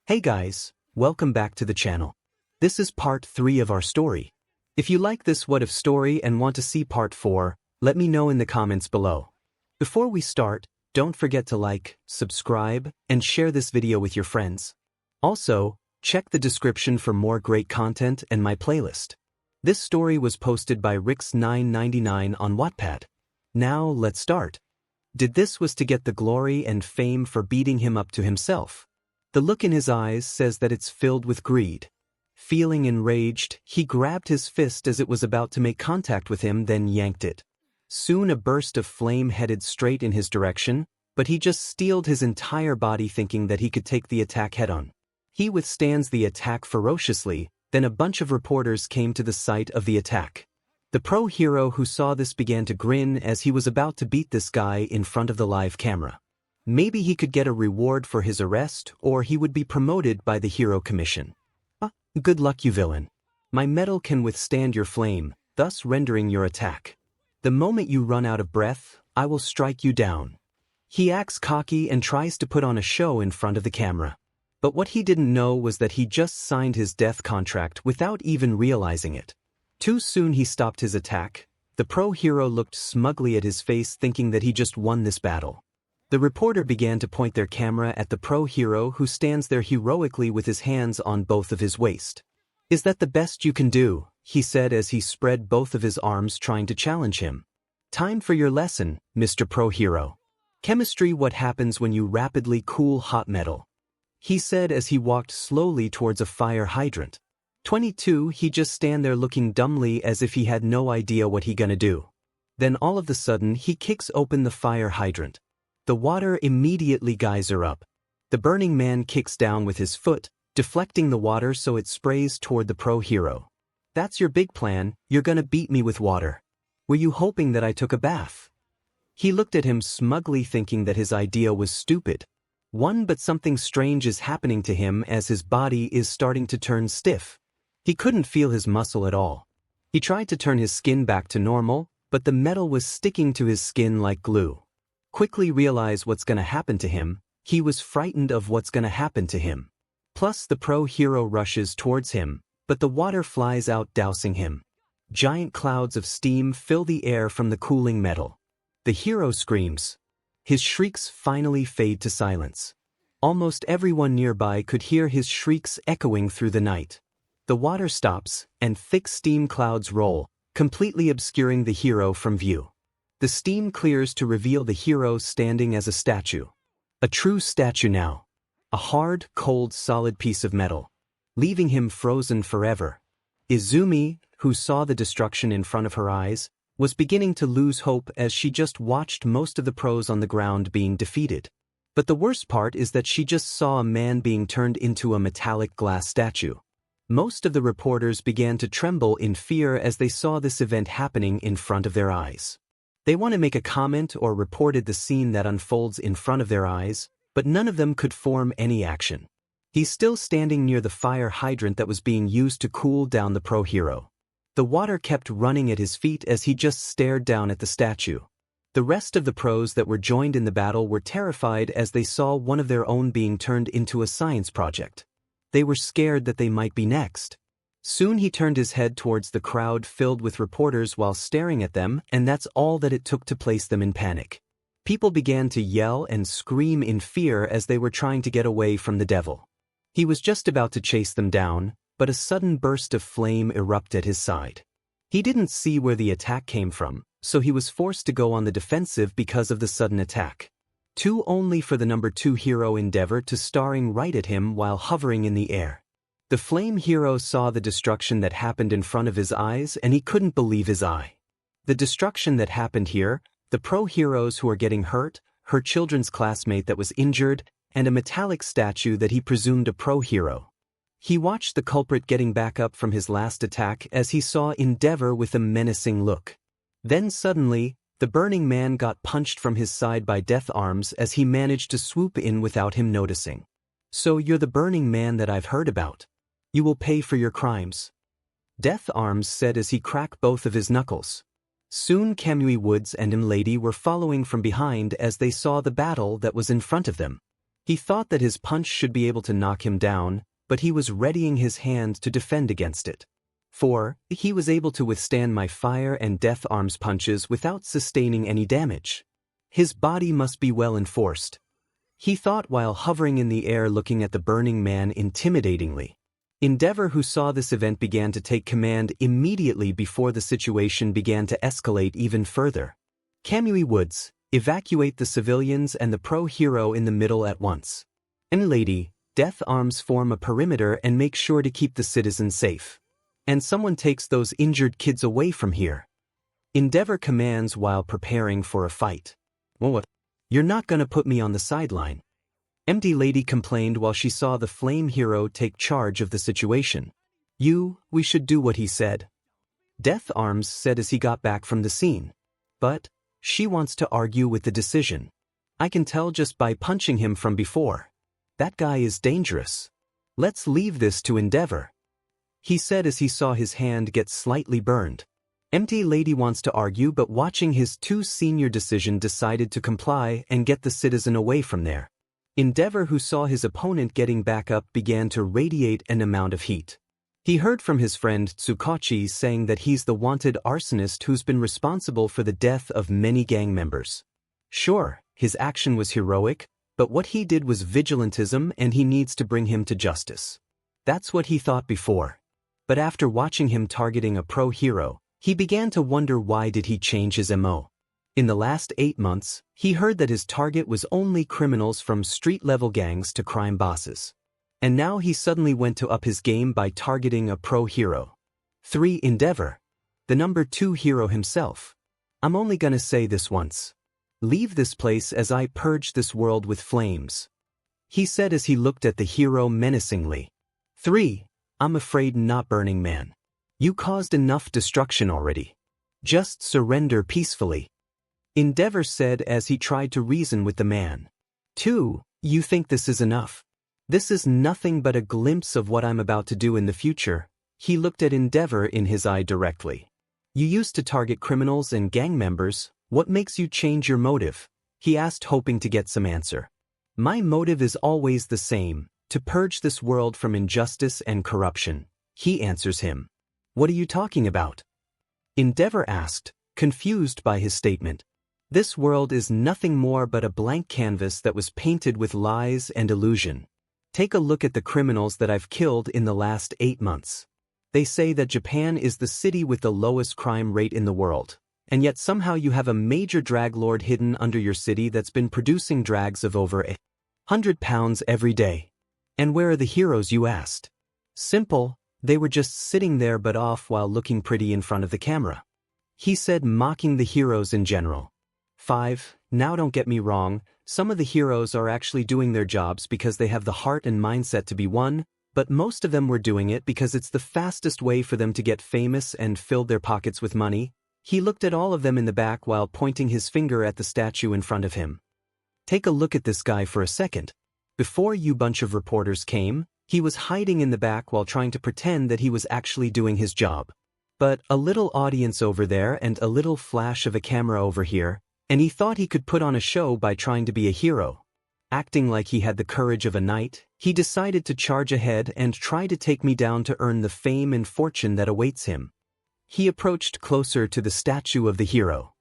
Hey guys, welcome back to the channel. This is part 3 of our story. If you like this what if story and want to see part 4, let me know in the comments below. Before we start, don't forget to like, subscribe, and share this video with your friends. Also, check the description for more great content and my playlist. This story was posted by 𝗧𝗵𝗃999 on Wattpad. Now let's start. Did this was to get the glory and fame for beating him up to himself. The look in his eyes says that it's filled with greed. Feeling enraged, he grabbed his fist as it was about to make contact with him, then yanked it. Soon a burst of flame headed straight in his direction, but he just steeled his entire body thinking that he could take the attack head-on. He withstands the attack ferociously, then a bunch of reporters came to the site of the attack. The pro hero who saw this began to grin as he was about to beat this guy in front of the live camera. Maybe he could get a reward for his arrest, or he would be promoted by the Hero Commission. Good luck, you villain. My metal can withstand your flame, thus rendering your attack. The moment you run out of breath, I will strike you down. He acts cocky and tries to put on a show in front of the camera. But what he didn't know was that he just signed his death contract without even realizing it. Too soon he stopped his attack. The pro hero looked smugly at his face thinking that he just won this battle. The reporter began to point their camera at the pro hero who stands there heroically with his hands on both of his waist. "Is that the best you can do?" he said as he spread both of his arms trying to challenge him. "Time for your lesson, Mr. Pro Hero. Chemistry, what happens when you rapidly cool hot metal," he said as he walked slowly towards a fire hydrant. 22 He just stand there looking dumbly as if he had no idea what he gonna do. Then all of a sudden he kicks open the fire hydrant. The water immediately geyser up. The burning man kicks down with his foot, deflecting the water so it sprays toward the pro hero. "That's your big plan, you're gonna beat me with water. Were you hoping that I took a bath?" He looked at him smugly thinking that his idea was stupid. But something strange is happening to him as his body is starting to turn stiff. He couldn't feel his muscle at all. He tried to turn his skin back to normal, but the metal was sticking to his skin like glue. Quickly realize what's gonna happen to him, he was frightened of what's gonna happen to him. Plus the pro hero rushes towards him, but the water flies out dousing him. Giant clouds of steam fill the air from the cooling metal. The hero screams. His shrieks finally fade to silence. Almost everyone nearby could hear his shrieks echoing through the night. The water stops, and thick steam clouds roll, completely obscuring the hero from view. The steam clears to reveal the hero standing as a statue. A true statue now. A hard, cold, solid piece of metal, leaving him frozen forever. Izumi, who saw the destruction in front of her eyes, was beginning to lose hope as she just watched most of the pros on the ground being defeated. But the worst part is that she just saw a man being turned into a metallic glass statue. Most of the reporters began to tremble in fear as they saw this event happening in front of their eyes. They want to make a comment or reported the scene that unfolds in front of their eyes, but none of them could form any action. He's still standing near the fire hydrant that was being used to cool down the pro hero. The water kept running at his feet as he just stared down at the statue. The rest of the pros that were joined in the battle were terrified as they saw one of their own being turned into a science project. They were scared that they might be next. Soon he turned his head towards the crowd filled with reporters while staring at them, and that's all that it took to place them in panic. People began to yell and scream in fear as they were trying to get away from the devil. He was just about to chase them down, but a sudden burst of flame erupted at his side. He didn't see where the attack came from, so he was forced to go on the defensive because of the sudden attack. Only for the number 2 hero 𝗵𝗃 to staring right at him while hovering in the air. The flame hero saw the destruction that happened in front of his eyes and he couldn't believe his eye. The destruction that happened here, the pro heroes who are getting hurt, her children's classmate that was injured, and a metallic statue that he presumed a pro hero. He watched the culprit getting back up from his last attack as he saw 𝗵𝗃 with a menacing look. Then suddenly, the burning man got punched from his side by 𝗵𝗃𝗵𝗃 as he managed to swoop in without him noticing. "So you're the burning man that I've heard about. You will pay for your crimes," 𝗵𝗃𝗵𝗃 said as he cracked both of his knuckles. Soon 𝗵𝗵𝗃𝗧𝗵𝗵 and 𝗵𝗃 from behind as they saw the battle that was in front of them. He thought that his punch should be able to knock him down, but he was readying his hand to defend against it. 4. He was able to withstand my fire and death arms punches without sustaining any damage. His body must be well enforced. He thought while hovering in the air looking at the burning man intimidatingly. 𝗵𝗲𝗏, who saw this event, began to take command immediately before the situation began to escalate even further. 𝗵𝗵𝗃, evacuate the civilians and the pro-hero in the middle at once. And lady, death arms form a perimeter and make sure to keep the citizens safe. And someone takes those injured kids away from here. 𝗵𝗏𝗏 commands while preparing for a fight. What? You're not gonna put me on the sideline. Empty lady complained while she saw the flame hero take charge of the situation. We should do what he said. Death Arms said as he got back from the scene. But she wants to argue with the decision. I can tell just by punching him from before. That guy is dangerous. Let's leave this to 𝗵𝗏𝗏. He said as he saw his hand get slightly burned. Empty lady wants to argue, but watching his too senior decision decided to comply and get the citizen away from there. 𝗵𝗏𝗏, who saw his opponent getting back up, began to radiate an amount of heat. He heard from his friend 𝗧𝗵𝗃 saying that he's the wanted arsonist who's been responsible for the death of many gang members. Sure, his action was heroic, but what he did was vigilantism and he needs to bring him to justice. That's what he thought before. But after watching him targeting a pro-hero, he began to wonder why did he change his MO. In the last 8 months, he heard that his target was only criminals from street-level gangs to crime bosses. And now he suddenly went to up his game by targeting a pro-hero. 3. 𝗵𝗏𝗏, the number 2 hero himself. I'm only gonna say this once. Leave this place as I purge this world with flames. He said as he looked at the hero menacingly. 3. I'm afraid not, Burning Man. You caused enough destruction already. Just surrender peacefully. 𝗵𝗏𝗏 said as he tried to reason with the man. 2. You think this is enough? This is nothing but a glimpse of what I'm about to do in the future. He looked at 𝗵𝗏𝗏 in his eye directly. You used to target criminals and gang members. What makes you change your motive? He asked, hoping to get some answer. My motive is always the same, to purge this world from injustice and corruption. He answers him. What are you talking about? 𝗵𝗏𝗏 asked, confused by his statement. This world is nothing more but a blank canvas that was painted with lies and illusion. Take a look at the criminals that I've killed in the last 8 months. They say that Japan is the city with the lowest crime rate in the world, and yet somehow you have a major drag lord hidden under your city that's been producing drags of over 100 pounds every day. And where are the heroes, you asked? Simple, they were just sitting there but off while looking pretty in front of the camera. He said, mocking the heroes in general. 5. Now don't get me wrong, some of the heroes are actually doing their jobs because they have the heart and mindset to be one, but most of them were doing it because it's the fastest way for them to get famous and filled their pockets with money. He looked at all of them in the back while pointing his finger at the statue in front of him. Take a look at this guy for a second. Before you bunch of reporters came, he was hiding in the back while trying to pretend that he was actually doing his job. But a little audience over there and a little flash of a camera over here, and he thought he could put on a show by trying to be a hero. Acting like he had the courage of a knight, he decided to charge ahead and try to take me down to earn the fame and fortune that awaits him. He approached closer to the statue of the hero.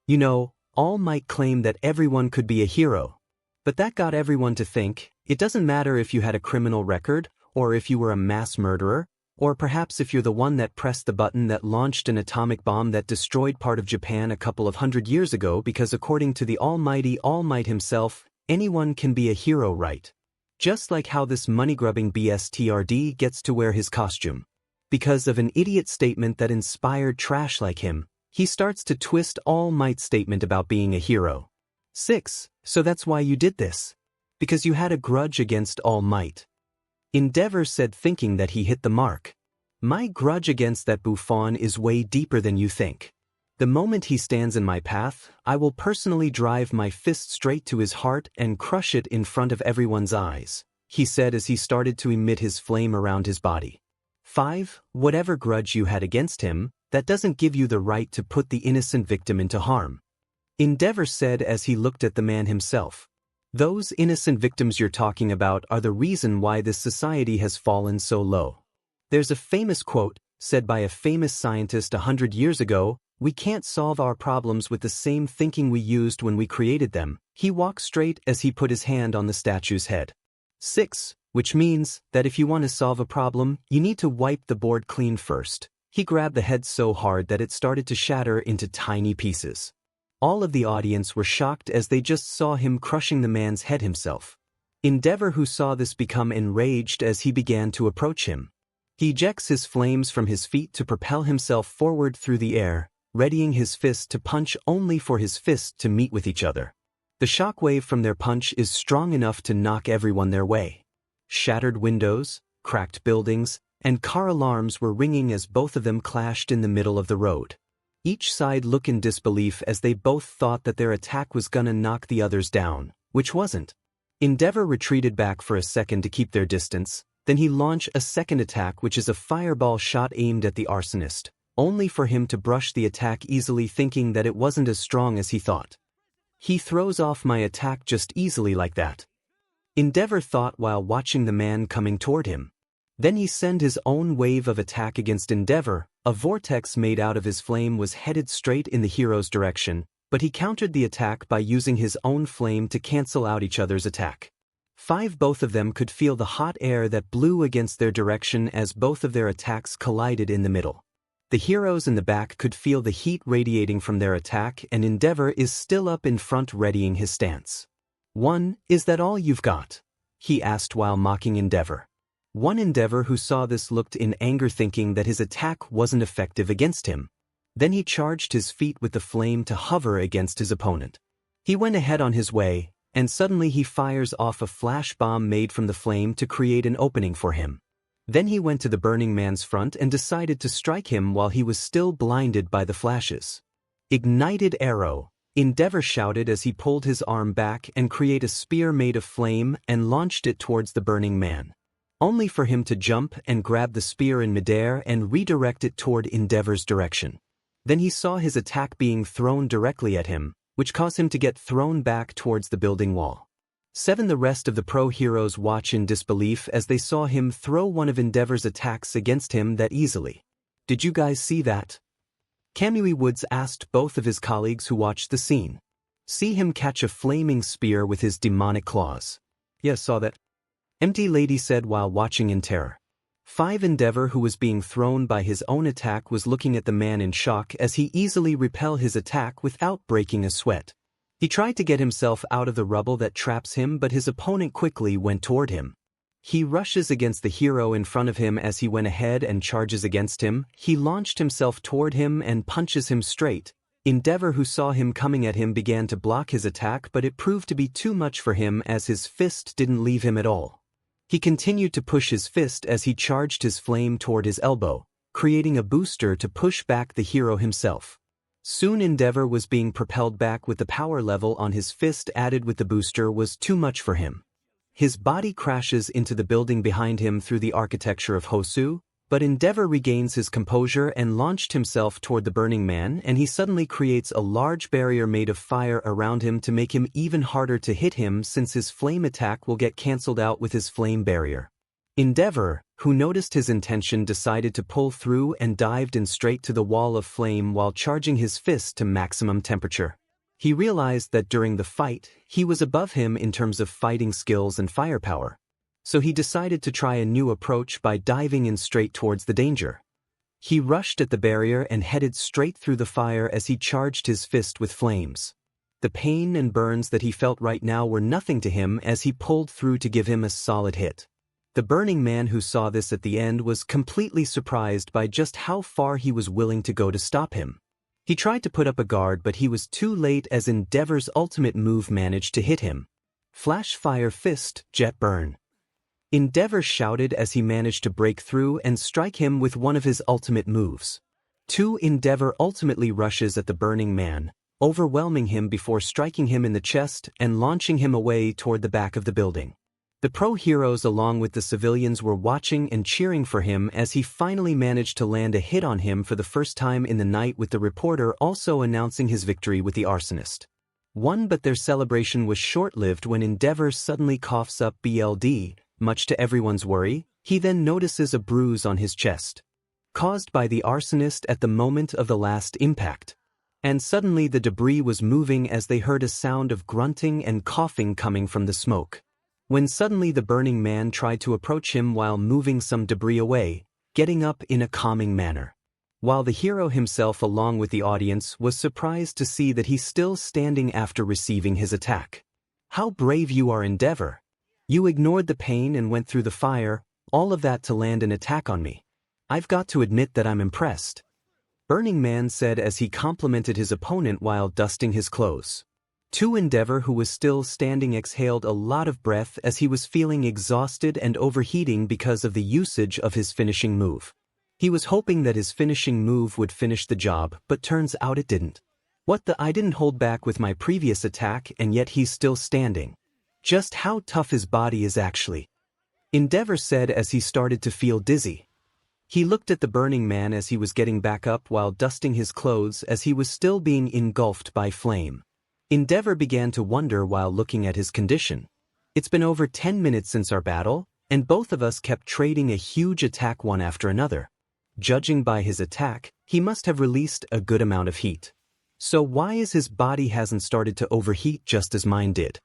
You know, all might claim that everyone could be a hero. But that got everyone to think, it doesn't matter if you had a criminal record, or if you were a mass murderer, or perhaps if you're the one that pressed the button that launched an atomic bomb that destroyed part of Japan a couple of 100 years ago, because according to the almighty All Might himself, anyone can be a hero, right? Just like how this money-grubbing 𝗵𝗃𝗏𝗧𝗏 gets to wear his costume. Because of an idiot statement that inspired trash like him, he starts to twist All Might's statement about being a hero. 6. So that's why you did this. Because you had a grudge against All Might. 𝗵𝗏𝗏 said, thinking that he hit the mark. My grudge against that bouffon is way deeper than you think. The moment he stands in my path, I will personally drive my fist straight to his heart and crush it in front of everyone's eyes, he said as he started to emit his flame around his body. 5. Whatever grudge you had against him, that doesn't give you the right to put the innocent victim into harm. 𝗵𝗏𝗏 said as he looked at the man himself. Those innocent victims you're talking about are the reason why this society has fallen so low. There's a famous quote, said by a famous scientist 100 years ago, "We can't solve our problems with the same thinking we used when we created them." He walked straight as he put his hand on the statue's head. 6. Which means that if you want to solve a problem, you need to wipe the board clean first. He grabbed the head so hard that it started to shatter into tiny pieces. All of the audience were shocked as they just saw him crushing the man's head himself. 𝗵𝗃, who saw this, became enraged as he began to approach him. He ejects his flames from his feet to propel himself forward through the air, readying his fist to punch only for his fists to meet with each other. The shockwave from their punch is strong enough to knock everyone their way. Shattered windows, cracked buildings, and car alarms were ringing as both of them clashed in the middle of the road. Each side looked in disbelief as they both thought that their attack was gonna knock the others down, which wasn't. 𝗵𝗃 retreated back for a second to keep their distance, then he launched a second attack, which is a fireball shot aimed at the arsonist, only for him to brush the attack easily, thinking that it wasn't as strong as he thought. He throws off my attack just easily like that, 𝗵𝗃 thought while watching the man coming toward him. Then he sent his own wave of attack against 𝗵𝗃. A vortex made out of his flame was headed straight in the hero's direction, but he countered the attack by using his own flame to cancel out each other's attack. 5. Both of them could feel the hot air that blew against their direction as both of their attacks collided in the middle. The heroes in the back could feel the heat radiating from their attack, and 𝗵𝗃 is still up in front readying his stance. 1. Is that all you've got? He asked while mocking 𝗵𝗃. 𝗵𝗃, who saw this, looked in anger, thinking that his attack wasn't effective against him. Then he charged his feet with the flame to hover against his opponent. He went ahead on his way, and suddenly he fires off a flash bomb made from the flame to create an opening for him. Then he went to the burning man's front and decided to strike him while he was still blinded by the flashes. Ignited arrow, 𝗵𝗃 shouted as he pulled his arm back and created a spear made of flame and launched it towards the burning man, only for him to jump and grab the spear in midair and redirect it toward 𝗵𝗃's direction. Then he saw his attack being thrown directly at him, which caused him to get thrown back towards the building wall. 7. The rest of the pro heroes watch in disbelief as they saw him throw one of 𝗵𝗃's attacks against him that easily. Did you guys see that? 𝗵𝗃 asked both of his colleagues who watched the scene. See him catch a flaming spear with his demonic claws. Yes, saw that. Empty lady said while watching in terror. 5. 𝗵𝗃, who was being thrown by his own attack, was looking at the man in shock as he easily repelled his attack without breaking a sweat. He tried to get himself out of the rubble that traps him, but his opponent quickly went toward him. He rushes against the hero in front of him as he went ahead and charges against him. He launched himself toward him and punches him straight. 𝗵𝗃, who saw him coming at him, began to block his attack, but it proved to be too much for him as his fist didn't leave him at all. He continued to push his fist as he charged his flame toward his elbow, creating a booster to push back the hero himself. Soon 𝗵𝗃 was being propelled back with the power level on his fist added with the booster was too much for him. His body crashes into the building behind him through the architecture of Hosu, but 𝗵𝗃 regains his composure and launched himself toward the burning man, and he suddenly creates a large barrier made of fire around him to make him even harder to hit him, since his flame attack will get cancelled out with his flame barrier. 𝗵𝗃, who noticed his intention, decided to pull through and dived in straight to the wall of flame while charging his fist to maximum temperature. He realized that during the fight, he was above him in terms of fighting skills and firepower. So he decided to try a new approach by diving in straight towards the danger. He rushed at the barrier and headed straight through the fire as he charged his fist with flames. The pain and burns that he felt right now were nothing to him as he pulled through to give him a solid hit. The burning man, who saw this at the end, was completely surprised by just how far he was willing to go to stop him. He tried to put up a guard, but he was too late as 𝗵𝗃's ultimate move managed to hit him. Flash fire fist, jet burn. 𝗵𝗃 shouted as he managed to break through and strike him with one of his ultimate moves. 2. 𝗵𝗃 ultimately rushes at the burning man, overwhelming him before striking him in the chest and launching him away toward the back of the building. The pro heroes along with the civilians were watching and cheering for him as he finally managed to land a hit on him for the first time in the night, with the reporter also announcing his victory with the arsonist. 1 but their celebration was short-lived when 𝗵𝗲𝗏 suddenly coughs up blood, much to everyone's worry. He then notices a bruise on his chest, caused by the arsonist at the moment of the last impact. And suddenly the debris was moving as they heard a sound of grunting and coughing coming from the smoke. When suddenly the burning man tried to approach him while moving some debris away, getting up in a calming manner. While the hero himself along with the audience was surprised to see that he's still standing after receiving his attack. How brave you are, 𝗵𝗏𝗏. You ignored the pain and went through the fire, all of that to land an attack on me. I've got to admit that I'm impressed. Burning Man said as he complimented his opponent while dusting his clothes. 𝗬𝗏𝗏, who was still standing, exhaled a lot of breath as he was feeling exhausted and overheating because of the usage of his finishing move. He was hoping that his finishing move would finish the job, but turns out it didn't. I didn't hold back with my previous attack and yet he's still standing. Just how tough his body is actually. 𝗵𝗏𝗏 said as he started to feel dizzy. He looked at the burning man as he was getting back up while dusting his clothes as he was still being engulfed by flame. 𝗵𝗏𝗏 began to wonder while looking at his condition. It's been over 10 minutes since our battle, and both of us kept trading a huge attack one after another. Judging by his attack, he must have released a good amount of heat. So why is his body hasn't started to overheat just as mine did?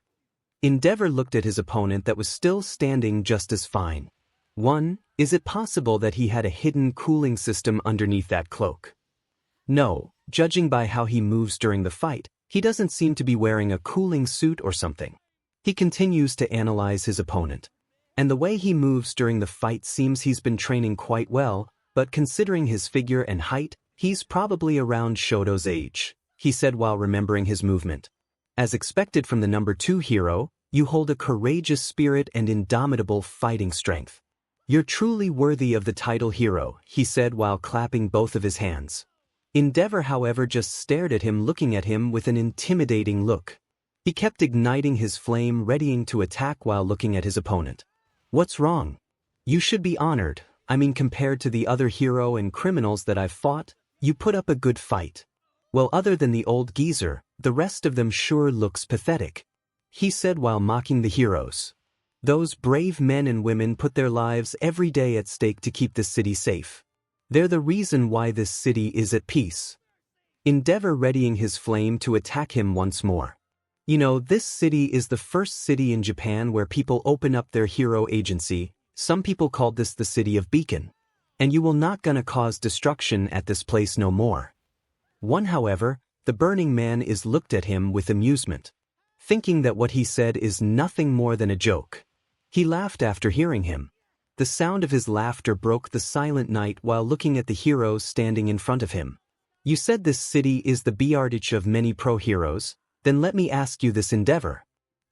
𝗵𝗏𝗏 looked at his opponent that was still standing just as fine. 1. Is it possible that he had a hidden cooling system underneath that cloak? No, judging by how he moves during the fight, he doesn't seem to be wearing a cooling suit or something. He continues to analyze his opponent. And the way he moves during the fight seems he's been training quite well, but considering his figure and height, he's probably around Shoto's age, he said while remembering his movement. As expected from the number 2 hero, you hold a courageous spirit and indomitable fighting strength. You're truly worthy of the title hero, he said while clapping both of his hands. 𝗵𝗏𝗏, however, just stared at him, looking at him with an intimidating look. He kept igniting his flame, readying to attack while looking at his opponent. What's wrong? You should be honored. I mean, compared to the other hero and criminals that I've fought, you put up a good fight. Well, other than the old geezer, the rest of them sure looks pathetic, he said while mocking the heroes. Those brave men and women put their lives every day at stake to keep this city safe. They're the reason why this city is at peace. 𝗵𝗏𝗏 readying his flame to attack him once more. You know, this city is the first city in Japan where people open up their hero agency. Some people called this the city of Beacon. And you will not gonna cause destruction at this place no more. 1. However, the burning man is looked at him with amusement, thinking that what he said is nothing more than a joke. He laughed after hearing him. The sound of his laughter broke the silent night while looking at the heroes standing in front of him. You said this city is the 𝗵𝗲𝗏𝗏 of many pro-heroes, then let me ask you this, 𝗵𝗏𝗏.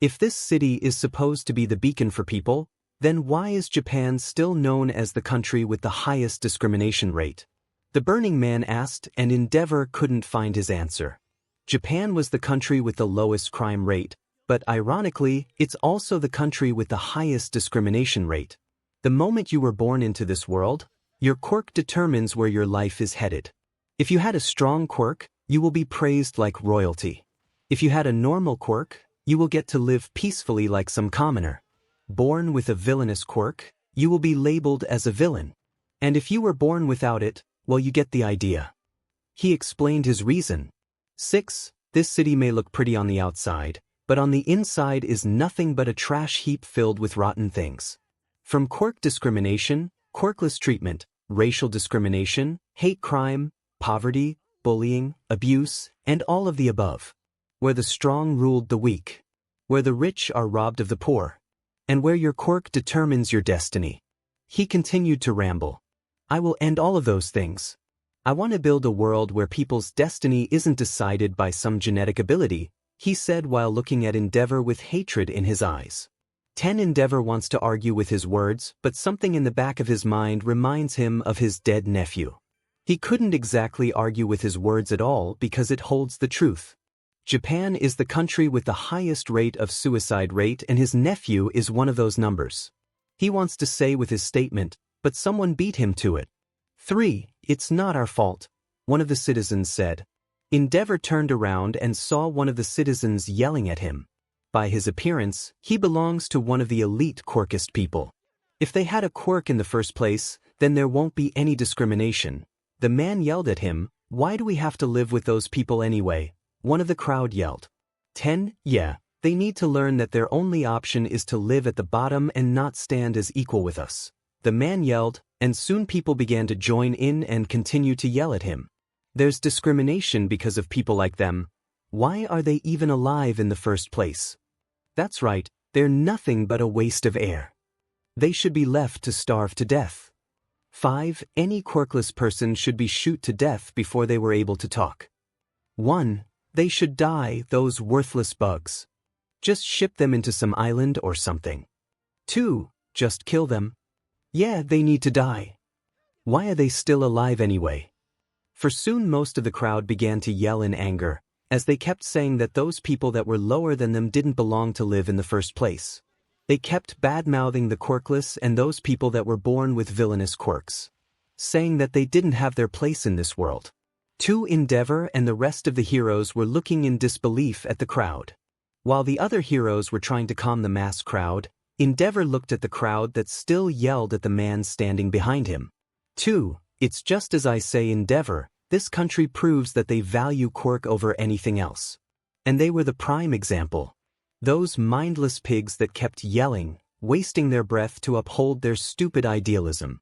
If this city is supposed to be the beacon for people, then why is Japan still known as the country with the highest discrimination rate? The burning man asked, and 𝗵𝗏𝗏 couldn't find his answer. Japan was the country with the lowest crime rate, but ironically, it's also the country with the highest discrimination rate. The moment you were born into this world, your quirk determines where your life is headed. If you had a strong quirk, you will be praised like royalty. If you had a normal quirk, you will get to live peacefully like some commoner. Born with a villainous quirk, you will be labeled as a villain. And if you were born without it, well, you get the idea. He explained his reason. 6. This city may look pretty on the outside, but on the inside is nothing but a trash heap filled with rotten things. From quirk discrimination, quirkless treatment, racial discrimination, hate crime, poverty, bullying, abuse, and all of the above. Where the strong ruled the weak. Where the rich are robbed of the poor. And where your quirk determines your destiny. He continued to ramble. I will end all of those things. I want to build a world where people's destiny isn't decided by some genetic ability, he said while looking at 𝗵𝗏𝗏 with hatred in his eyes. 10. 𝗵𝗏𝗏 wants to argue with his words, but something in the back of his mind reminds him of his dead nephew. He couldn't exactly argue with his words at all because it holds the truth. Japan is the country with the highest rate of suicide rate, and his nephew is one of those numbers. He wants to say with his statement, but someone beat him to it. 3. It's not our fault, one of the citizens said. 𝗵𝗏𝗃 turned around and saw one of the citizens yelling at him. By his appearance, he belongs to one of the elite quirkist people. If they had a quirk in the first place, then there won't be any discrimination. The man yelled at him, "Why do we have to live with those people anyway?" One of the crowd yelled. 10. Yeah, they need to learn that their only option is to live at the bottom and not stand as equal with us. The man yelled, and soon people began to join in and continue to yell at him. There's discrimination because of people like them. Why are they even alive in the first place? That's right, they're nothing but a waste of air. They should be left to starve to death. 5. Any quirkless person should be shot to death before they were able to talk. 1. They should die, those worthless bugs. Just ship them into some island or something. 2. Just kill them. Yeah, they need to die. Why are they still alive anyway? For soon most of the crowd began to yell in anger, as they kept saying that those people that were lower than them didn't belong to live in the first place. They kept bad-mouthing the quirkless and those people that were born with villainous quirks, saying that they didn't have their place in this world. 𝗵𝗏𝗃 and the rest of the heroes were looking in disbelief at the crowd. While the other heroes were trying to calm the mass crowd, 𝗵𝗏𝗃 looked at the crowd that still yelled at the man standing behind him. 2. It's just as I say, 𝗵𝗏𝗃, this country proves that they value quirk over anything else. And they were the prime example. Those mindless pigs that kept yelling, wasting their breath to uphold their stupid idealism.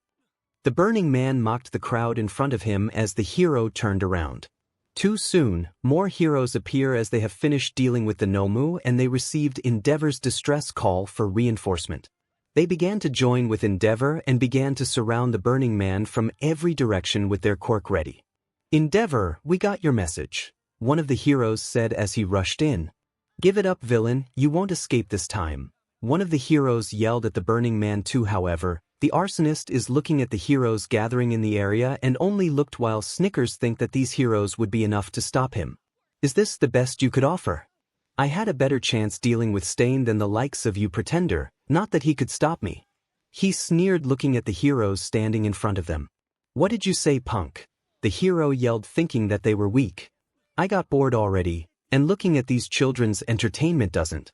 The burning man mocked the crowd in front of him as the hero turned around. Too soon, more heroes appear as they have finished dealing with the Nomu and they received 𝗵𝗏𝗃's distress call for reinforcement. They began to join with 𝗵𝗏𝗃 and began to surround the burning man from every direction with their quirk ready. 𝗵𝗏𝗃, we got your message, one of the heroes said as he rushed in. Give it up, villain, you won't escape this time. One of the heroes yelled at the burning man too. However, the arsonist is looking at the heroes gathering in the area and only looked while Snickers think that these heroes would be enough to stop him. Is this the best you could offer? I had a better chance dealing with Stain than the likes of you, pretender, not that he could stop me. He sneered looking at the heroes standing in front of them. What did you say, punk? The hero yelled thinking that they were weak. I got bored already, and looking at these children's entertainment doesn't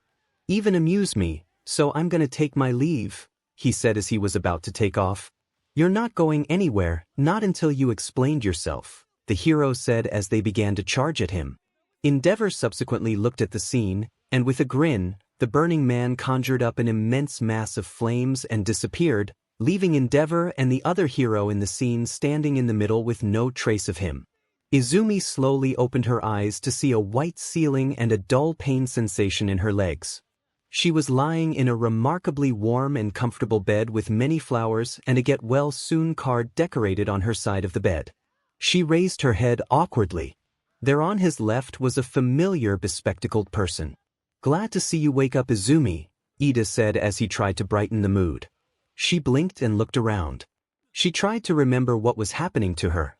even amuse me, so I'm gonna take my leave, he said as he was about to take off. You're not going anywhere, not until you explained yourself, the hero said as they began to charge at him. 𝗵𝗏𝗃 subsequently looked at the scene, and with a grin, the burning man conjured up an immense mass of flames and disappeared, leaving 𝗵𝗏𝗃 and the other hero in the scene standing in the middle with no trace of him. Izumi slowly opened her eyes to see a white ceiling and a dull pain sensation in her legs. She was lying in a remarkably warm and comfortable bed with many flowers and a get well soon card decorated on her side of the bed. She raised her head awkwardly. There on his left was a familiar bespectacled person. Glad to see you wake up, Izumi, Iida said as he tried to brighten the mood. She blinked and looked around. She tried to remember what was happening to her.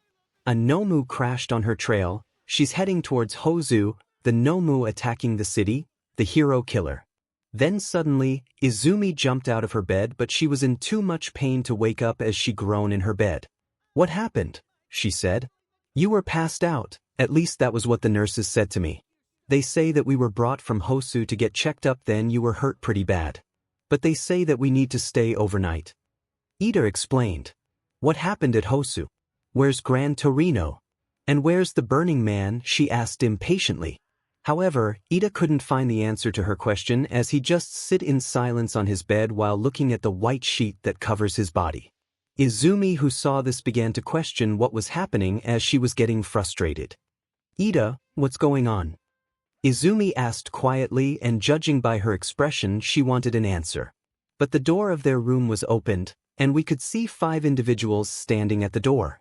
A Nomu crashed on her trail. She's heading towards Hozu, the Nomu attacking the city, the hero killer. Then suddenly, Izumi jumped out of her bed, but she was in too much pain to wake up as she groaned in her bed. What happened? She said. You were passed out, at least that was what the nurses said to me. They say that we were brought from Hozu to get checked up, then you were hurt pretty bad. But they say that we need to stay overnight. Iida explained. What happened at Hozu? Where's Gran Torino? And where's the burning man? She asked impatiently. However, Iida couldn't find the answer to her question as he just sit in silence on his bed while looking at the white sheet that covers his body. Izumi, who saw this, began to question what was happening as she was getting frustrated. Iida, what's going on? Izumi asked quietly, and judging by her expression she wanted an answer. But the door of their room was opened, and we could see 5 individuals standing at the door.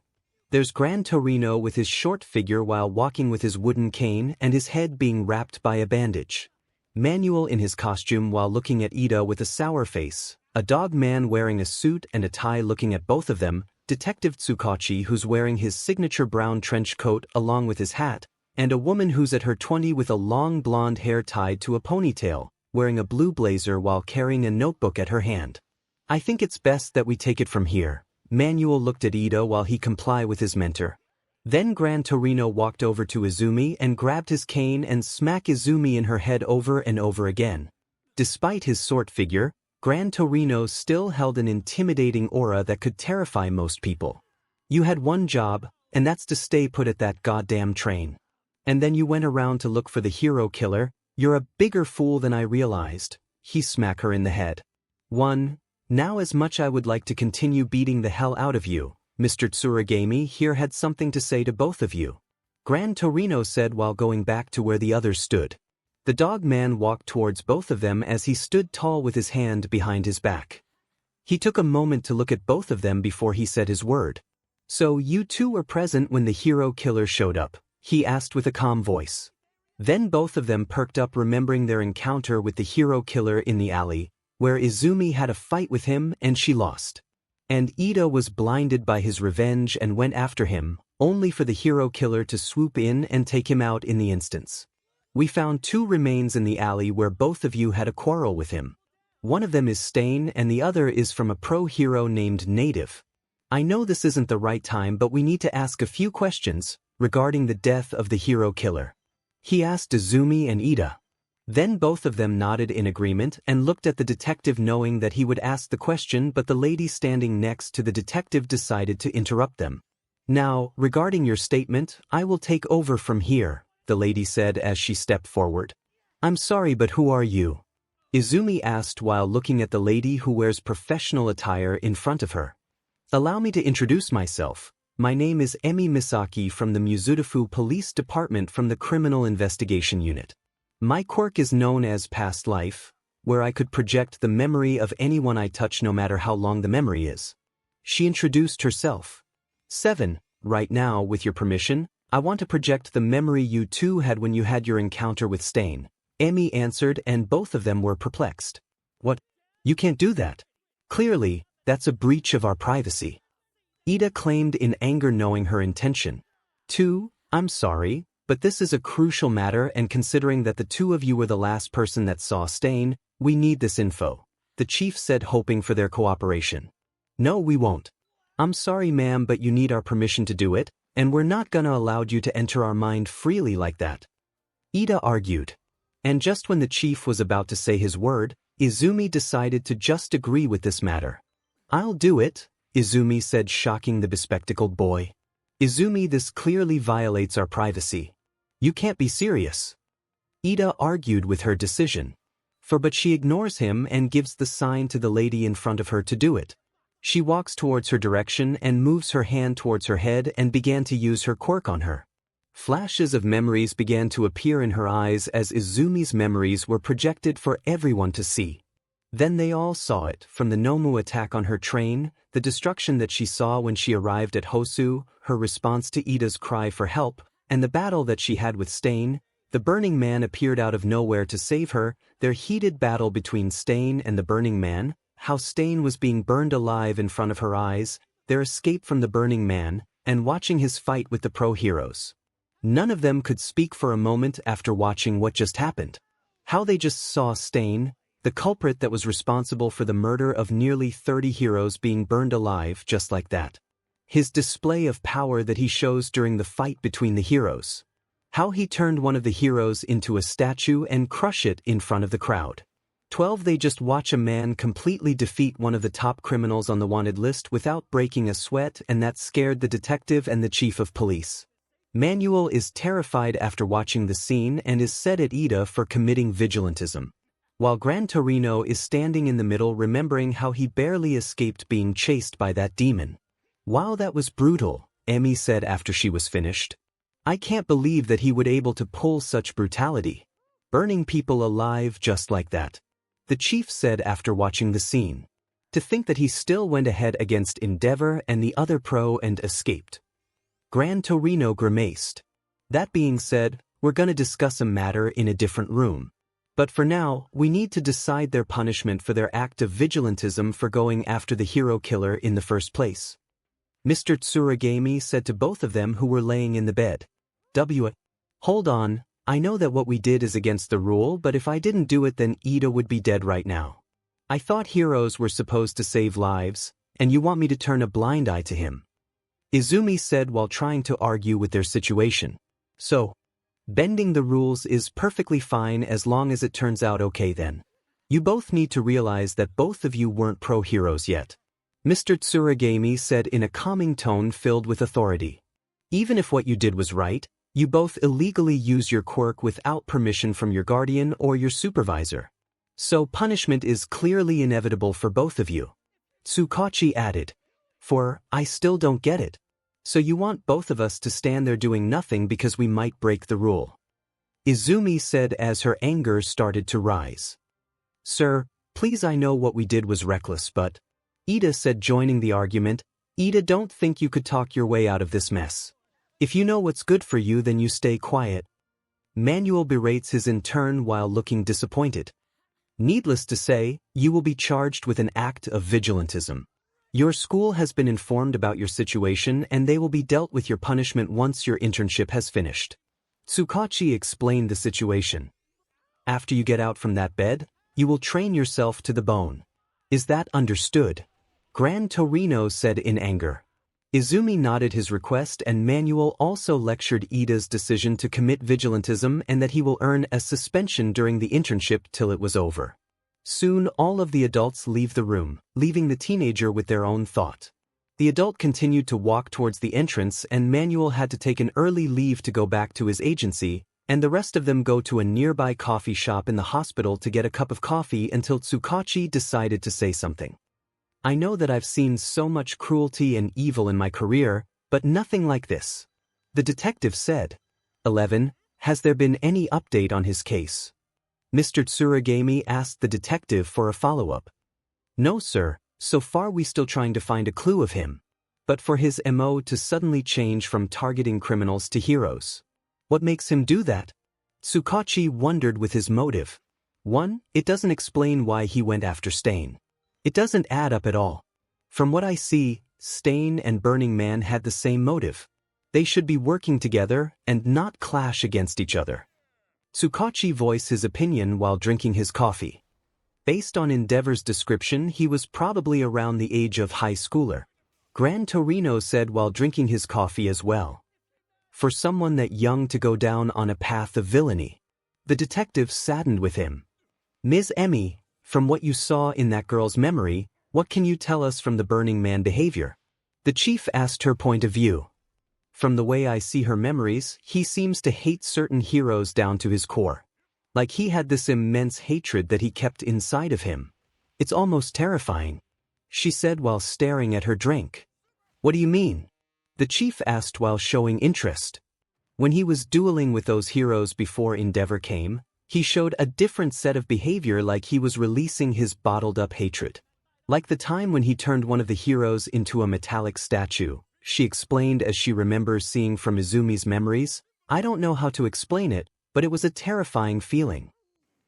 There's Gran Torino with his short figure while walking with his wooden cane and his head being wrapped by a bandage. Manuel in his costume while looking at Iida with a sour face, a dog man wearing a suit and a tie looking at both of them, Detective 𝗧𝗵𝗃 who's wearing his signature brown trench coat along with his hat, and a woman who's at her 20 with a long blonde hair tied to a ponytail, wearing a blue blazer while carrying a notebook at her hand. I think it's best that we take it from here. Manuel looked at Iida while he complied with his mentor. Then 𝗵𝗃 walked over to Izumi and grabbed his cane and smacked Izumi in her head over and over again. Despite his short figure, 𝗵𝗃 still held an intimidating aura that could terrify most people. You had one job, and that's to stay put at that goddamn train. And then you went around to look for the hero killer. You're a bigger fool than I realized. He smacked her in the head. 1. Now as much I would like to continue beating the hell out of you. Mr. Tsuragami here had something to say to both of you. 𝗵𝗃 said while going back to where the others stood. The dog man walked towards both of them as he stood tall with his hand behind his back. He took a moment to look at both of them before he said his word. So you two were present when the hero killer showed up? He asked with a calm voice. Then both of them perked up, remembering their encounter with the hero killer in the alley, where Izumi had a fight with him and she lost. And Ida was blinded by his revenge and went after him, only for the hero killer to swoop in and take him out in the instance. We found 2 remains in the alley where both of you had a quarrel with him. One of them is Stain and the other is from a pro-hero named Native. I know this isn't the right time, but we need to ask a few questions regarding the death of the hero killer. He asked Izumi and Ida. Then both of them nodded in agreement and looked at the detective, knowing that he would ask the question, but the lady standing next to the detective decided to interrupt them. Now, regarding your statement, I will take over from here, the lady said as she stepped forward. I'm sorry, but who are you? Izumi asked while looking at the lady who wears professional attire in front of her. Allow me to introduce myself. My name is Emi Misaki from the Mizudafu Police Department from the Criminal Investigation Unit. My quirk is known as Past Life, where I could project the memory of anyone I touch no matter how long the memory is. She introduced herself. 7. Right now, with your permission, I want to project the memory you two had when you had your encounter with Stain. Emi answered, and both of them were perplexed. What? You can't do that. Clearly, that's a breach of our privacy. Ida claimed in anger, knowing her intention. 2. I'm sorry, but this is a crucial matter, and considering that the 2 of you were the last person that saw Stain, we need this info. The chief said, hoping for their cooperation. No, we won't. I'm sorry, ma'am, but you need our permission to do it, and we're not gonna allow you to enter our mind freely like that. Ida argued. And just when the chief was about to say his word, Izumi decided to just agree with this matter. I'll do it, Izumi said, shocking the bespectacled boy. Izumi, this clearly violates our privacy. You can't be serious. Ida argued with her decision. But she ignores him and gives the sign to the lady in front of her to do it. She walks towards her direction and moves her hand towards her head and began to use her quirk on her. Flashes of memories began to appear in her eyes as Izumi's memories were projected for everyone to see. Then they all saw it, from the Nomu attack on her train, the destruction that she saw when she arrived at Hosu, her response to Ida's cry for help, and the battle that she had with Stain. The Burning Man appeared out of nowhere to save her, their heated battle between Stain and the Burning Man, how Stain was being burned alive in front of her eyes, their escape from the Burning Man, and watching his fight with the pro-heroes. None of them could speak for a moment after watching what just happened. How they just saw Stain, the culprit that was responsible for the murder of nearly 30 heroes, being burned alive just like that. His display of power that he shows during the fight between the heroes. How he turned one of the heroes into a statue and crush it in front of the crowd. 12. They just watch a man completely defeat one of the top criminals on the wanted list without breaking a sweat, and that scared the detective and the chief of police. Manuel is terrified after watching the scene and is set at Ida for committing vigilantism. While 𝗵𝗃 is standing in the middle, remembering how he barely escaped being chased by that demon. Wow, that was brutal, Emi said after she was finished. I can't believe that he would able to pull such brutality. Burning people alive just like that. The chief said after watching the scene. To think that he still went ahead against Endeavor and the other pro and escaped. 𝗵𝗃 grimaced. That being said, we're gonna discuss a matter in a different room. But for now, we need to decide their punishment for their act of vigilantism for going after the hero killer in the first place. Mr. Tsuragami said to both of them who were laying in the bed. Hold on, I know that what we did is against the rule, but if I didn't do it, then Ida would be dead right now. I thought heroes were supposed to save lives, and you want me to turn a blind eye to him. Izumi said while trying to argue with their situation. So, bending the rules is perfectly fine as long as it turns out okay then. You both need to realize that both of you weren't pro-heroes yet. Mr. Tsuragami said in a calming tone filled with authority. Even if what you did was right, you both illegally use your quirk without permission from your guardian or your supervisor. So punishment is clearly inevitable for both of you. 𝗧𝗵𝗃 added. For, I still don't get it. So you want both of us to stand there doing nothing because we might break the rule. Izumi said as her anger started to rise. Sir, please, I know what we did was reckless, but... Ida said, joining the argument. Ida, don't think you could talk your way out of this mess. If you know what's good for you, then you stay quiet. Manuel berates his intern while looking disappointed. Needless to say, you will be charged with an act of vigilantism. Your school has been informed about your situation and they will be dealt with your punishment once your internship has finished. 𝗧𝗵𝗃 explained the situation. After you get out from that bed, you will train yourself to the bone. Is that understood? Gran Torino said in anger. Izumi nodded his request and Manuel also lectured Ida's decision to commit vigilantism and that he will earn a suspension during the internship till it was over. Soon all of the adults leave the room, leaving the teenager with their own thought. The adult continued to walk towards the entrance and Manuel had to take an early leave to go back to his agency, and the rest of them go to a nearby coffee shop in the hospital to get a cup of coffee until 𝗧𝗵𝗃 decided to say something. I know that I've seen so much cruelty and evil in my career, but nothing like this. The detective said. 11. Has there been any update on his case? Mr. Tsuragami asked the detective for a follow-up. No, sir, so far we still trying to find a clue of him. But for his MO to suddenly change from targeting criminals to heroes. What makes him do that? 𝗧𝗵𝗃 wondered with his motive. 1. It doesn't explain why he went after Stain. It doesn't add up at all. From what I see, Stain and Burning Man had the same motive. They should be working together and not clash against each other. 𝗧𝗵𝗃 voiced his opinion while drinking his coffee. Based on Endeavor's description, he was probably around the age of high schooler. Gran Torino said while drinking his coffee as well. For someone that young to go down on a path of villainy. The detective saddened with him. Ms. Emmy, from what you saw in that girl's memory, what can you tell us from the Burning Man behavior? The chief asked her point of view. From the way I see her memories, he seems to hate certain heroes down to his core. Like he had this immense hatred that he kept inside of him. It's almost terrifying, she said while staring at her drink. What do you mean? The chief asked while showing interest. When he was dueling with those heroes before Endeavor came, he showed a different set of behavior, like he was releasing his bottled-up hatred. Like the time when he turned one of the heroes into a metallic statue, she explained as she remembers seeing from Izumi's memories. I don't know how to explain it, but it was a terrifying feeling.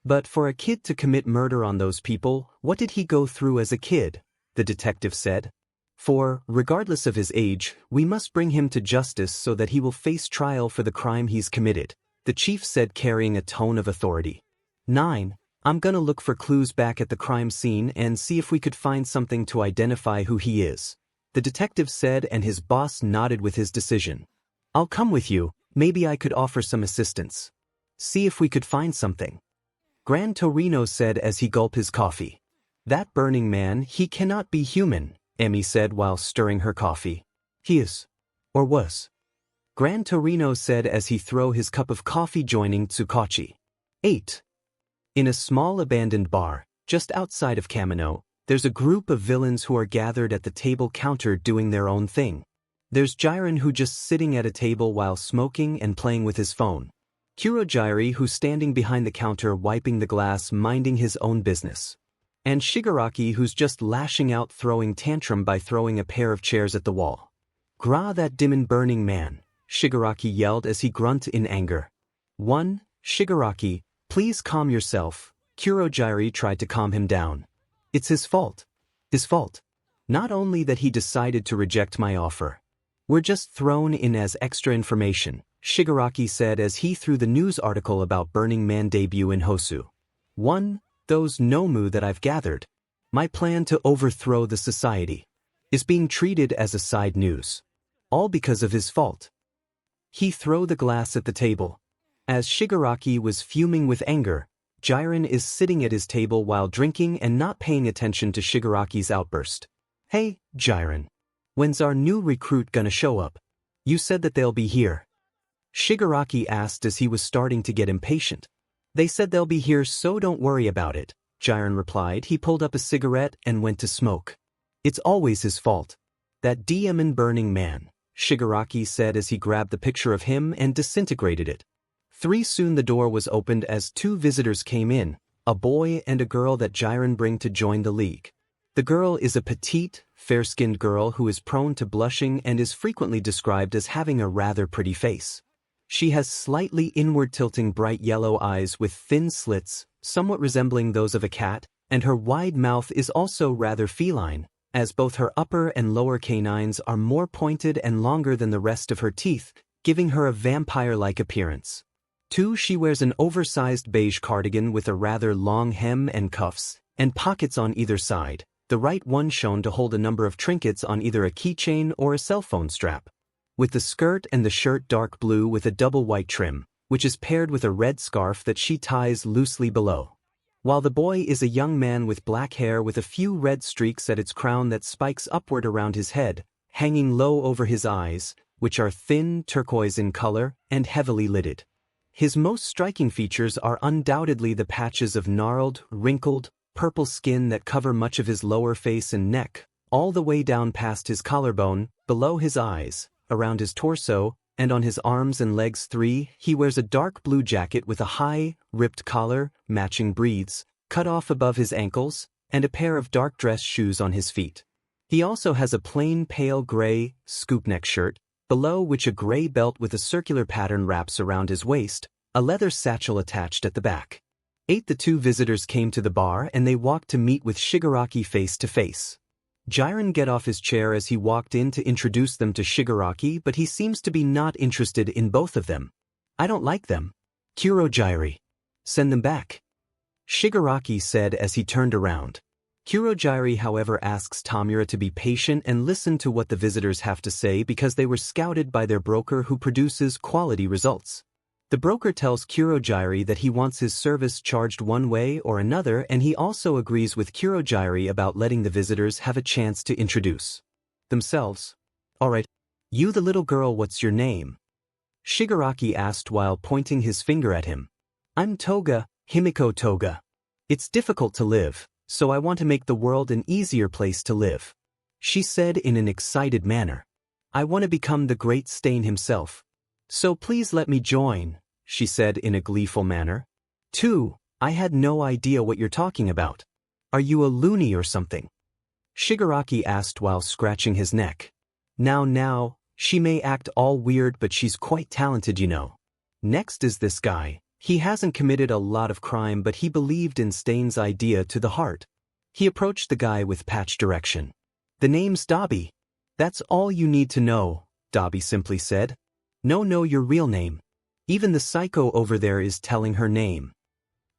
But for a kid to commit murder on those people, what did he go through as a kid? The detective said. For, regardless of his age, we must bring him to justice so that he will face trial for the crime he's committed, the chief said, carrying a tone of authority. 9. I'm gonna look for clues back at the crime scene and see if we could find something to identify who he is, the detective said, and his boss nodded with his decision. I'll come with you, maybe I could offer some assistance. See if we could find something. Gran Torino said as he gulped his coffee. That Burning Man, he cannot be human, Emmy said while stirring her coffee. He is. Or was. Gran Torino said as he threw his cup of coffee, joining 𝗧𝗵𝗃. 8. In a small abandoned bar, just outside of Kamino, there's a group of villains who are gathered at the table counter doing their own thing. There's Jiren, who just sitting at a table while smoking and playing with his phone. Kurojirai, who's standing behind the counter wiping the glass, minding his own business. And Shigaraki, who's just lashing out, throwing tantrum by throwing a pair of chairs at the wall. Gra that demon Burning Man, Shigaraki yelled as he grunted in anger. 1. Shigaraki, please calm yourself. Kurojirai tried to calm him down. It's his fault. His fault. Not only that he decided to reject my offer. We're just thrown in as extra information, Shigaraki said as he threw the news article about Burning Man debut in Hosu. 1. Those Nomu that I've gathered. My plan to overthrow the society is being treated as a side news. all because of his fault. He threw the glass at the table. As Shigaraki was fuming with anger, Jiren is sitting at his table while drinking and not paying attention to Shigaraki's outburst. Hey, Jiren. When's our new recruit gonna show up? You said that they'll be here. Shigaraki asked as he was starting to get impatient. They said they'll be here, so don't worry about it, Jiren replied. He pulled up a cigarette and went to smoke. It's always his fault. That 𝗵𝗃𝗃, Shigaraki said as he grabbed the picture of him and disintegrated it. Soon the door was opened as two visitors came in, a boy and a girl that Jiren bring to join the league. The girl is a petite, fair-skinned girl who is prone to blushing and is frequently described as having a rather pretty face. She has slightly inward-tilting bright yellow eyes with thin slits, somewhat resembling those of a cat, and her wide mouth is also rather feline, as both her upper and lower canines are more pointed and longer than the rest of her teeth, giving her a vampire-like appearance. She wears an oversized beige cardigan with a rather long hem and cuffs, and pockets on either side, the right one shown to hold a number of trinkets on either a keychain or a cell phone strap. With the skirt and the shirt dark blue with a double white trim, which is paired with a red scarf that she ties loosely below. While the boy is a young man with black hair with a few red streaks at its crown that spikes upward around his head, hanging low over his eyes, which are thin turquoise in color and heavily lidded. His most striking features are undoubtedly the patches of gnarled, wrinkled, purple skin that cover much of his lower face and neck, all the way down past his collarbone, below his eyes, around his torso, and on his arms and legs. He wears a dark blue jacket with a high, ripped collar, matching breeds, cut off above his ankles, and a pair of dark dress shoes on his feet. He also has a plain pale gray, scoop neck shirt, below which a gray belt with a circular pattern wraps around his waist, a leather satchel attached at the back. The two visitors came to the bar and they walked to meet with Shigaraki face to face. Jiren get off his chair as he walked in to introduce them to Shigaraki, but he seems to be not interested in both of them. I don't like them. 𝗬𝗓𝗓𝗄𝗓. Send them back. Shigaraki said as he turned around. 𝗬𝗓𝗓𝗄𝗓, however, asks 𝗵𝗃 to be patient and listen to what the visitors have to say because they were scouted by their broker who produces quality results. The broker tells 𝗬𝗓𝗓𝗄𝗓 that he wants his service charged one way or another, and he also agrees with 𝗬𝗓𝗓𝗄𝗓 about letting the visitors have a chance to introduce themselves. Alright. You the little girl, what's your name? Shigaraki asked while pointing his finger at him. I'm Toga, Himiko Toga. It's difficult to live, so I want to make the world an easier place to live. She said in an excited manner. I want to become the great Stain himself. So please let me join, she said in a gleeful manner. I had no idea what you're talking about. Are you a loony or something? Shigaraki asked while scratching his neck. Now, she may act all weird, but she's quite talented, you know. Next is this guy. He hasn't committed a lot of crime, but he believed in Stain's idea to the heart. He approached the guy with patch direction. The name's 𝗬𝗵𝗃. That's all you need to know, 𝗬𝗵𝗃 simply said. No, your real name. Even the psycho over there is telling her name.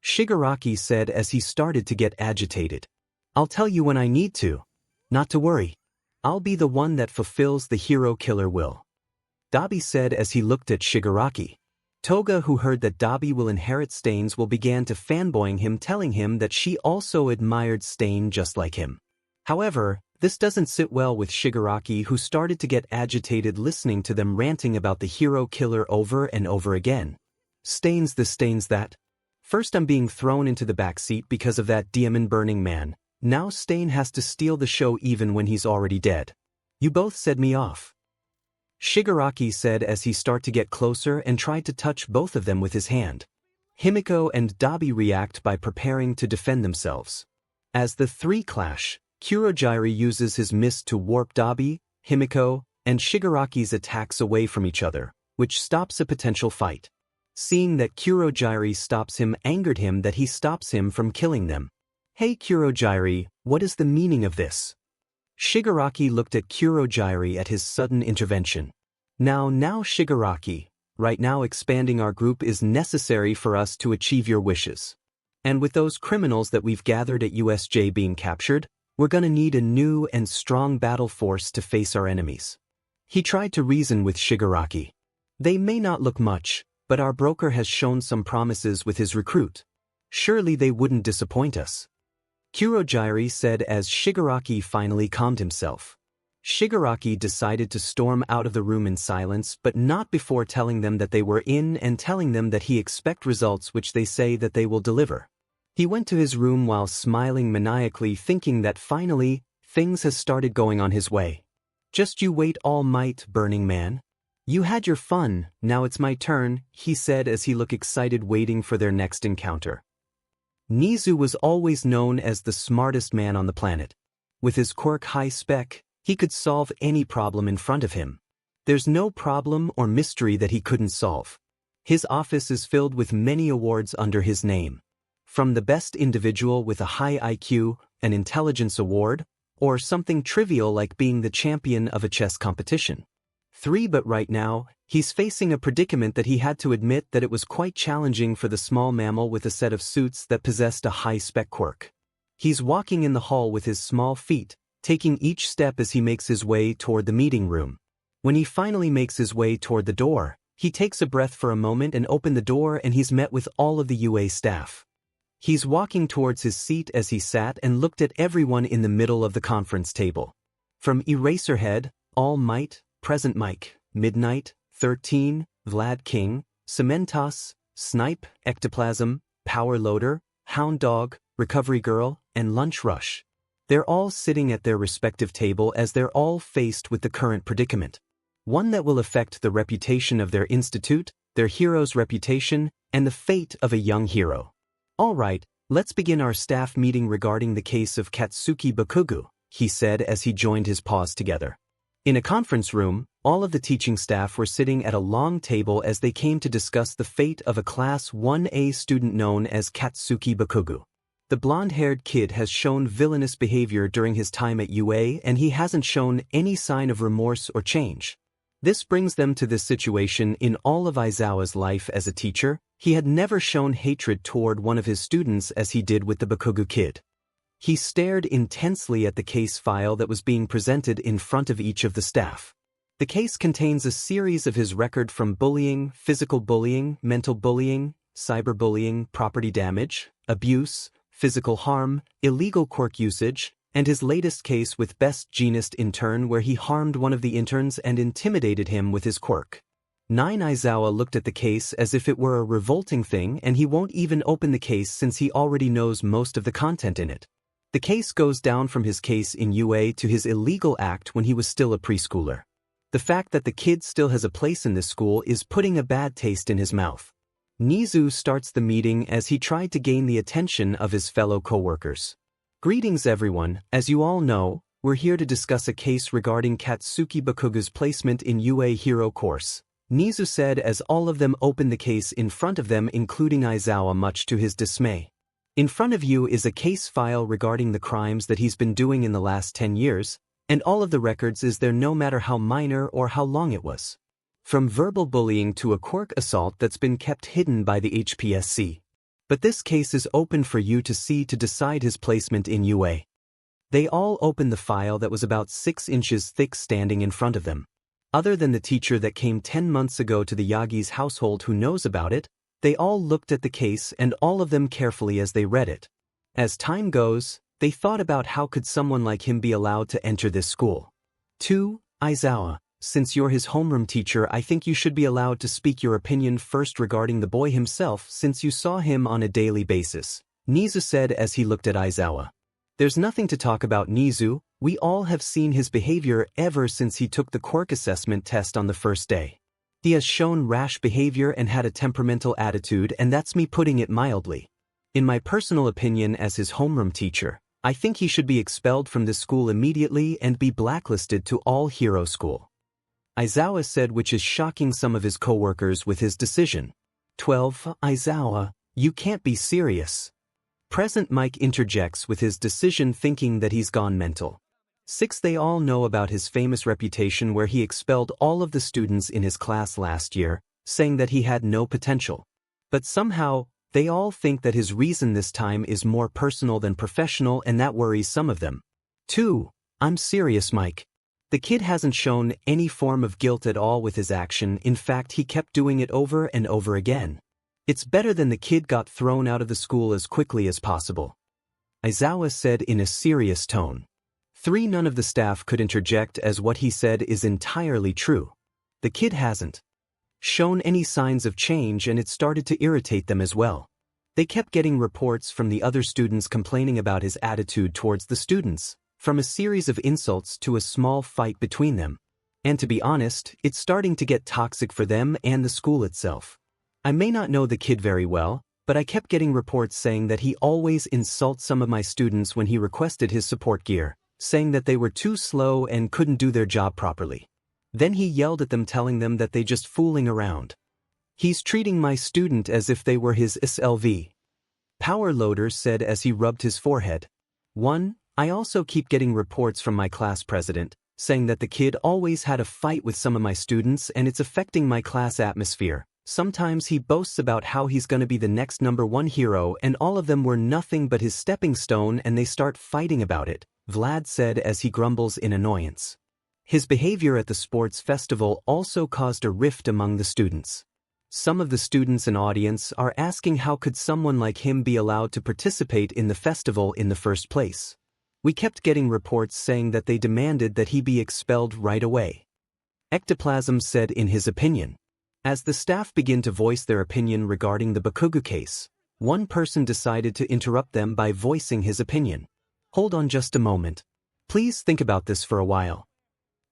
Shigaraki said as he started to get agitated. I'll tell you when I need to. Not to worry. I'll be the one that fulfills the hero killer will. 𝗬𝗵𝗃 said as he looked at Shigaraki. Toga, who heard that 𝗬𝗵𝗃 will inherit Stain's will, began to fanboying him, telling him that she also admired Stain just like him. However, this doesn't sit well with Shigaraki, who started to get agitated listening to them ranting about the hero killer over and over again. Stains this, stains that. First I'm being thrown into the back seat because of that 𝗵𝗃𝗃. Now Stain has to steal the show even when he's already dead. You both set me off. Shigaraki said as he started to get closer and tried to touch both of them with his hand. Himiko and 𝗬𝗵𝗃 react by preparing to defend themselves. As the three clash, 𝗬𝗓𝗓𝗄𝗓 uses his mist to warp 𝗬𝗵𝗃, Himiko, and Shigaraki's attacks away from each other, which stops a potential fight. Seeing that 𝗬𝗓𝗓𝗄𝗓 stops him angered him that he stops him from killing them. Hey 𝗬𝗓𝗓𝗄𝗓, what is the meaning of this? Shigaraki looked at 𝗬𝗓𝗓𝗄𝗓 at his sudden intervention. Now Shigaraki, right now expanding our group is necessary for us to achieve your wishes. And with those criminals that we've gathered at USJ being captured, we're gonna need a new and strong battle force to face our enemies. He tried to reason with Shigaraki. They may not look much, but our broker has shown some promises with his recruit. Surely they wouldn't disappoint us. Kurohige said as Shigaraki finally calmed himself. Shigaraki decided to storm out of the room in silence, but not before telling them that they were in and telling them that he expect results which they say that they will deliver. He went to his room while smiling maniacally, thinking that finally, things has started going on his way. Just you wait, all might, Burning Man. You had your fun, now it's my turn, he said as he looked excited waiting for their next encounter. Nizu was always known as the smartest man on the planet. With his quirk high spec, he could solve any problem in front of him. There's no problem or mystery that he couldn't solve. His office is filled with many awards under his name. From the best individual with a high IQ, an intelligence award, or something trivial like being the champion of a chess competition. But right now, he's facing a predicament that he had to admit that it was quite challenging for the small mammal with a set of suits that possessed a high-spec quirk. He's walking in the hall with his small feet, taking each step as he makes his way toward the meeting room. When he finally makes his way toward the door, he takes a breath for a moment and opens the door, and he's met with all of the UA staff. He's walking towards his seat as he sat and looked at everyone in the middle of the conference table. From Eraserhead, All Might, Present Mike, Midnight, 13, Vlad King, Cementos, Snipe, Ectoplasm, Power Loader, Hound Dog, Recovery Girl, and Lunch Rush. They're all sitting at their respective table as they're all faced with the current predicament. One that will affect the reputation of their institute, their hero's reputation, and the fate of a young hero. Alright, let's begin our staff meeting regarding the case of Katsuki Bakugo, he said as he joined his paws together. In a conference room, all of the teaching staff were sitting at a long table as they came to discuss the fate of a Class 1A student known as Katsuki Bakugo. The blonde-haired kid has shown villainous behavior during his time at UA, and he hasn't shown any sign of remorse or change. This brings them to this situation in all of Aizawa's life as a teacher. He had never shown hatred toward one of his students as he did with the Bakugo kid. He stared intensely at the case file that was being presented in front of each of the staff. The case contains a series of his record from bullying, physical bullying, mental bullying, cyberbullying, property damage, abuse, physical harm, illegal quirk usage, and his latest case with Best Jeanist Intern where he harmed one of the interns and intimidated him with his quirk. Aizawa looked at the case as if it were a revolting thing, and he won't even open the case since he already knows most of the content in it. The case goes down from his case in UA to his illegal act when he was still a preschooler. The fact that the kid still has a place in this school is putting a bad taste in his mouth. Nizu starts the meeting as he tried to gain the attention of his fellow co-workers. Greetings everyone, as you all know, we're here to discuss a case regarding Katsuki Bakugo's placement in UA Hero course, Nizu said as all of them opened the case in front of them, including Aizawa, much to his dismay. In front of you is a case file regarding the crimes that he's been doing in the last 10 years, and all of the records is there no matter how minor or how long it was. From verbal bullying to a quirk assault that's been kept hidden by the HPSC. But this case is open for you to see to decide his placement in UA. They all opened the file that was about 6 inches thick standing in front of them. Other than the teacher that came 10 months ago to the Yagi's household who knows about it, they all looked at the case and all of them carefully as they read it. As time goes, they thought about how could someone like him be allowed to enter this school. 2. Aizawa, since you're his homeroom teacher, I think you should be allowed to speak your opinion first regarding the boy himself since you saw him on a daily basis, Nizu said as he looked at Aizawa. There's nothing to talk about, Nizu. We all have seen his behavior ever since he took the quirk assessment test on the first day. He has shown rash behavior and had a temperamental attitude, and that's me putting it mildly. In my personal opinion as his homeroom teacher, I think he should be expelled from this school immediately and be blacklisted to all hero school. Aizawa said, which is shocking some of his co-workers with his decision. 12. Aizawa, you can't be serious. Present Mike interjects with his decision, thinking that he's gone mental. 6. They all know about his famous reputation where he expelled all of the students in his class last year, saying that he had no potential. But somehow, they all think that his reason this time is more personal than professional, and that worries some of them. 2. I'm serious, Mike. The kid hasn't shown any form of guilt at all with his action. In fact, he kept doing it over and over again. It's better than the kid got thrown out of the school as quickly as possible. Aizawa said in a serious tone. 3. None of the staff could interject as what he said is entirely true. The kid hasn't shown any signs of change and it started to irritate them as well. They kept getting reports from the other students complaining about his attitude towards the students, from a series of insults to a small fight between them. And to be honest, it's starting to get toxic for them and the school itself. I may not know the kid very well, but I kept getting reports saying that he always insults some of my students when he requested his support gear, saying that they were too slow and couldn't do their job properly. Then he yelled at them telling them that they just fooling around. He's treating my student as if they were his 𝗧𝗵𝗲 𝗵𝘃𝗧𝗏 said as he rubbed his forehead. 1. I also keep getting reports from my class president, saying that the kid always had a fight with some of my students and it's affecting my class atmosphere. Sometimes he boasts about how he's gonna be the next #1 hero and all of them were nothing but his stepping stone and they start fighting about it, Vlad said as he grumbles in annoyance. His behavior at the sports festival also caused a rift among the students. Some of the students and audience are asking how could someone like him be allowed to participate in the festival in the first place. We kept getting reports saying that they demanded that he be expelled right away. Ectoplasm said in his opinion. As the staff begin to voice their opinion regarding the Bakugo case, one person decided to interrupt them by voicing his opinion. Hold on just a moment. Please think about this for a while.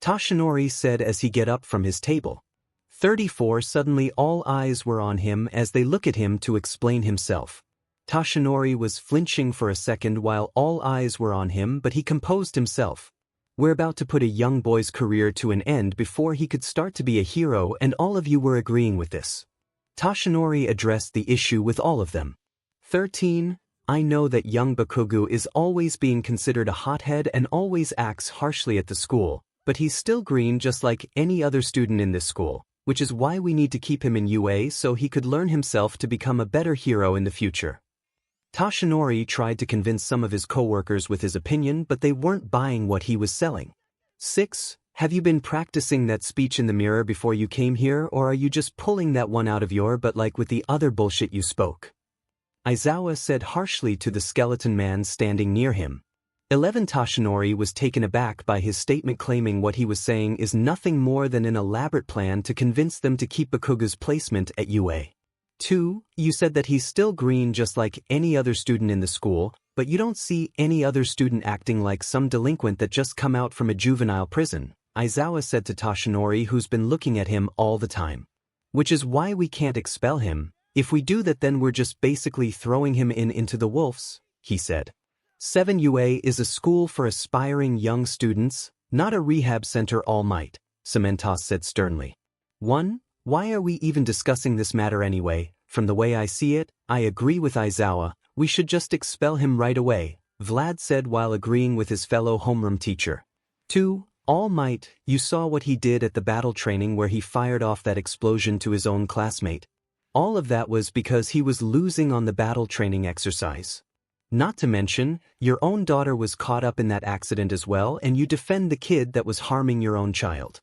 Toshinori said as he get up from his table. 34. Suddenly all eyes were on him as they look at him to explain himself. Toshinori was flinching for a second while all eyes were on him, but he composed himself. We're about to put a young boy's career to an end before he could start to be a hero and all of you were agreeing with this. Toshinori addressed the issue with all of them. 13. I know that young Bakugo is always being considered a hothead and always acts harshly at the school, but he's still green just like any other student in this school, which is why we need to keep him in UA so he could learn himself to become a better hero in the future. Toshinori tried to convince some of his co-workers with his opinion, but they weren't buying what he was selling. 6. Have you been practicing that speech in the mirror before you came here, or are you just pulling that one out of your butt like with the other bullshit you spoke? Aizawa said harshly to the skeleton man standing near him. 11. Toshinori was taken aback by his statement claiming what he was saying is nothing more than an elaborate plan to convince them to keep Bakugo's placement at UA. 2. You said that he's still green just like any other student in the school, but you don't see any other student acting like some delinquent that just come out from a juvenile prison, Aizawa said to Toshinori, who's been looking at him all the time. Which is why we can't expel him. If we do that then we're just basically throwing him into the wolves, he said. 7. UA is a school for aspiring young students, not a rehab center, All Might, 𝗵𝗲𝗃 said sternly. 1. Why are we even discussing this matter anyway? From the way I see it, I agree with Aizawa, we should just expel him right away, Vlad said while agreeing with his fellow homeroom teacher. 2. All Might, you saw what he did at the battle training where he fired off that explosion to his own classmate. All of that was because he was losing on the battle training exercise. Not to mention, your own daughter was caught up in that accident as well and you defend the kid that was harming your own child.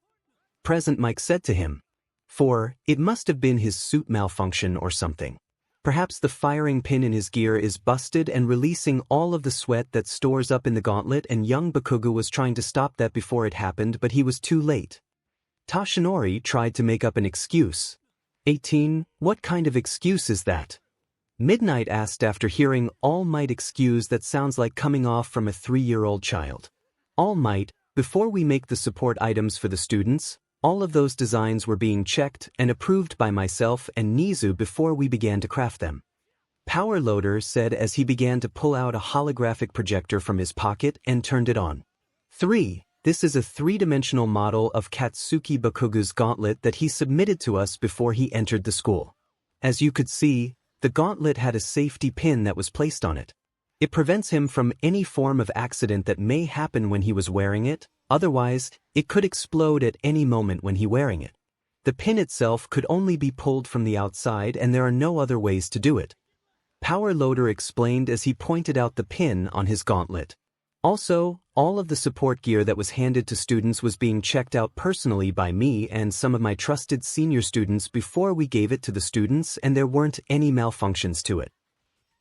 Present Mike said to him. 4. It must have been his suit malfunction or something. Perhaps the firing pin in his gear is busted and releasing all of the sweat that stores up in the gauntlet, and young Bakugo was trying to stop that before it happened, but he was too late. Toshinori tried to make up an excuse. 18. What kind of excuse is that? Midnight asked after hearing All Might excuse that sounds like coming off from a 3-year-old child. All Might, before we make the support items for the students, all of those designs were being checked and approved by myself and Nizu before we began to craft them. 𝗵𝗃𝗧𝗏 said as he began to pull out a holographic projector from his pocket and turned it on. 3. This is a 3-dimensional model of Katsuki Bakugo's gauntlet that he submitted to us before he entered the school. As you could see, the gauntlet had a safety pin that was placed on it. It prevents him from any form of accident that may happen when he was wearing it, otherwise, it could explode at any moment when he wearing it. The pin itself could only be pulled from the outside and there are no other ways to do it. 𝗵𝗃𝗧𝗏 explained as he pointed out the pin on his gauntlet. Also, all of the support gear that was handed to students was being checked out personally by me and some of my trusted senior students before we gave it to the students, and there weren't any malfunctions to it.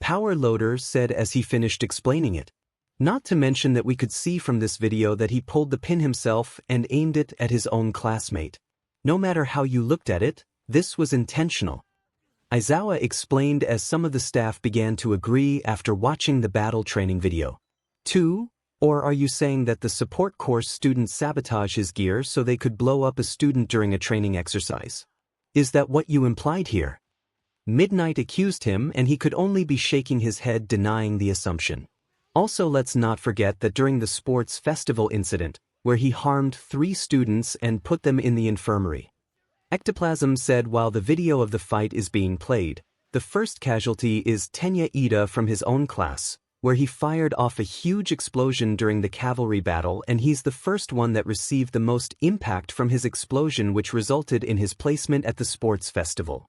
Power Loader said as he finished explaining it. Not to mention that we could see from this video that he pulled the pin himself and aimed it at his own classmate. No matter how you looked at it, this was intentional. Aizawa explained as some of the staff began to agree after watching the battle training video. 2. Or are you saying that the support course student sabotaged his gear so they could blow up a student during a training exercise? Is that what you implied here? Midnight accused him, and he could only be shaking his head denying the assumption. Also, let's not forget that during the sports festival incident, where he harmed 3 students and put them in the infirmary. 𝗧𝗵𝗃 said while the video of the fight is being played, the first casualty is 𝗧𝗵𝗃𝗧 from his own class, where he fired off a huge explosion during the cavalry battle, and he's the first one that received the most impact from his explosion, which resulted in his placement at the sports festival.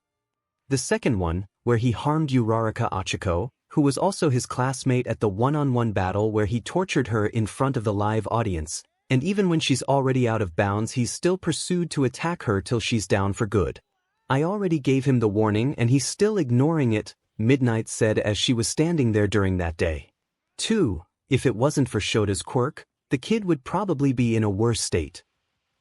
The second one, where he harmed 𝗬𝗪𝗪𝗏, who was also his classmate at the one-on-one battle where he tortured her in front of the live audience, and even when she's already out of bounds he's still pursued to attack her till she's down for good. I already gave him the warning and he's still ignoring it, Midnight said as she was standing there during that day. 2. If it wasn't for Shota's quirk, the kid would probably be in a worse state.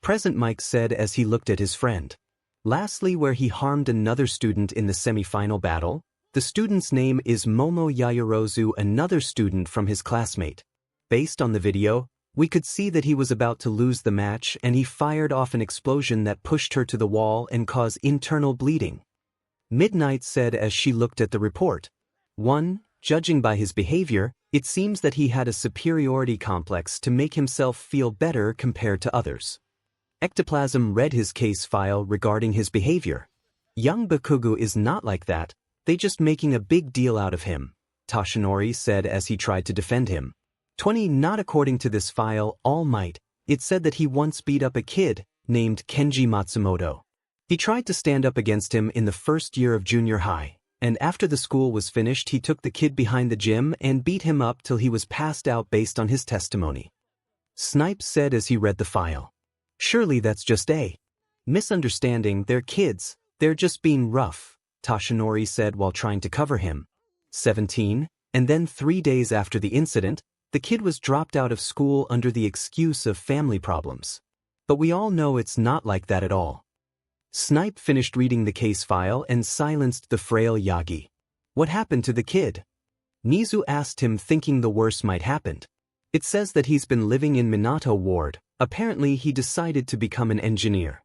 Present Mike said as he looked at his friend. Lastly, where he harmed another student in the semi-final battle, the student's name is Momo Yayarozu, another student from his classmate. Based on the video, we could see that he was about to lose the match and he fired off an explosion that pushed her to the wall and caused internal bleeding. Midnight said as she looked at the report. 1. Judging by his behavior, it seems that he had a superiority complex to make himself feel better compared to others. 𝗧𝗵𝗃 read his case file regarding his behavior. Young Bakugo is not like that, they just making a big deal out of him, Toshinori said as he tried to defend him. 20. Not according to this file, All Might, it said that he once beat up a kid named Kenji Matsumoto. He tried to stand up against him in the first year of junior high, and after the school was finished he took the kid behind the gym and beat him up till he was passed out based on his testimony. Snipe said as he read the file. Surely that's just a misunderstanding, they're kids, they're just being rough, Toshinori said while trying to cover him. 17. And then 3 days after the incident, the kid was dropped out of school under the excuse of family problems. But we all know it's not like that at all. Snipe finished reading the case file and silenced the frail Yagi. What happened to the kid? Nizu asked him, thinking the worst might happen. It says that he's been living in Minato Ward. Apparently he decided to become an engineer.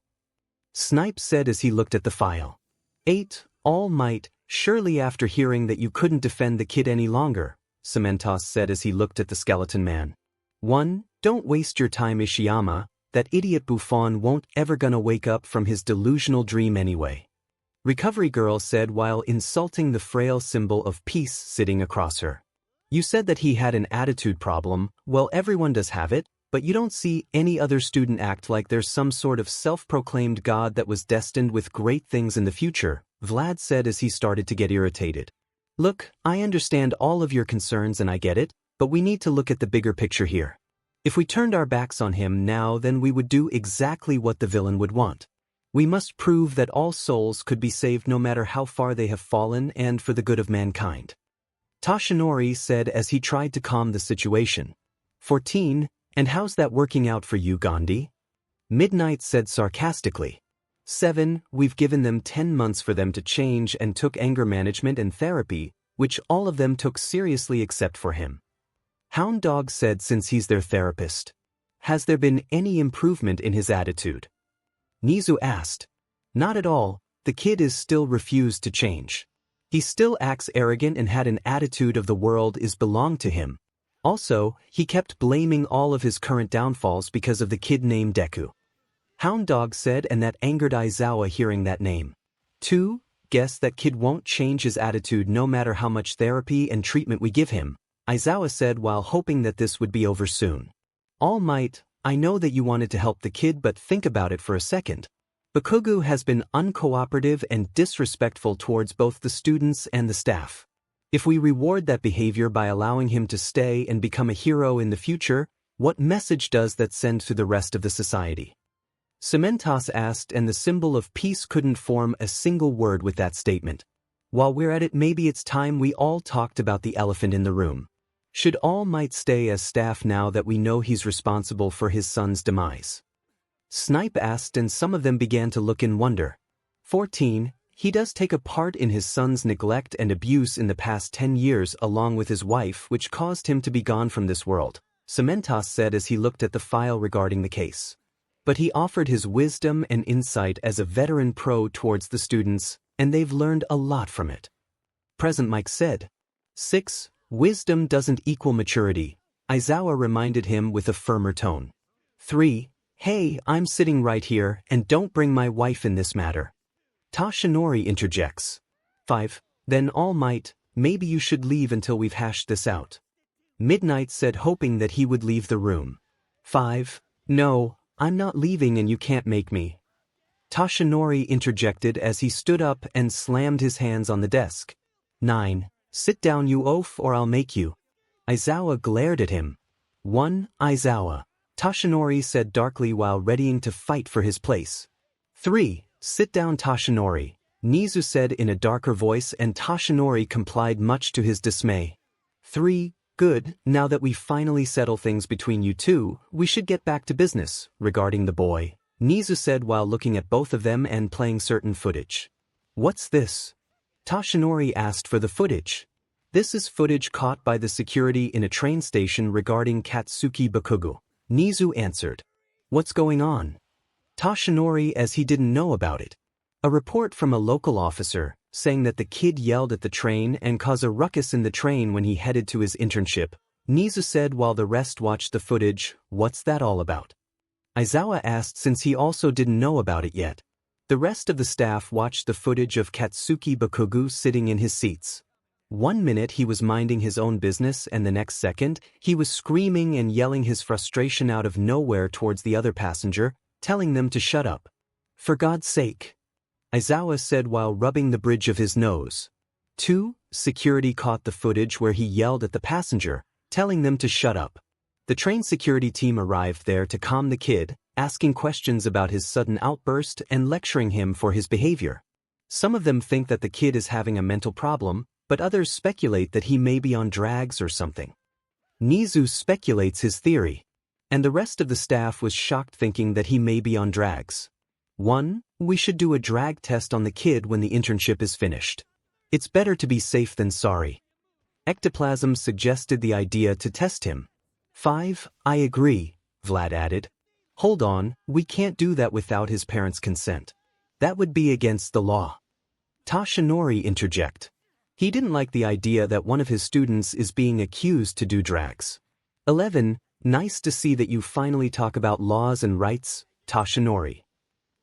Snipe said as he looked at the file. 8. All Might, surely after hearing that you couldn't defend the kid any longer, 𝗬𝗵𝗃 said as he looked at the skeleton man. 1. Don't waste your time, Ishiyama, that idiot Buffon won't ever gonna wake up from his delusional dream anyway. Recovery Girl said while insulting the frail symbol of peace sitting across her. You said that he had an attitude problem. Well, everyone does have it, but you don't see any other student act like there's some sort of self-proclaimed god that was destined with great things in the future, Vlad said as he started to get irritated. Look, I understand all of your concerns and I get it, but we need to look at the bigger picture here. If we turned our backs on him now, then we would do exactly what the villain would want. We must prove that all souls could be saved no matter how far they have fallen and for the good of mankind. Toshinori said as he tried to calm the situation. 14. And how's that working out for you, Gandhi? Midnight said sarcastically. 7. We've given them 10 months for them to change and took anger management and therapy, which all of them took seriously except for him. Hound Dog said since he's their therapist. Has there been any improvement in his attitude? Nizu asked. Not at all, the kid is still refused to change. He still acts arrogant and had an attitude of the world is belong to him. Also, he kept blaming all of his current downfalls because of the kid named Deku. Hound Dog said, and that angered Aizawa hearing that name. 2. Guess that kid won't change his attitude no matter how much therapy and treatment we give him, Aizawa said while hoping that this would be over soon. All Might, I know that you wanted to help the kid, but think about it for a second. Bakugo has been uncooperative and disrespectful towards both the students and the staff. If we reward that behavior by allowing him to stay and become a hero in the future, What message does that send to the rest of the society? 𝗵𝗃 asked, and the symbol of peace couldn't form a single word with that statement. While we're at it, maybe it's time we all talked about the elephant in the room. Should All Might stay as staff now that we know he's responsible for his son's demise? Snipe asked, and some of them began to look in wonder. 14. He does take a part in his son's neglect and abuse in the past 10 years along with his wife, which caused him to be gone from this world, 𝗵𝗃 said as he looked at the file regarding the case. But he offered his wisdom and insight as a veteran pro towards the students, and they've learned a lot from it. 𝗵𝗃 said. 6. Wisdom doesn't equal maturity, Izuku reminded him with a firmer tone. 3. Hey, I'm sitting right here, and don't bring my wife in this matter. Toshinori interjects. 5. Then All Might, maybe you should leave until we've hashed this out. Midnight said, hoping that he would leave the room. 5. No, I'm not leaving and you can't make me. Toshinori interjected as he stood up and slammed his hands on the desk. 9. Sit down, you oaf, or I'll make you. Izuku glared at him. 1. Izuku, Toshinori said darkly while readying to fight for his place. 3. Sit down, Toshinori, Nizu said in a darker voice, and Toshinori complied much to his dismay. 3. Good, now that we finally settle things between you two, we should get back to business, regarding the boy, Nizu said while looking at both of them and playing certain footage. What's this? Toshinori asked for the footage. This is footage caught by the security in a train station regarding Katsuki Bakugo, Nizu answered. What's going on? Toshinori, as he didn't know about it. A report from a local officer, saying that the kid yelled at the train and caused a ruckus in the train when he headed to his internship, Nizu said while the rest watched the footage. What's that all about? Izuku asked, since he also didn't know about it yet. The rest of the staff watched the footage of Katsuki Bakugo sitting in his seats. 1 minute he was minding his own business, and the next second, he was screaming and yelling his frustration out of nowhere towards the other passenger, telling them to shut up. For God's sake, Izuku said while rubbing the bridge of his nose. 2. Security caught the footage where he yelled at the passenger, telling them to shut up. The train security team arrived there to calm the kid, asking questions about his sudden outburst and lecturing him for his behavior. Some of them think that the kid is having a mental problem, but others speculate that he may be on drugs or something. Nizu speculates his theory, and the rest of the staff was shocked, thinking that he may be on drugs. 1. We should do a drug test on the kid when the internship is finished. It's better to be safe than sorry. 𝗧𝗵𝗃 suggested the idea to test him. 5. I agree, Vlad added. Hold on, we can't do that without his parents' consent. That would be against the law. Toshinori interject. He didn't like the idea that one of his students is being accused to do drugs. 11. Nice to see that you finally talk about laws and rights, Toshinori.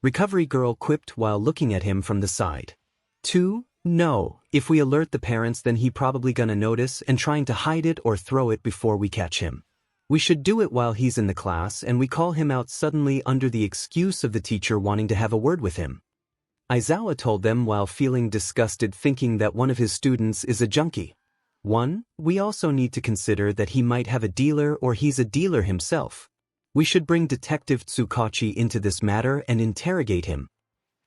Recovery girl quipped while looking at him from the side. 2. No, if we alert the parents, then he probably gonna notice and trying to hide it or throw it before we catch him. We should do it while he's in the class and we call him out suddenly under the excuse of the teacher wanting to have a word with him. Izuku told them while feeling disgusted, thinking that one of his students is a junkie. 1. We also need to consider that he might have a dealer or he's a dealer himself. We should bring Detective 𝗧𝗵𝗃 into this matter and interrogate him.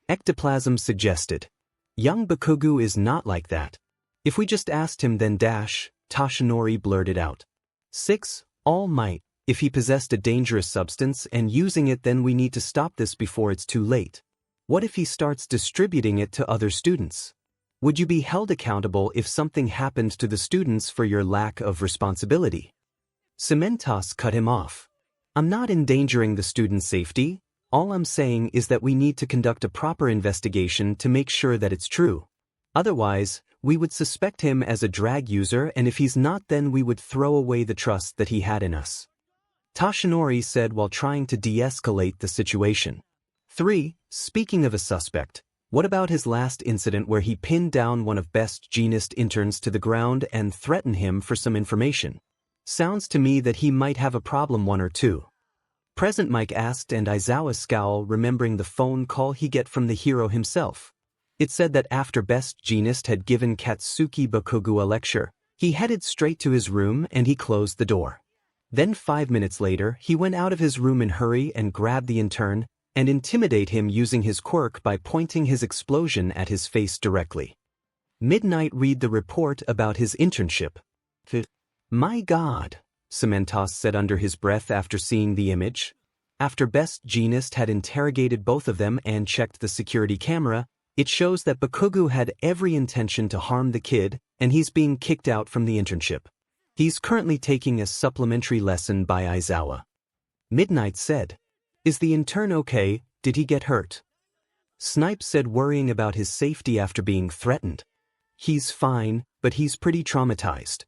𝗧𝗵𝗃 suggested. Young Bakugo is not like that. If we just asked him then Toshinori blurted out. 6. All Might, if he possessed a dangerous substance and using it, then we need to stop this before it's too late. What if he starts distributing it to other students? Would you be held accountable if something happened to the students for your lack of responsibility? 𝗵𝗃 cut him off. I'm not endangering the students' safety. All I'm saying is that we need to conduct a proper investigation to make sure that it's true. Otherwise, we would suspect him as a drug user, and if he's not, then we would throw away the trust that he had in us. Toshinori said while trying to de-escalate the situation. 3. Speaking of a suspect, what about his last incident where he pinned down one of best genius interns to the ground and threatened him for some information? Sounds to me that he might have a problem, 1 or 2. 𝗵𝗃 asked, and Izuku scowled, remembering the phone call he get from the hero himself. It said that after best genius had given Katsuki Bakugo a lecture, he headed straight to his room and he closed the door. Then 5 minutes later, he went out of his room in hurry and grabbed the intern, and intimidate him using his quirk by pointing his explosion at his face directly. Midnight read the report about his internship. My God, 𝗵𝗲 said under his breath after seeing the image. After Best Jeanist had interrogated both of them and checked the security camera, it shows that Bakugo had every intention to harm the kid, and he's being kicked out from the internship. He's currently taking a supplementary lesson by Aizawa. Midnight said, "Is the intern okay? Did he get hurt?" 𝗵𝗲 said, worrying about his safety after being threatened. "He's fine, but he's pretty traumatized."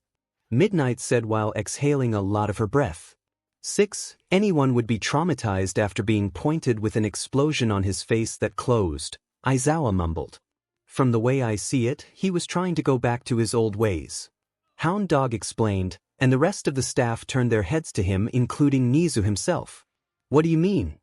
Midnight said while exhaling a lot of her breath. 6. Anyone would be traumatized after being pointed with an explosion on his face that closed, Aizawa mumbled. "From the way I see it, he was trying to go back to his old ways." Hound Dog explained, and the rest of the staff turned their heads to him, including Nizu himself. "What do you mean?"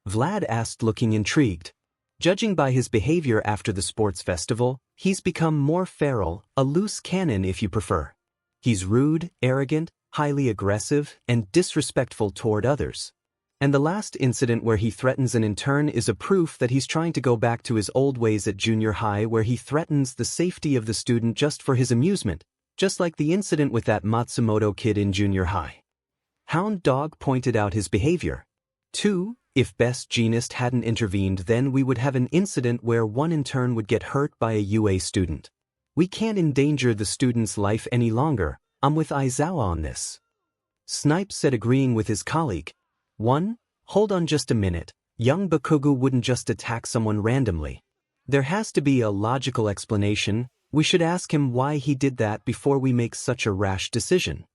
Vlad asked, looking intrigued. Judging by his behavior after the sports festival, he's become more feral, a loose cannon if you prefer. He's rude, arrogant, highly aggressive, and disrespectful toward others. And the last incident where he threatens an intern is a proof that he's trying to go back to his old ways at junior high, where he threatens the safety of the student just for his amusement, just like the incident with that Matsumoto kid in junior high. Hound Dog pointed out his behavior. 2. If Best Jeanist hadn't intervened, then we would have an incident where one intern would get hurt by a UA student. We can't endanger the student's life any longer. I'm with Aizawa on this. 𝗵𝗲 said, agreeing with his colleague. 1. Hold on just a minute. Young Bakugo wouldn't just attack someone randomly. There has to be a logical explanation. We should ask him why he did that before we make such a rash decision.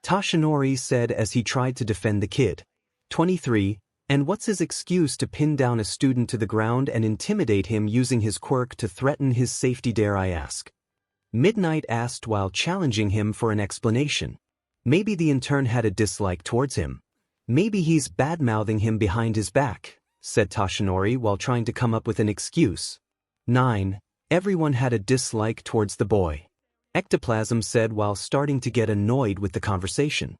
Toshinori said as he tried to defend the kid. 23. And what's his excuse to pin down a student to the ground and intimidate him using his quirk to threaten his safety, dare I ask? Midnight asked while challenging him for an explanation. Maybe the intern had a dislike towards him. Maybe he's bad-mouthing him behind his back, said Toshinori while trying to come up with an excuse. 9. Everyone had a dislike towards the boy, 𝗧𝗵𝗃 said while starting to get annoyed with the conversation.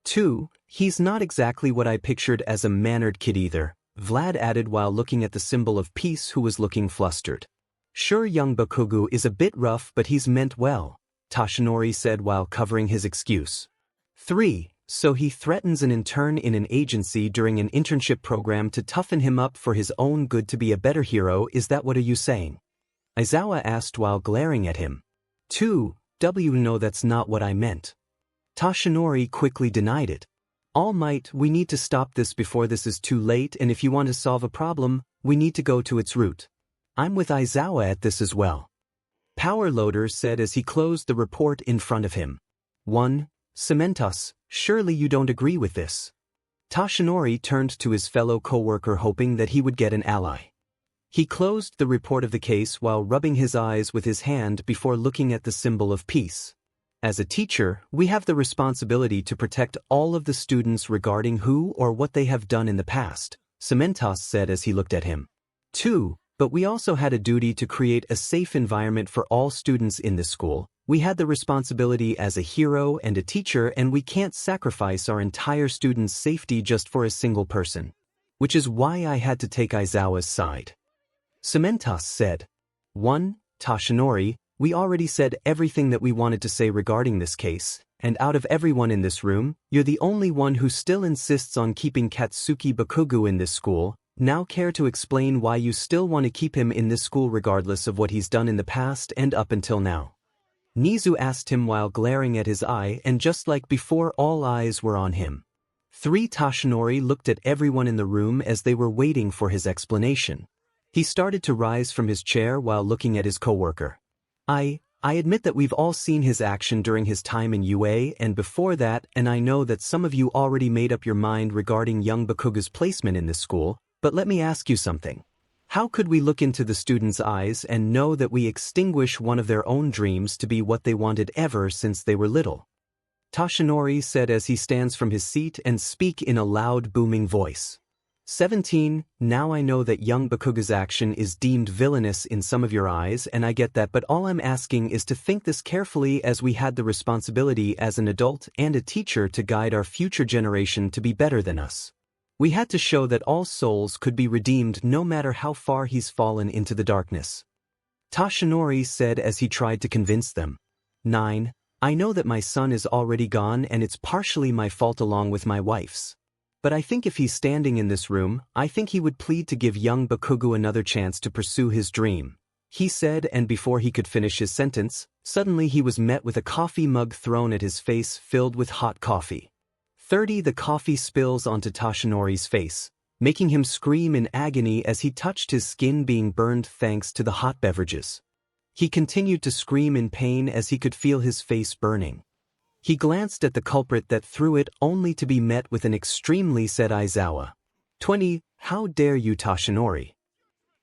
2. He's not exactly what I pictured as a mannered kid either, Vlad added while looking at the symbol of peace, who was looking flustered. Sure, young Bakugo is a bit rough, but he's meant well, Toshinori said while covering his excuse. 3. So he threatens an intern in an agency during an internship program to toughen him up for his own good, to be a better hero. Is that what are you saying? Aizawa asked while glaring at him. 2. No, that's not what I meant. Toshinori quickly denied it. All Might, we need to stop this before this is too late, and if you want to solve a problem, we need to go to its root. I'm with Aizawa at this as well. Power Loader said as he closed the report in front of him. 1. 𝗵𝗲, surely you don't agree with this. Toshinori turned to his fellow co-worker, hoping that he would get an ally. He closed the report of the case while rubbing his eyes with his hand before looking at the symbol of peace. As a teacher, we have the responsibility to protect all of the students regarding who or what they have done in the past, 𝗵𝗲 said as he looked at him. 2. But we also had a duty to create a safe environment for all students in this school. We had the responsibility as a hero and a teacher, and we can't sacrifice our entire students' safety just for a single person. Which is why I had to take Aizawa's side. 𝗵𝗲 said. 1. Toshinori, we already said everything that we wanted to say regarding this case, and out of everyone in this room, you're the only one who still insists on keeping Katsuki Bakugo in this school. Now care to explain why you still want to keep him in this school regardless of what he's done in the past and up until now? Nizu asked him while glaring at his eye, and just like before, all eyes were on him. 3. Toshinori looked at everyone in the room as they were waiting for his explanation. He started to rise from his chair while looking at his coworker. I admit that we've all seen his action during his time in UA and before that, and I know that some of you already made up your mind regarding young Bakugo's placement in this school. But let me ask you something. How could we look into the students' eyes and know that we extinguish one of their own dreams to be what they wanted ever since they were little? Toshinori said as he stands from his seat and speak in a loud, booming voice. 17. Now I know that 𝗵𝗃𝗃𝗧𝗏 action is deemed villainous in some of your eyes, and I get that, but all I'm asking is to think this carefully, as we had the responsibility as an adult and a teacher to guide our future generation to be better than us. We had to show that all souls could be redeemed no matter how far he's fallen into the darkness. Toshinori said as he tried to convince them. 9. I know that my son is already gone and it's partially my fault along with my wife's. But I think if he's standing in this room, I think he would plead to give 𝗵𝗃𝗃𝗃 another chance to pursue his dream, he said, and before he could finish his sentence, suddenly he was met with a coffee mug thrown at his face filled with hot coffee. 30. The coffee spills onto Toshinori's face, making him scream in agony as he touched his skin being burned thanks to the hot beverages. He continued to scream in pain as he could feel his face burning. He glanced at the culprit that threw it, only to be met with an extremely sad Izawa. 20. How dare you, Toshinori?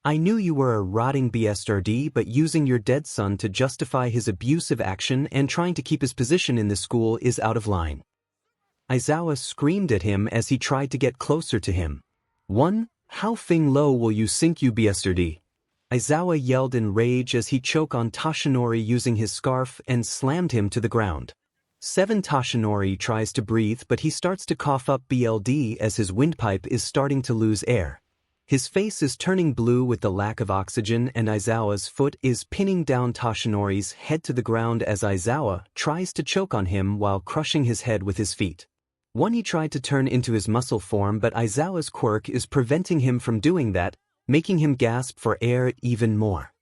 I knew you were a rotting bastard, but using your dead son to justify his abusive action and trying to keep his position in the school is out of line. Izawa screamed at him as he tried to get closer to him. 1. How low will you sink, you bastard? Izawa yelled in rage as he choked on Toshinori using his scarf and slammed him to the ground. 7. Toshinori tries to breathe, but he starts to cough up blood as his windpipe is starting to lose air. His face is turning blue with the lack of oxygen, and Izawa's foot is pinning down Toshinori's head to the ground as Izawa tries to choke on him while crushing his head with his feet. 1. He tried to turn into his muscle form, but Izawa's quirk is preventing him from doing that, making him gasp for air even more.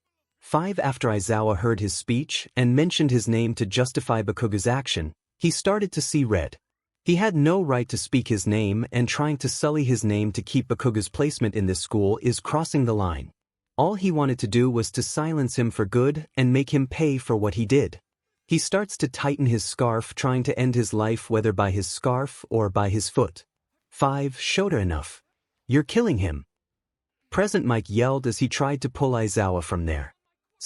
5. After Izawa heard his speech and mentioned his name to justify 𝗵𝗃𝗃𝗃's action, he started to see red. He had no right to speak his name, and trying to sully his name to keep 𝗵𝗃𝗃's placement in this school is crossing the line. All he wanted to do was to silence him for good and make him pay for what he did. He starts to tighten his scarf, trying to end his life whether by his scarf or by his foot. 5. 𝗧𝗪𝗧𝗏 enough. You're killing him. Present Mike yelled as he tried to pull Izawa from there.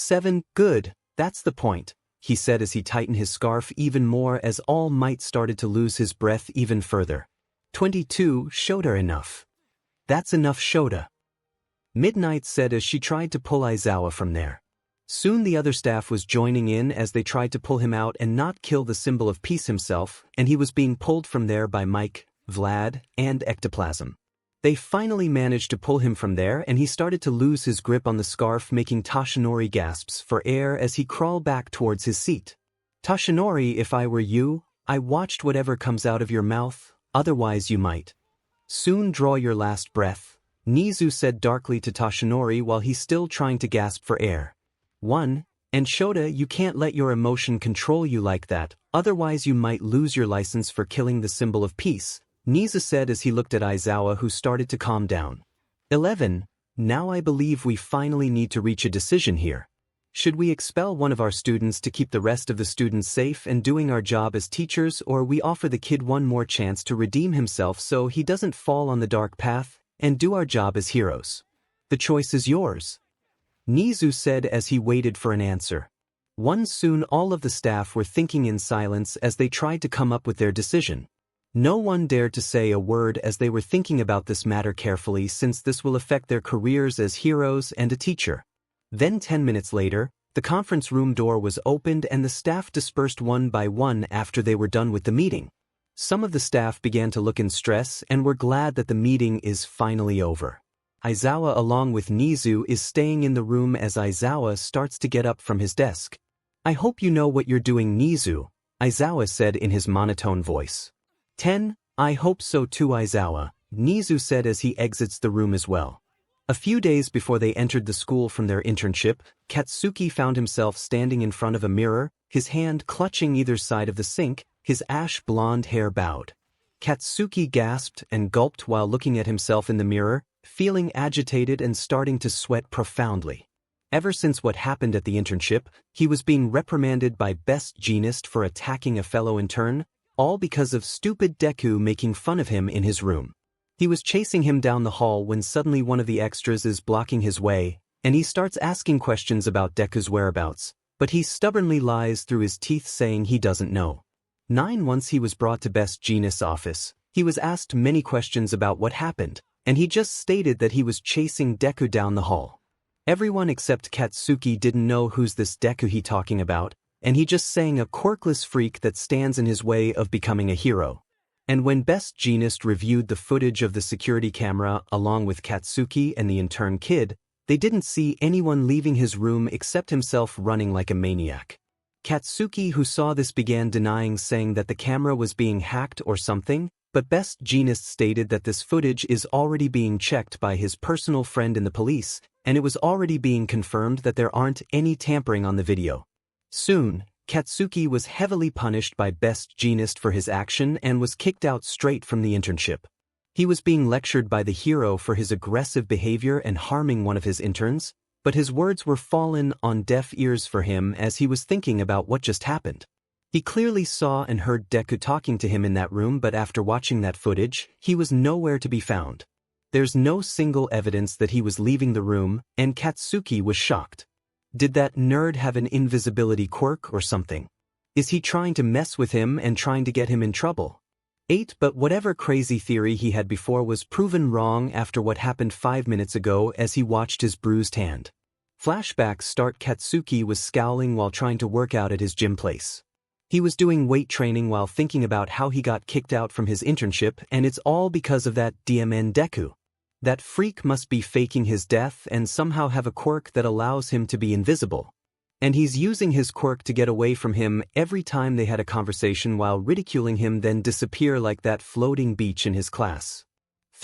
7. Good, that's the point, he said as he tightened his scarf even more as All Might started to lose his breath even further. 22. 𝗧𝗪𝗧𝗏 enough. That's enough, 𝗧𝗪𝗧𝗏. Midnight said as she tried to pull Izawa from there. Soon the other staff was joining in as they tried to pull him out and not kill the symbol of peace himself, and he was being pulled from there by Mike, Vlad, and ectoplasm. They finally managed to pull him from there, and he started to lose his grip on the scarf, making Toshinori gasps for air as he crawled back towards his seat. Toshinori, if I were you, I watched whatever comes out of your mouth, otherwise you might soon draw your last breath, Nizu said darkly to Toshinori while he's still trying to gasp for air. 1. And 𝗧𝗪𝗧𝗏, you can't let your emotion control you like that, otherwise you might lose your license for killing the symbol of peace, Nizu said as he looked at Izawa, who started to calm down. 11. Now I believe we finally need to reach a decision here. Should we expel one of our students to keep the rest of the students safe and doing our job as teachers, or we offer the kid one more chance to redeem himself so he doesn't fall on the dark path and do our job as heroes? The choice is yours, Nizu said as he waited for an answer. 1. Soon all of the staff were thinking in silence as they tried to come up with their decision. No one dared to say a word as they were thinking about this matter carefully, since this will affect their careers as heroes and a teacher. Then 10 minutes later, the conference room door was opened and the staff dispersed one by one after they were done with the meeting. Some of the staff began to look in stress and were glad that the meeting is finally over. Izawa along with Nizu is staying in the room as Izawa starts to get up from his desk. I hope you know what you're doing, Nizu, Izawa said in his monotone voice. 10. I hope so too, Izawa, Nizu said as he exits the room as well. A few days before they entered the school from their internship, Katsuki found himself standing in front of a mirror, his hand clutching either side of the sink, his ash blonde hair bowed. Katsuki gasped and gulped while looking at himself in the mirror, feeling agitated and starting to sweat profoundly. Ever since what happened at the internship, he was being reprimanded by Best Jeanist for attacking a fellow intern, all because of stupid Deku making fun of him in his room. He was chasing him down the hall when suddenly one of the extras is blocking his way, and he starts asking questions about Deku's whereabouts, but he stubbornly lies through his teeth saying he doesn't know. 9. Once he was brought to Best Jeanist's office, he was asked many questions about what happened, and he just stated that he was chasing Deku down the hall. Everyone except 𝗧𝗵𝗃 didn't know who's this Deku he talking about, and he just sang a quirkless freak that stands in his way of becoming a hero. And when Best Jeanist reviewed the footage of the security camera along with 𝗧𝗵𝗃 and the intern kid, they didn't see anyone leaving his room except himself running like a maniac. 𝗧𝗵𝗃, who saw this, began denying, saying that the camera was being hacked or something, but Best Jeanist stated that this footage is already being checked by his personal friend in the police, and it was already being confirmed that there aren't any tampering on the video. Soon, 𝗧𝗵𝗃 was heavily punished by Best Jeanist for his action and was kicked out straight from the internship. He was being lectured by the hero for his aggressive behavior and harming one of his interns, but his words were fallen on deaf ears for him as he was thinking about what just happened. He clearly saw and heard Deku talking to him in that room, but after watching that footage, he was nowhere to be found. There's no single evidence that he was leaving the room, and 𝗧𝗵𝗃 was shocked. Did that nerd have an invisibility quirk or something? Is he trying to mess with him and trying to get him in trouble? But whatever crazy theory he had before was proven wrong after what happened 5 minutes ago as he watched his bruised hand. Flashbacks start. 𝗧𝗵𝗃 was scowling while trying to work out at his gym place. He was doing weight training while thinking about how he got kicked out from his internship, and it's all because of that Deku. That freak must be faking his death and somehow have a quirk that allows him to be invisible. And he's using his quirk to get away from him every time they had a conversation while ridiculing him, then disappear like that floating beach in his class.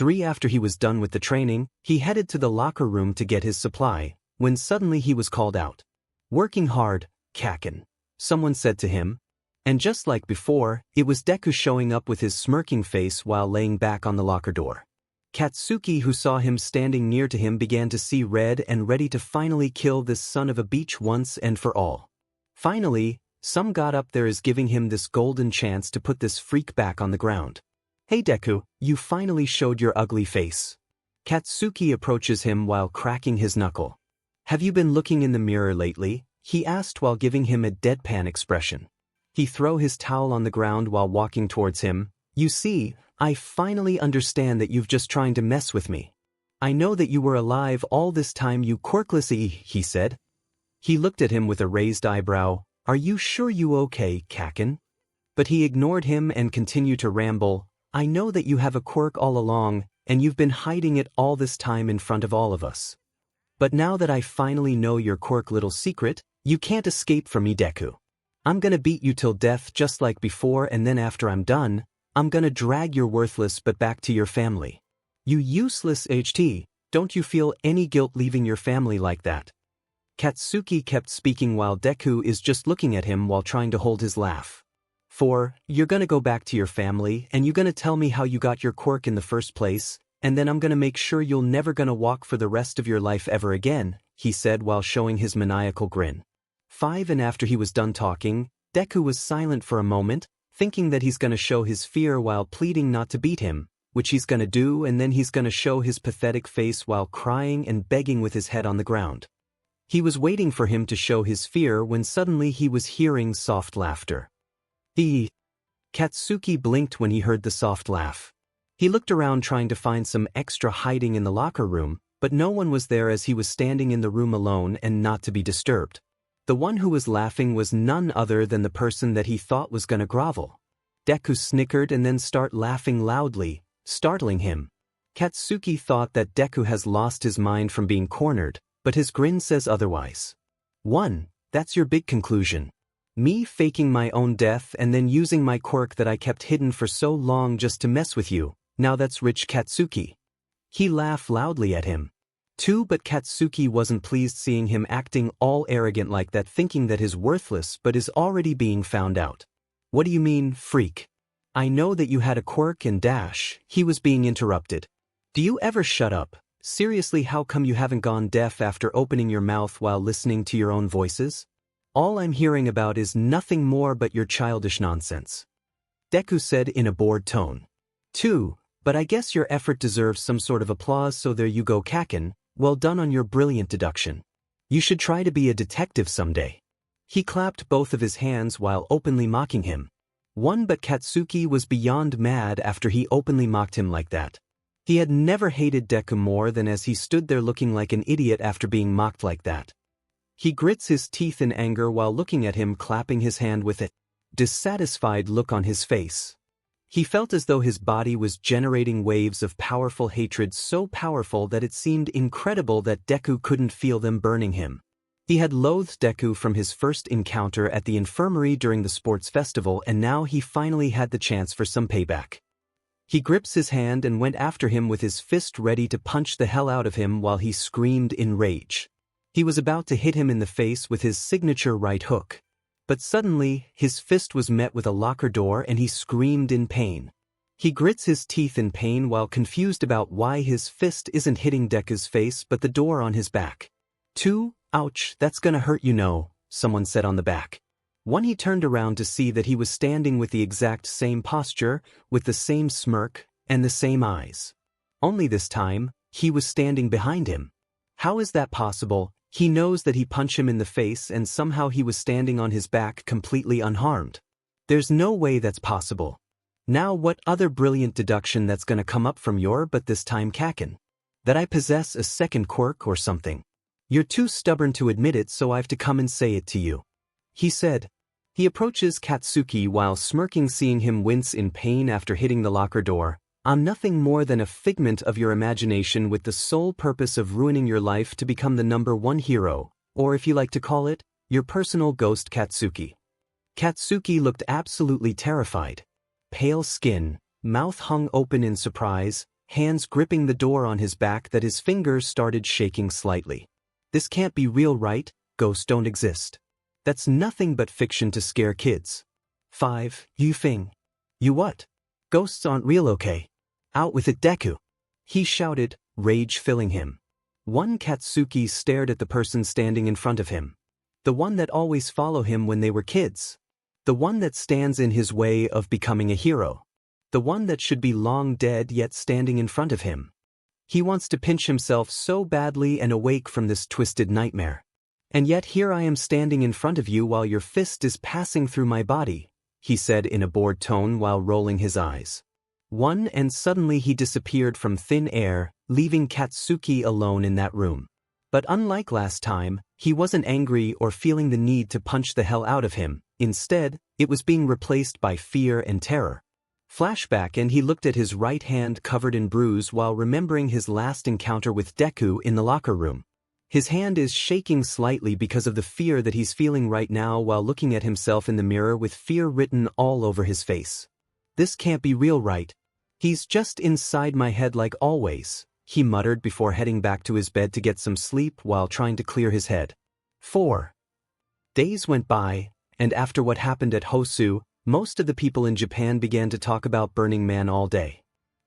After he was done with the training, he headed to the locker room to get his supply, when suddenly he was called out. "Working hard, Kaken," someone said to him. And just like before, it was Deku showing up with his smirking face while laying back on the locker door. 𝗧𝗵𝗃, who saw him standing near to him, began to see red and ready to finally kill this son of a bitch once and for all. Finally, some got up there is giving him this golden chance to put this freak back on the ground. "Hey Deku, you finally showed your ugly face." 𝗧𝗵𝗃 approaches him while cracking his knuckle. "Have you been looking in the mirror lately?" he asked while giving him a deadpan expression. He threw his towel on the ground while walking towards him. "You see, I finally understand that you've just trying to mess with me. I know that you were alive all this time, you quirkless 𝗧𝗍," he said. He looked at him with a raised eyebrow. "Are you sure you okay, Kaken?" But he ignored him and continued to ramble. "I know that you have a quirk all along, and you've been hiding it all this time in front of all of us. But now that I finally know your quirk little secret, you can't escape from me, Deku. I'm gonna beat you till death just like before, and then after I'm done, I'm gonna drag your worthless butt back to your family. You useless 𝗧𝗃, don't you feel any guilt leaving your family like that?" 𝗧𝗵𝗃 kept speaking while Deku is just looking at him while trying to hold his laugh. "You're gonna go back to your family and you're gonna tell me how you got your quirk in the first place, and then I'm gonna make sure you'll never gonna walk for the rest of your life ever again," he said while showing his maniacal grin. And after he was done talking, Deku was silent for a moment, thinking that he's gonna show his fear while pleading not to beat him, which he's gonna do, and then he's gonna show his pathetic face while crying and begging with his head on the ground. He was waiting for him to show his fear when suddenly he was hearing soft laughter. 𝗧𝗵𝗃 blinked when he heard the soft laugh. He looked around trying to find some extra hiding in the locker room, but no one was there as he was standing in the room alone and not to be disturbed. The one who was laughing was none other than the person that he thought was gonna grovel. Deku snickered and then started laughing loudly, startling him. 𝗧𝗵𝗃 thought that Deku has lost his mind from being cornered, but his grin says otherwise. That's your big conclusion. Me faking my own death and then using my quirk that I kept hidden for so long just to mess with you, now that's rich, 𝗧𝗵𝗃. He laughed loudly at him. But 𝗧𝗵𝗃 wasn't pleased seeing him acting all arrogant like that, thinking that his worthless but is already being found out. "What do you mean, freak? I know that you had a quirk and dash," he was being interrupted. "Do you ever shut up? Seriously, how come you haven't gone deaf after opening your mouth while listening to your own voices? All I'm hearing about is nothing more but your childish nonsense," Deku said in a bored tone. But I guess your effort deserves some sort of applause, so there you go, Kaken. Well done on your brilliant deduction. You should try to be a detective someday." He clapped both of his hands while openly mocking him. But 𝗧𝗵𝗃 was beyond mad after he openly mocked him like that. He had never hated Deku more than as he stood there looking like an idiot after being mocked like that. He grits his teeth in anger while looking at him, clapping his hand with a dissatisfied look on his face. He felt as though his body was generating waves of powerful hatred, so powerful that it seemed incredible that Deku couldn't feel them burning him. He had loathed Deku from his first encounter at the infirmary during the sports festival, and now he finally had the chance for some payback. He grips his hand and went after him with his fist, ready to punch the hell out of him while he screamed in rage. He was about to hit him in the face with his signature right hook. But suddenly, his fist was met with a locker door and he screamed in pain. He grits his teeth in pain while confused about why his fist isn't hitting Deku's face but the door on his back. Ouch, that's gonna hurt, you know, someone said on the back. When he turned around to see that he was standing with the exact same posture, with the same smirk, and the same eyes. Only this time, he was standing behind him. How is that possible? He knows that he punched him in the face and somehow he was standing on his back completely unharmed. There's no way that's possible. Now what other brilliant deduction that's gonna come up from your but this time Kaken? That I possess a second quirk or something. You're too stubborn to admit it, so I've to come and say it to you. He said. He approaches Katsuki while smirking, seeing him wince in pain after hitting the locker door. I'm nothing more than a figment of your imagination with the sole purpose of ruining your life to become the #1 hero, or if you like to call it, your personal ghost Katsuki. Katsuki looked absolutely terrified. Pale skin, mouth hung open in surprise, hands gripping the door on his back that his fingers started shaking slightly. This can't be real, right? Ghosts don't exist. That's nothing but fiction to scare kids. 5. You what? Ghosts aren't real, okay? Out with it, Deku! He shouted, rage filling him. Katsuki stared at the person standing in front of him. The one that always followed him when they were kids. The one that stands in his way of becoming a hero. The one that should be long dead yet standing in front of him. He wants to pinch himself so badly and awake from this twisted nightmare. And yet here I am standing in front of you while your fist is passing through my body, he said in a bored tone while rolling his eyes. And suddenly he disappeared from thin air, leaving Katsuki alone in that room. But unlike last time, he wasn't angry or feeling the need to punch the hell out of him. Instead, it was being replaced by fear and terror. Flashback, and he looked at his right hand covered in bruise while remembering his last encounter with Deku in the locker room. His hand is shaking slightly because of the fear that he's feeling right now while looking at himself in the mirror with fear written all over his face. This can't be real, right? He's just inside my head like always, he muttered before heading back to his bed to get some sleep while trying to clear his head. 4 days went by, and after what happened at Hosu, most of the people in Japan began to talk about Burning Man all day.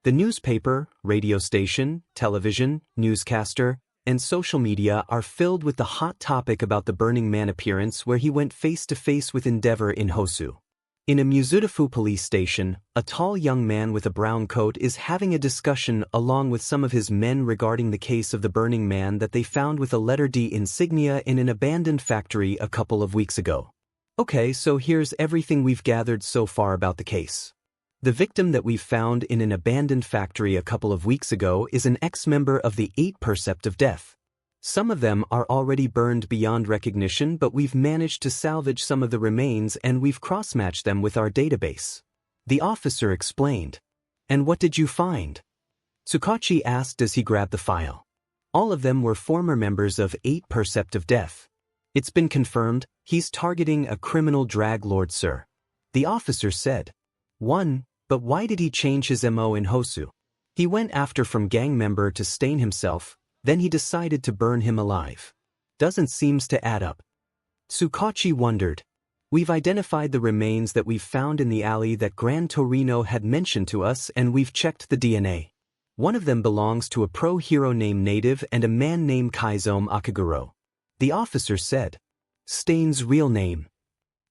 The newspaper, radio station, television, newscaster, and social media are filled with the hot topic about the Burning Man appearance where he went face-to-face with Endeavor in Hosu. In a Mizudafu police station, a tall young man with a brown coat is having a discussion along with some of his men regarding the case of the Burning Man that they found with a letter D insignia in an abandoned factory a couple of weeks ago. Okay, so here's everything we've gathered so far about the case. The victim that we've found in an abandoned factory a couple of weeks ago is an ex-member of the 𝗵𝗃. Some of them are already burned beyond recognition, but we've managed to salvage some of the remains and we've cross-matched them with our database. The officer explained. And what did you find? Tsukachi asked as he grabbed the file. All of them were former members of 𝗵𝗃. It's been confirmed, he's targeting a criminal drag lord, sir. The officer said. But why did he change his MO in Hosu? He went after from gang member to stain himself, then he decided to burn him alive. Doesn't seems to add up. Tsukachi wondered. We've identified the remains that we've found in the alley that Gran Torino had mentioned to us, and we've checked the DNA. One of them belongs to a pro-hero named Native and a man named Kaizomi Akaguro. The officer said. Stain's real name?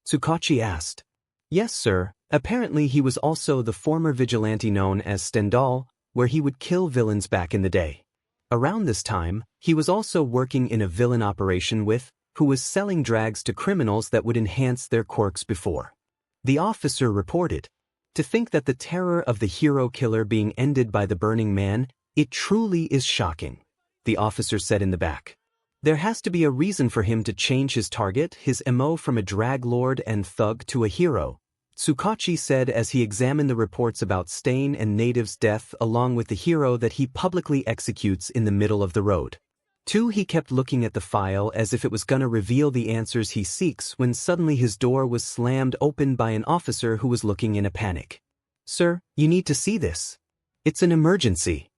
Tsukachi asked. Yes, sir. Apparently he was also the former vigilante known as Stendhal, where he would kill villains back in the day. Around this time, he was also working in a villain operation who was selling drags to criminals that would enhance their quirks before. The officer reported. To think that the terror of the hero killer being ended by the burning man, it truly is shocking, the officer said in the back. There has to be a reason for him to change his target, his MO from a drag lord and thug to a hero, 𝗧𝗵𝗃 said as he examined the reports about Stain and Native's death along with the hero that he publicly executes in the middle of the road. 2. He kept looking at the file as if it was gonna reveal the answers he seeks when suddenly his door was slammed open by an officer who was looking in a panic. Sir, you need to see this. It's an emergency,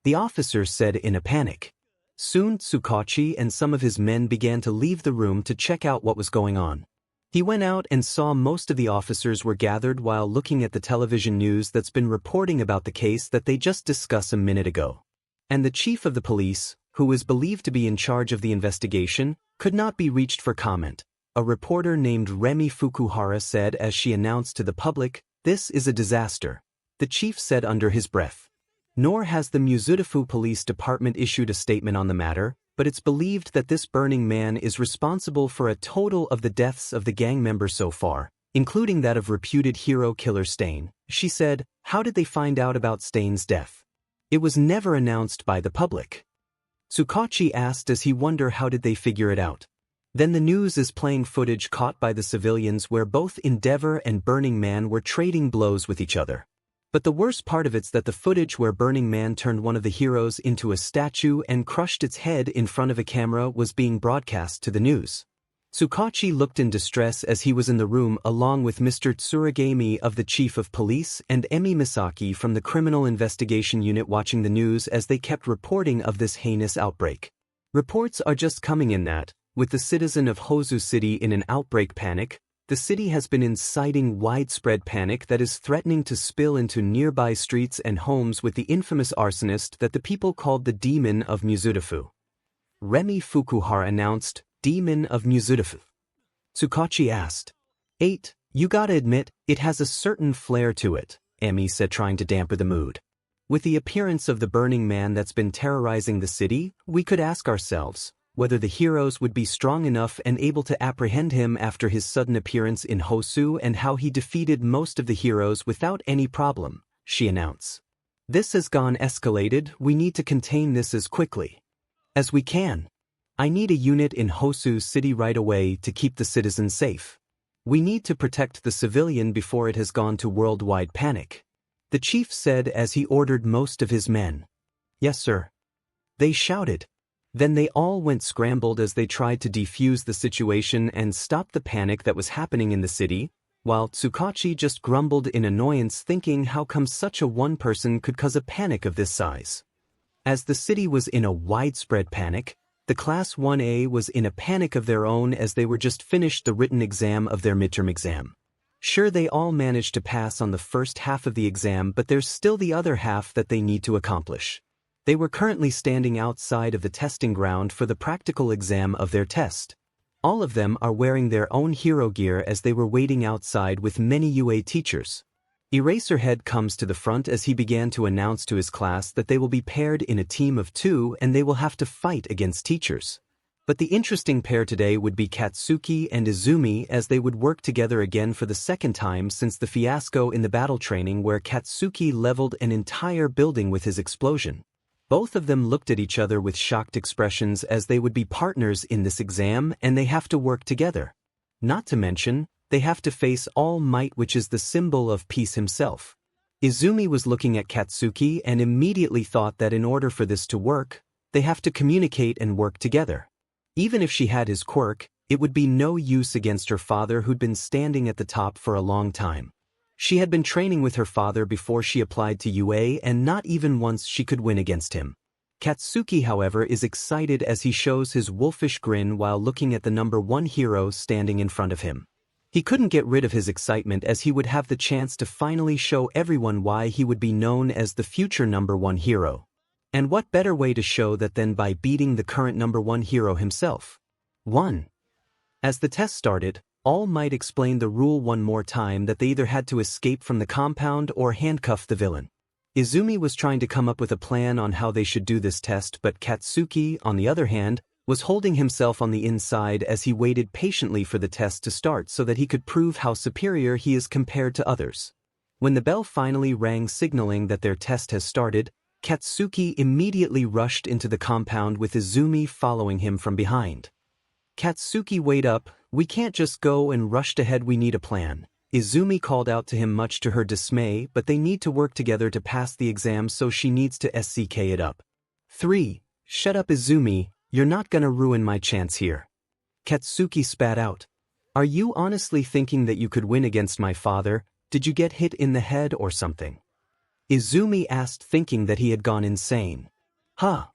the officer said in a panic. Soon 𝗧𝗵𝗃 and some of his men began to leave the room to check out what was going on. He went out and saw most of the officers were gathered while looking at the television news that's been reporting about the case that they just discussed a minute ago. And the chief of the police, who is believed to be in charge of the investigation, could not be reached for comment. A reporter named 𝗵𝘃𝗃 said as she announced to the public, "This is a disaster," the chief said under his breath. Nor has the 𝗵𝘃𝗃 Police Department issued a statement on the matter, but it's believed that this burning man is responsible for a total of the deaths of the gang members so far, including that of reputed hero killer Stain. She said, "How did they find out about Stain's death? It was never announced by the public." 𝗧𝗵𝗃 asked as he wondered how did they figure it out. Then the news is playing footage caught by the civilians where both 𝗵𝘃𝗧𝗏 and Burning Man were trading blows with each other. But the worst part of it's that the footage where Burning Man turned one of the heroes into a statue and crushed its head in front of a camera was being broadcast to the news. 𝗧𝗵𝗃 looked in distress as he was in the room along with Mr. 𝗧𝗪𝗍𝗵 of the chief of police and 𝗵𝘃𝗧𝗍 from the criminal investigation unit watching the news as they kept reporting of this heinous outbreak. Reports are just coming in that, with the citizen of Hosu City in an outbreak panic, the city has been inciting widespread panic that is threatening to spill into nearby streets and homes with the infamous arsonist that the people called the Demon of 𝗵𝘃𝗃. 𝗵𝘃𝗃 announced, "Demon of 𝗵𝘃𝗃." 𝗧𝗵𝗃 asked. 8. You gotta admit, it has a certain flair to it, 𝗵𝗃 said trying to dampen the mood. With the appearance of the burning man that's been terrorizing the city, we could ask ourselves whether the heroes would be strong enough and able to apprehend him after his sudden appearance in Hosu and how he defeated most of the heroes without any problem, she announced. This has gone escalated, we need to contain this as quickly as we can. I need a unit in Hosu City right away to keep the citizens safe. We need to protect the civilian before it has gone to worldwide panic, the chief said as he ordered most of his men. Yes, sir, they shouted. Then they all went scrambled as they tried to defuse the situation and stop the panic that was happening in the city, while 𝗧𝗵𝗃 just grumbled in annoyance thinking how come such a one person could cause a panic of this size. As the city was in a widespread panic, the Class 1A was in a panic of their own as they were just finished the written exam of their midterm exam. Sure, they all managed to pass on the first half of the exam, but there's still the other half that they need to accomplish. They were currently standing outside of the testing ground for the practical exam of their test. All of them are wearing their own hero gear as they were waiting outside with many UA teachers. Eraserhead comes to the front as he began to announce to his class that they will be paired in a team of 2 and they will have to fight against teachers. But the interesting pair today would be Katsuki and Izumi as they would work together again for the second time since the fiasco in the battle training where Katsuki leveled an entire building with his explosion. Both of them looked at each other with shocked expressions as they would be partners in this exam and they have to work together. Not to mention, they have to face All Might, which is the symbol of peace himself. Izumi was looking at Katsuki and immediately thought that in order for this to work, they have to communicate and work together. Even if she had his quirk, it would be no use against her father who'd been standing at the top for a long time. She had been training with her father before she applied to UA and not even once she could win against him. Katsuki, however, is excited as he shows his wolfish grin while looking at the number 1 hero standing in front of him. He couldn't get rid of his excitement as he would have the chance to finally show everyone why he would be known as the future number 1 hero. And what better way to show that than by beating the current number 1 hero himself? 1. As the test started, All Might explained the rule one more time that they either had to escape from the compound or handcuff the villain. Izumi was trying to come up with a plan on how they should do this test, but Katsuki, on the other hand, was holding himself on the inside as he waited patiently for the test to start so that he could prove how superior he is compared to others. When the bell finally rang signaling that their test has started, Katsuki immediately rushed into the compound with Izumi following him from behind. "Katsuki, wait up, we can't just go and rushed ahead, we need a plan," Izumi called out to him much to her dismay, but they need to work together to pass the exam, so she needs to SCK it up. 3. Shut up, Izumi, you're not gonna ruin my chance here. Katsuki spat out. "Are you honestly thinking that you could win against my father? Did you get hit in the head or something?" Izumi asked, thinking that he had gone insane. "Huh.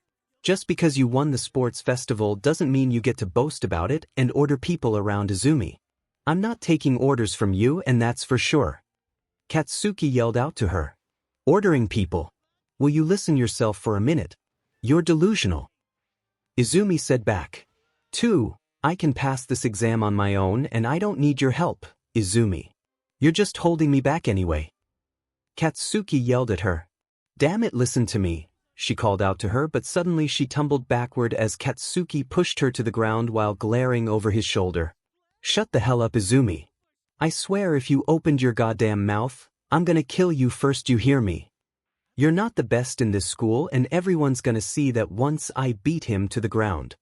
Just because you won the sports festival doesn't mean you get to boast about it and order people around, Izumi. I'm not taking orders from you, and that's for sure." Katsuki yelled out to her. "Ordering people? Will you listen yourself for a minute? You're delusional." Izumi said back. 2. I can pass this exam on my own and I don't need your help, Izumi. You're just holding me back anyway." Katsuki yelled at her. "Damn it, listen to me," she called out to her, but suddenly she tumbled backward as Katsuki pushed her to the ground while glaring over his shoulder. "Shut the hell up, Izumi. I swear if you opened your goddamn mouth, I'm gonna kill you first, you hear me? You're not the best in this school and everyone's gonna see that once I beat him to the ground,"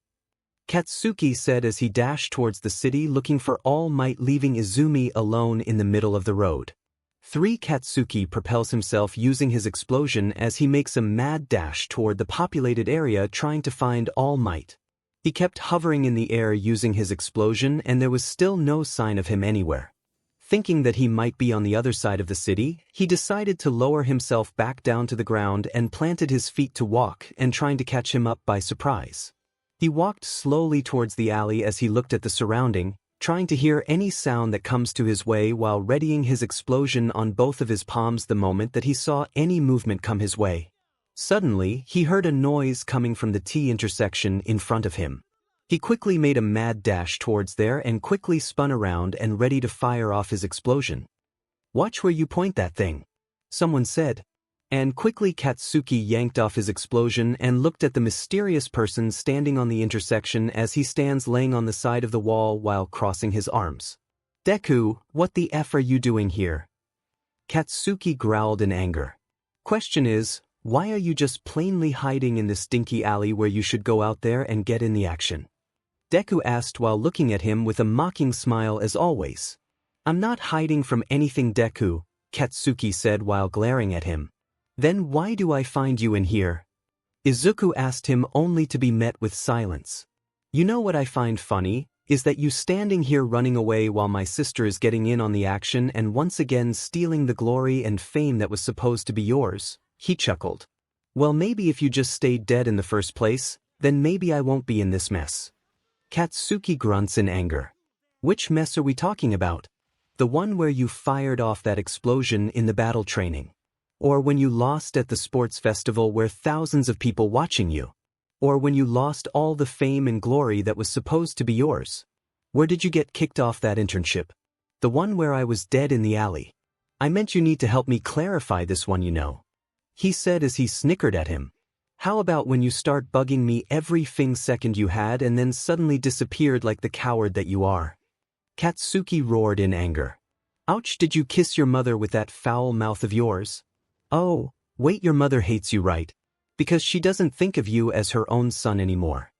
Katsuki said as he dashed towards the city looking for all might, leaving Izumi alone in the middle of the road. 3. Katsuki propels himself using his explosion as he makes a mad dash toward the populated area trying to find All Might. He kept hovering in the air using his explosion and there was still no sign of him anywhere. Thinking that he might be on the other side of the city, he decided to lower himself back down to the ground and planted his feet to walk and trying to catch him up by surprise. He walked slowly towards the alley as he looked at the surrounding, trying to hear any sound that comes to his way while readying his explosion on both of his palms the moment that he saw any movement come his way. Suddenly, he heard a noise coming from the T intersection in front of him. He quickly made a mad dash towards there and quickly spun around and ready to fire off his explosion. "Watch where you point that thing," someone said. And quickly Katsuki yanked off his explosion and looked at the mysterious person standing on the intersection as he stands laying on the side of the wall while crossing his arms. "Deku, what the F are you doing here?" Katsuki growled in anger. "Question is, why are you just plainly hiding in this stinky alley where you should go out there and get in the action?" Deku asked while looking at him with a mocking smile as always. "I'm not hiding from anything, Deku," Katsuki said while glaring at him. "Then why do I find you in here?" Izuku asked him, only to be met with silence. "You know what I find funny, is that you standing here running away while my sister is getting in on the action and once again stealing the glory and fame that was supposed to be yours," he chuckled. "Well, maybe if you just stayed dead in the first place, then maybe I won't be in this mess." Katsuki grunts in anger. "Which mess are we talking about? The one where you fired off that explosion in the battle training? Or when you lost at the sports festival where thousands of people watching you? Or when you lost all the fame and glory that was supposed to be yours? Where did you get kicked off that internship? The one where I was dead in the alley? I meant you need to help me clarify this one, you know," he said as he snickered at him. "How about when you start bugging me every second you had and then suddenly disappeared like the coward that you are?" Katsuki roared in anger. "Ouch, did you kiss your mother with that foul mouth of yours? Oh, wait, your mother hates you, right? Because she doesn't think of you as her own son anymore,"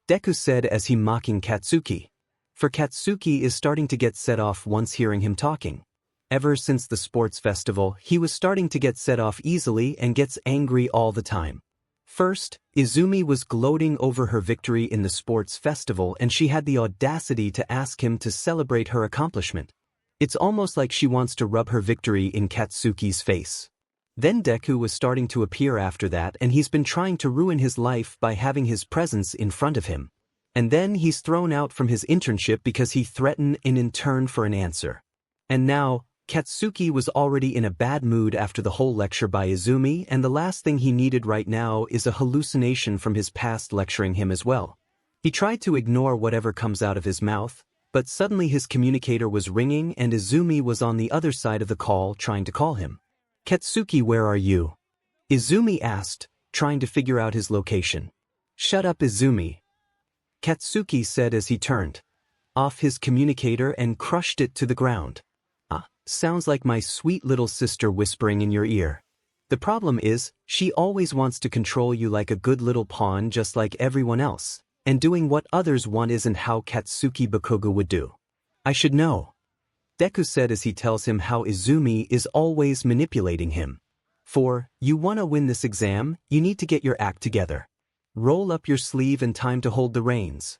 Deku said as he mocking Katsuki. For Katsuki is starting to get set off once hearing him talking. Ever since the sports festival, he was starting to get set off easily and gets angry all the time. First, Izumi was gloating over her victory in the sports festival and she had the audacity to ask him to celebrate her accomplishment. It's almost like she wants to rub her victory in Katsuki's face. Then Deku was starting to appear after that and he's been trying to ruin his life by having his presence in front of him. And then he's thrown out from his internship because he threatened in turn for an answer. And now, Katsuki was already in a bad mood after the whole lecture by Izumi, and the last thing he needed right now is a hallucination from his past lecturing him as well. He tried to ignore whatever comes out of his mouth, but suddenly his communicator was ringing and Izumi was on the other side of the call trying to call him. "Katsuki, where are you?" Izumi asked, trying to figure out his location. "Shut up, Izumi," Katsuki said as he turned off his communicator and crushed it to the ground. Sounds like my sweet little sister whispering in your ear. The problem is, she always wants to control you like a good little pawn just like everyone else, and doing what others want isn't how 𝗧𝗵𝗲 would do. I should know. Deku said as he tells him how Izumi is always manipulating him. For, you wanna win this exam, you need to get your act together. Roll up your sleeve and time to hold the reins.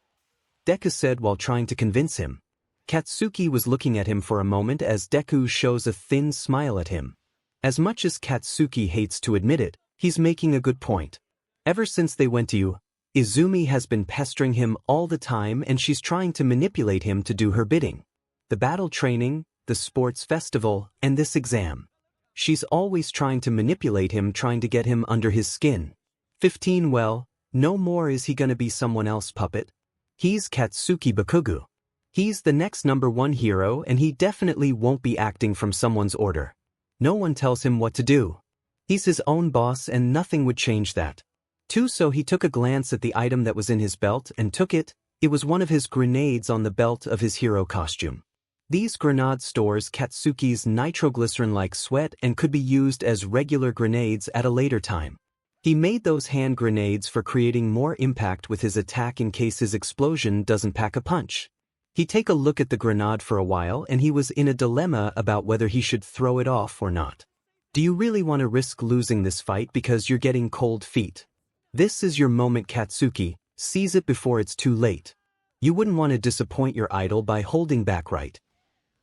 Deku said while trying to convince him. 𝗧𝗵𝗲 was looking at him for a moment as Deku shows a thin smile at him. As much as 𝗧𝗵𝗲 hates to admit it, he's making a good point. Ever since they went to you, Izumi has been pestering him all the time and she's trying to manipulate him to do her bidding. The battle training, the sports festival, and this exam. She's always trying to manipulate him, trying to get him under his skin. 15 Well, no more is he gonna be someone else puppet. He's 𝗧𝗵𝗲. He's the next #1 hero and he definitely won't be acting from someone's order. No one tells him what to do. He's his own boss and nothing would change that. So he took a glance at the item that was in his belt and took it. It was one of his grenades on the belt of his hero costume. These grenades stores 𝗧𝗵𝗲's nitroglycerin-like sweat and could be used as regular grenades at a later time. He made those hand grenades for creating more impact with his attack in case his explosion doesn't pack a punch. He take a look at the grenade for a while and he was in a dilemma about whether he should throw it off or not. Do you really want to risk losing this fight because you're getting cold feet? This is your moment, 𝗧𝗵𝗲. Seize it before it's too late. You wouldn't want to disappoint your idol by holding back, right?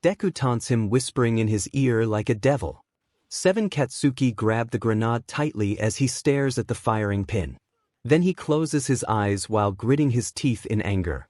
Deku taunts him, whispering in his ear like a devil. 7 𝗧𝗵𝗲 grabbed the grenade tightly as he stares at the firing pin. Then he closes his eyes while gritting his teeth in anger.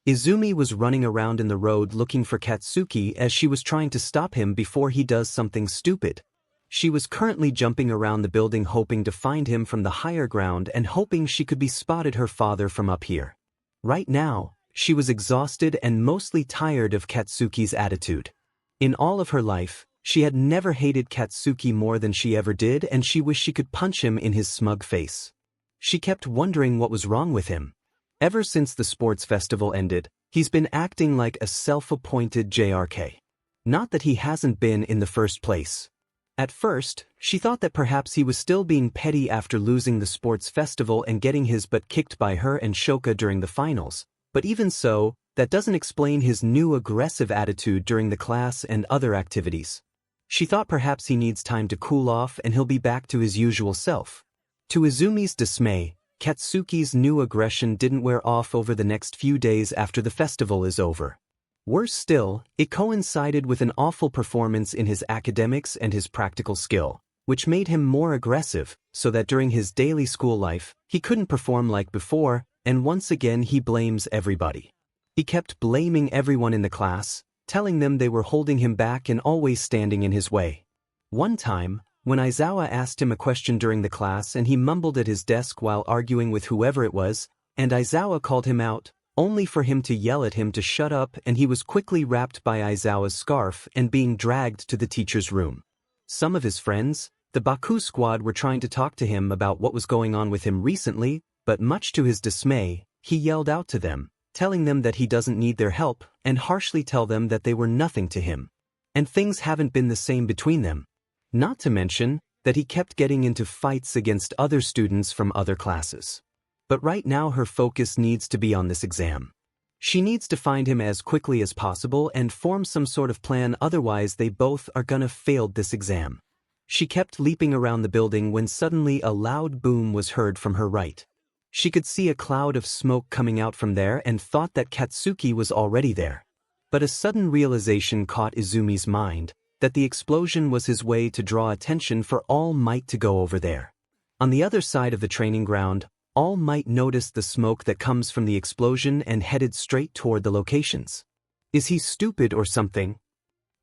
Izumi was running around in the road looking for 𝗧𝗵𝗲 as she was trying to stop him before he does something stupid. She was currently jumping around the building hoping to find him from the higher ground and hoping she could be spotted her father from up here. Right now, she was exhausted and mostly tired of 𝗧𝗵𝗲's attitude. In all of her life, she had never hated 𝗧𝗵𝗲 more than she ever did and she wished she could punch him in his smug face. She kept wondering what was wrong with him. Ever since the sports festival ended, he's been acting like a self-appointed 𝗎𝗪𝗢𝗊. Not that he hasn't been in the first place. At first, she thought that perhaps he was still being petty after losing the sports festival and getting his butt kicked by her and Shoka during the finals, but even so, that doesn't explain his new aggressive attitude during the class and other activities. She thought perhaps he needs time to cool off and he'll be back to his usual self. To Izumi's dismay, 𝗧𝗵𝗲's new aggression didn't wear off over the next few days after the festival is over. Worse still, it coincided with an awful performance in his academics and his practical skill, which made him more aggressive, so that during his daily school life, he couldn't perform like before, and once again he blames everybody. He kept blaming everyone in the class, telling them they were holding him back and always standing in his way. One time, when Aizawa asked him a question during the class and he mumbled at his desk while arguing with whoever it was, and Aizawa called him out, only for him to yell at him to shut up, and he was quickly wrapped by Aizawa's scarf and being dragged to the teacher's room. Some of his friends, the Baku squad, were trying to talk to him about what was going on with him recently, but much to his dismay, he yelled out to them, telling them that he doesn't need their help and harshly tell them that they were nothing to him. And things haven't been the same between them. Not to mention that he kept getting into fights against other students from other classes. But right now her focus needs to be on this exam. She needs to find him as quickly as possible and form some sort of plan, otherwise they both are gonna fail this exam. She kept leaping around the building when suddenly a loud boom was heard from her right. She could see a cloud of smoke coming out from there and thought that 𝗧𝗵𝗲 was already there. But a sudden realization caught Izumi's mind, that the explosion was his way to draw attention for All Might to go over there. On the other side of the training ground, All Might noticed the smoke that comes from the explosion and headed straight toward the locations. Is he stupid or something?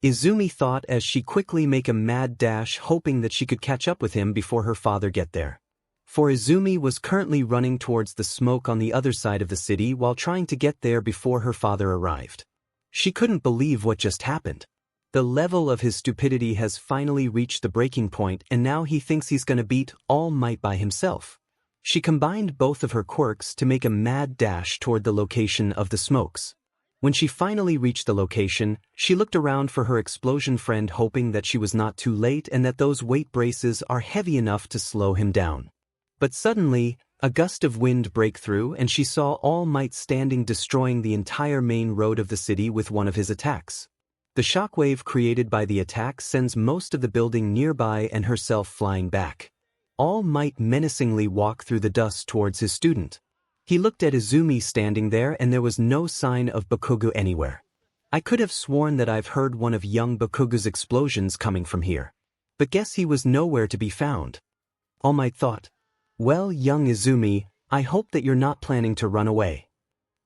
Izumi thought as she quickly make a mad dash, hoping that she could catch up with him before her father get there. For Izumi was currently running towards the smoke on the other side of the city while trying to get there before her father arrived. She couldn't believe what just happened. The level of his stupidity has finally reached the breaking point and now he thinks he's gonna beat All Might by himself. She combined both of her quirks to make a mad dash toward the location of the smokes. When she finally reached the location, she looked around for her explosion friend, hoping that she was not too late and that those weight braces are heavy enough to slow him down. But suddenly, a gust of wind broke through and she saw All Might standing, destroying the entire main road of the city with one of his attacks. The shockwave created by the attack sends most of the building nearby and herself flying back. All Might menacingly walked through the dust towards his student. He looked at Izumi standing there and there was no sign of 𝗵𝗃𝗃𝗃 anywhere. I could have sworn that I've heard one of young 𝗵𝗃𝗃's explosions coming from here. But guess he was nowhere to be found. All Might thought. Well, young Izumi, I hope that you're not planning to run away.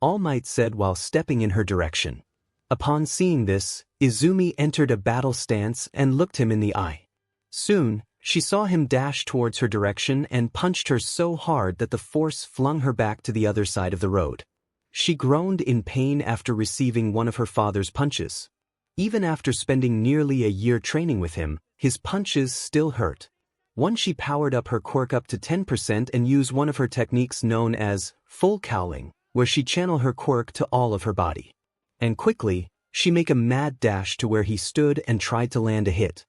All Might said while stepping in her direction. Upon seeing this, Izumi entered a battle stance and looked him in the eye. Soon, she saw him dash towards her direction and punched her so hard that the force flung her back to the other side of the road. She groaned in pain after receiving one of her father's punches. Even after spending nearly a year training with him, his punches still hurt. Once she powered up her quirk up to 10% and used one of her techniques known as full cowling, where she channeled her quirk to all of her body. And quickly, she make a mad dash to where he stood and tried to land a hit.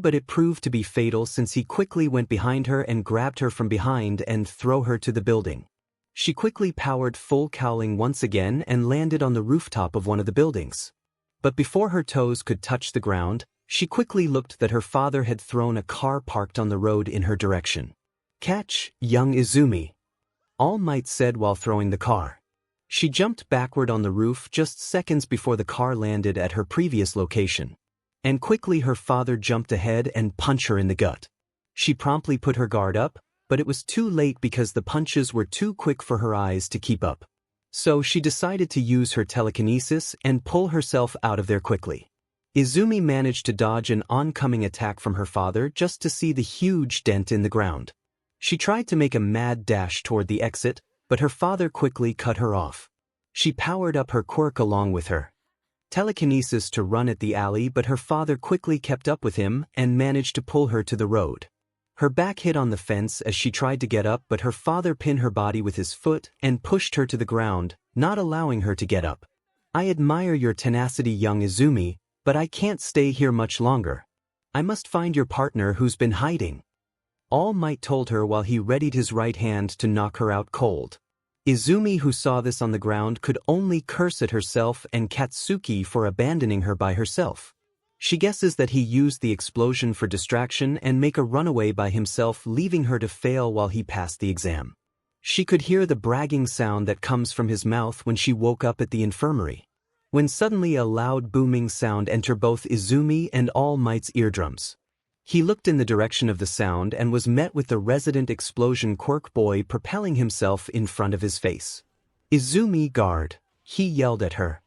But it proved to be fatal since he quickly went behind her and grabbed her from behind and threw her to the building. She quickly powered full cowling once again and landed on the rooftop of one of the buildings. But before her toes could touch the ground, she quickly looked that her father had thrown a car parked on the road in her direction. Catch, young Izumi, All Might said while throwing the car. She jumped backward on the roof just seconds before the car landed at her previous location. And quickly her father jumped ahead and punched her in the gut. She promptly put her guard up, but it was too late because the punches were too quick for her eyes to keep up. So she decided to use her telekinesis and pull herself out of there quickly. Izumi managed to dodge an oncoming attack from her father just to see the huge dent in the ground. She tried to make a mad dash toward the exit, but her father quickly cut her off. She powered up her quirk along with her telekinesis to run at the alley, but her father quickly kept up with him and managed to pull her to the road. Her back hit on the fence as she tried to get up, but her father pinned her body with his foot and pushed her to the ground, not allowing her to get up. I admire your tenacity, young Izumi, but I can't stay here much longer. I must find your partner who's been hiding. All Might told her while he readied his right hand to knock her out cold. Izumi, who saw this on the ground, could only curse at herself and 𝗵𝗃𝗃𝗃 for abandoning her by herself. She guesses that he used the explosion for distraction and make a runaway by himself, leaving her to fail while he passed the exam. She could hear the bragging sound that comes from his mouth when she woke up at the infirmary. When suddenly a loud booming sound entered both Izumi and All Might's eardrums. He looked in the direction of the sound and was met with the resident explosion quirk boy propelling himself in front of his face. Izumi, guard, he yelled at her.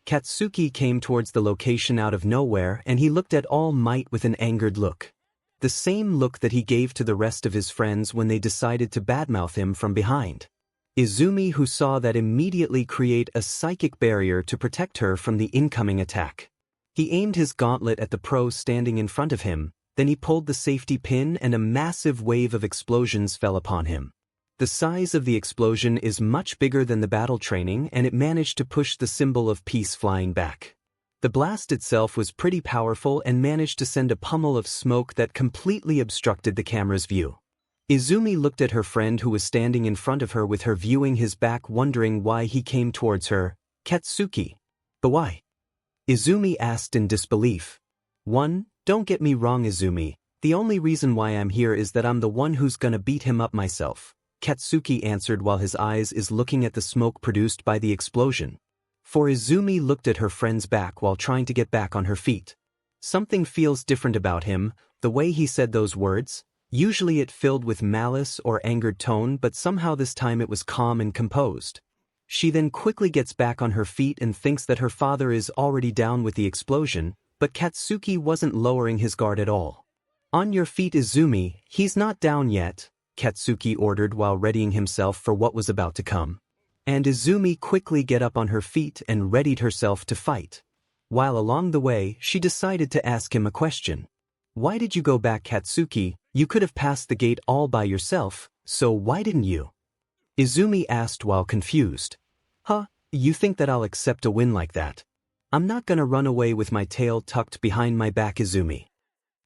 𝗵𝗃𝗃𝗃 came towards the location out of nowhere and he looked at All Might with an angered look. The same look that he gave to the rest of his friends when they decided to badmouth him from behind. Izumi, who saw that, immediately create a psychic barrier to protect her from the incoming attack. He aimed his gauntlet at the pro standing in front of him. Then he pulled the safety pin and a massive wave of explosions fell upon him. The size of the explosion is much bigger than the battle training and it managed to push the symbol of peace flying back. The blast itself was pretty powerful and managed to send a pummel of smoke that completely obstructed the camera's view. Izumi looked at her friend who was standing in front of her with her viewing his back, wondering why he came towards her. 𝗵𝗃𝗃𝗃. But why? Izumi asked in disbelief. Don't get me wrong, Izumi, the only reason why I'm here is that I'm the one who's gonna beat him up myself, 𝗵𝗃𝗃𝗃 answered while his eyes is looking at the smoke produced by the explosion. For Izumi looked at her friend's back while trying to get back on her feet. Something feels different about him, the way he said those words. Usually it filled with malice or angered tone, but somehow this time it was calm and composed. She then quickly gets back on her feet and thinks that her father is already down with the explosion, but 𝗵𝗃𝗃𝗃 wasn't lowering his guard at all. On your feet, Izumi, he's not down yet, 𝗵𝗃𝗃𝗃 ordered while readying himself for what was about to come. And Izumi quickly get up on her feet and readied herself to fight. While along the way, she decided to ask him a question. Why did you go back, 𝗵𝗃𝗃𝗃? You could have passed the gate all by yourself, so why didn't you? Izumi asked while confused. You think that I'll accept a win like that? I'm not gonna run away with my tail tucked behind my back, Izumi.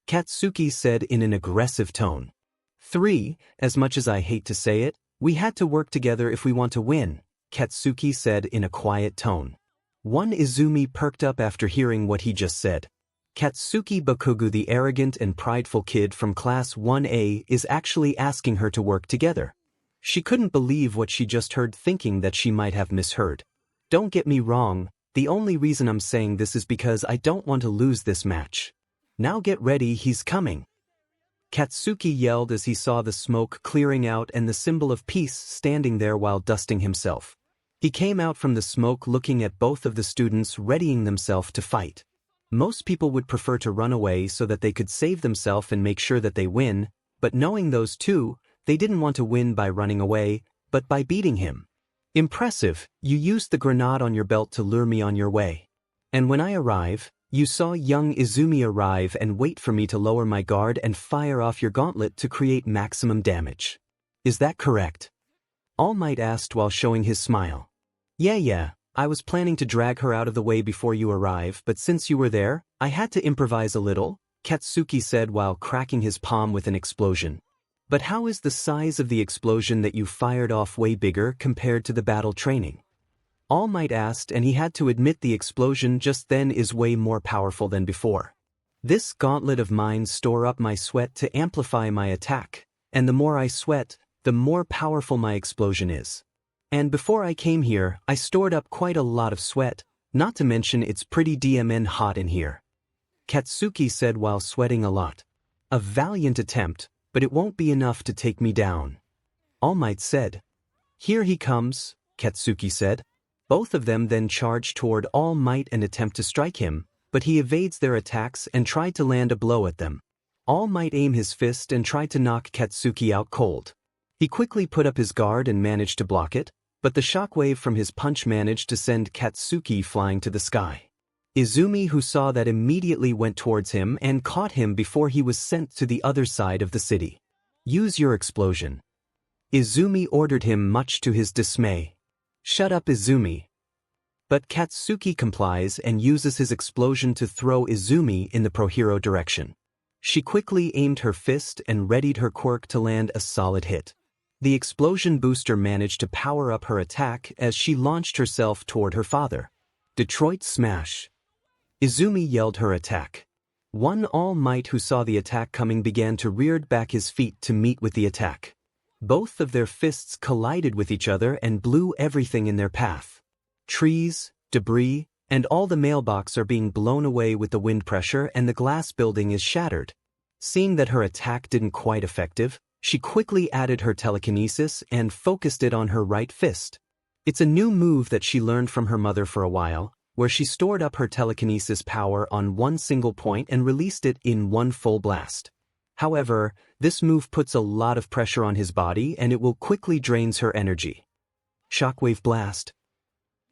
Katsuki said in an aggressive tone. 3, as much as I hate to say it, we had to work together if we want to win, Katsuki said in a quiet tone. 1 Izumi perked up after hearing what he just said. Katsuki Bakugu, the arrogant and prideful kid from Class 1A, is actually asking her to work together. She couldn't believe what she just heard, thinking that she might have misheard. Don't get me wrong, the only reason I'm saying this is because I don't want to lose this match. Now get ready, he's coming. Katsuki yelled as he saw the smoke clearing out and the symbol of peace standing there while dusting himself. He came out from the smoke looking at both of the students readying themselves to fight. Most people would prefer to run away so that they could save themselves and make sure that they win, but knowing those two, they didn't want to win by running away, but by beating him. Impressive, you used the grenade on your belt to lure me on your way. And when I arrive, you saw young Izumi arrive and wait for me to lower my guard and fire off your gauntlet to create maximum damage. Is that correct? All Might asked while showing his smile. Yeah, I was planning to drag her out of the way before you arrive, but since you were there, I had to improvise a little, Katsuki said while cracking his palm with an explosion. But how is the size of the explosion that you fired off way bigger compared to the battle training? All Might asked, and he had to admit the explosion just then is way more powerful than before. This gauntlet of mine store up my sweat to amplify my attack, and the more I sweat, the more powerful my explosion is. And before I came here, I stored up quite a lot of sweat, not to mention it's pretty damn hot in here. Katsuki said while sweating a lot. A valiant attempt, but it won't be enough to take me down. All Might said. Here he comes, Katsuki said. Both of them then charged toward All Might and attempt to strike him, but he evades their attacks and tried to land a blow at them. All Might aim his fist and tried to knock Katsuki out cold. He quickly put up his guard and managed to block it, but the shockwave from his punch managed to send Katsuki flying to the sky. Izumi, who saw that, immediately went towards him and caught him before he was sent to the other side of the city. Use your explosion. Izumi ordered him, much to his dismay. Shut up, Izumi. But Katsuki complies and uses his explosion to throw Izumi in the pro-hero direction. She quickly aimed her fist and readied her quirk to land a solid hit. The explosion booster managed to power up her attack as she launched herself toward her father. Detroit Smash. Izumi yelled her attack. 1 All Might, who saw the attack coming, began to rear back his feet to meet with the attack. Both of their fists collided with each other and blew everything in their path. Trees, debris, and all the mailbox are being blown away with the wind pressure, and the glass building is shattered. Seeing that her attack didn't quite effective, she quickly added her telekinesis and focused it on her right fist. It's a new move that she learned from her mother for a while, where she stored up her telekinesis power on one single point and released it in one full blast. However, this move puts a lot of pressure on his body and it will quickly drains her energy. Shockwave Blast.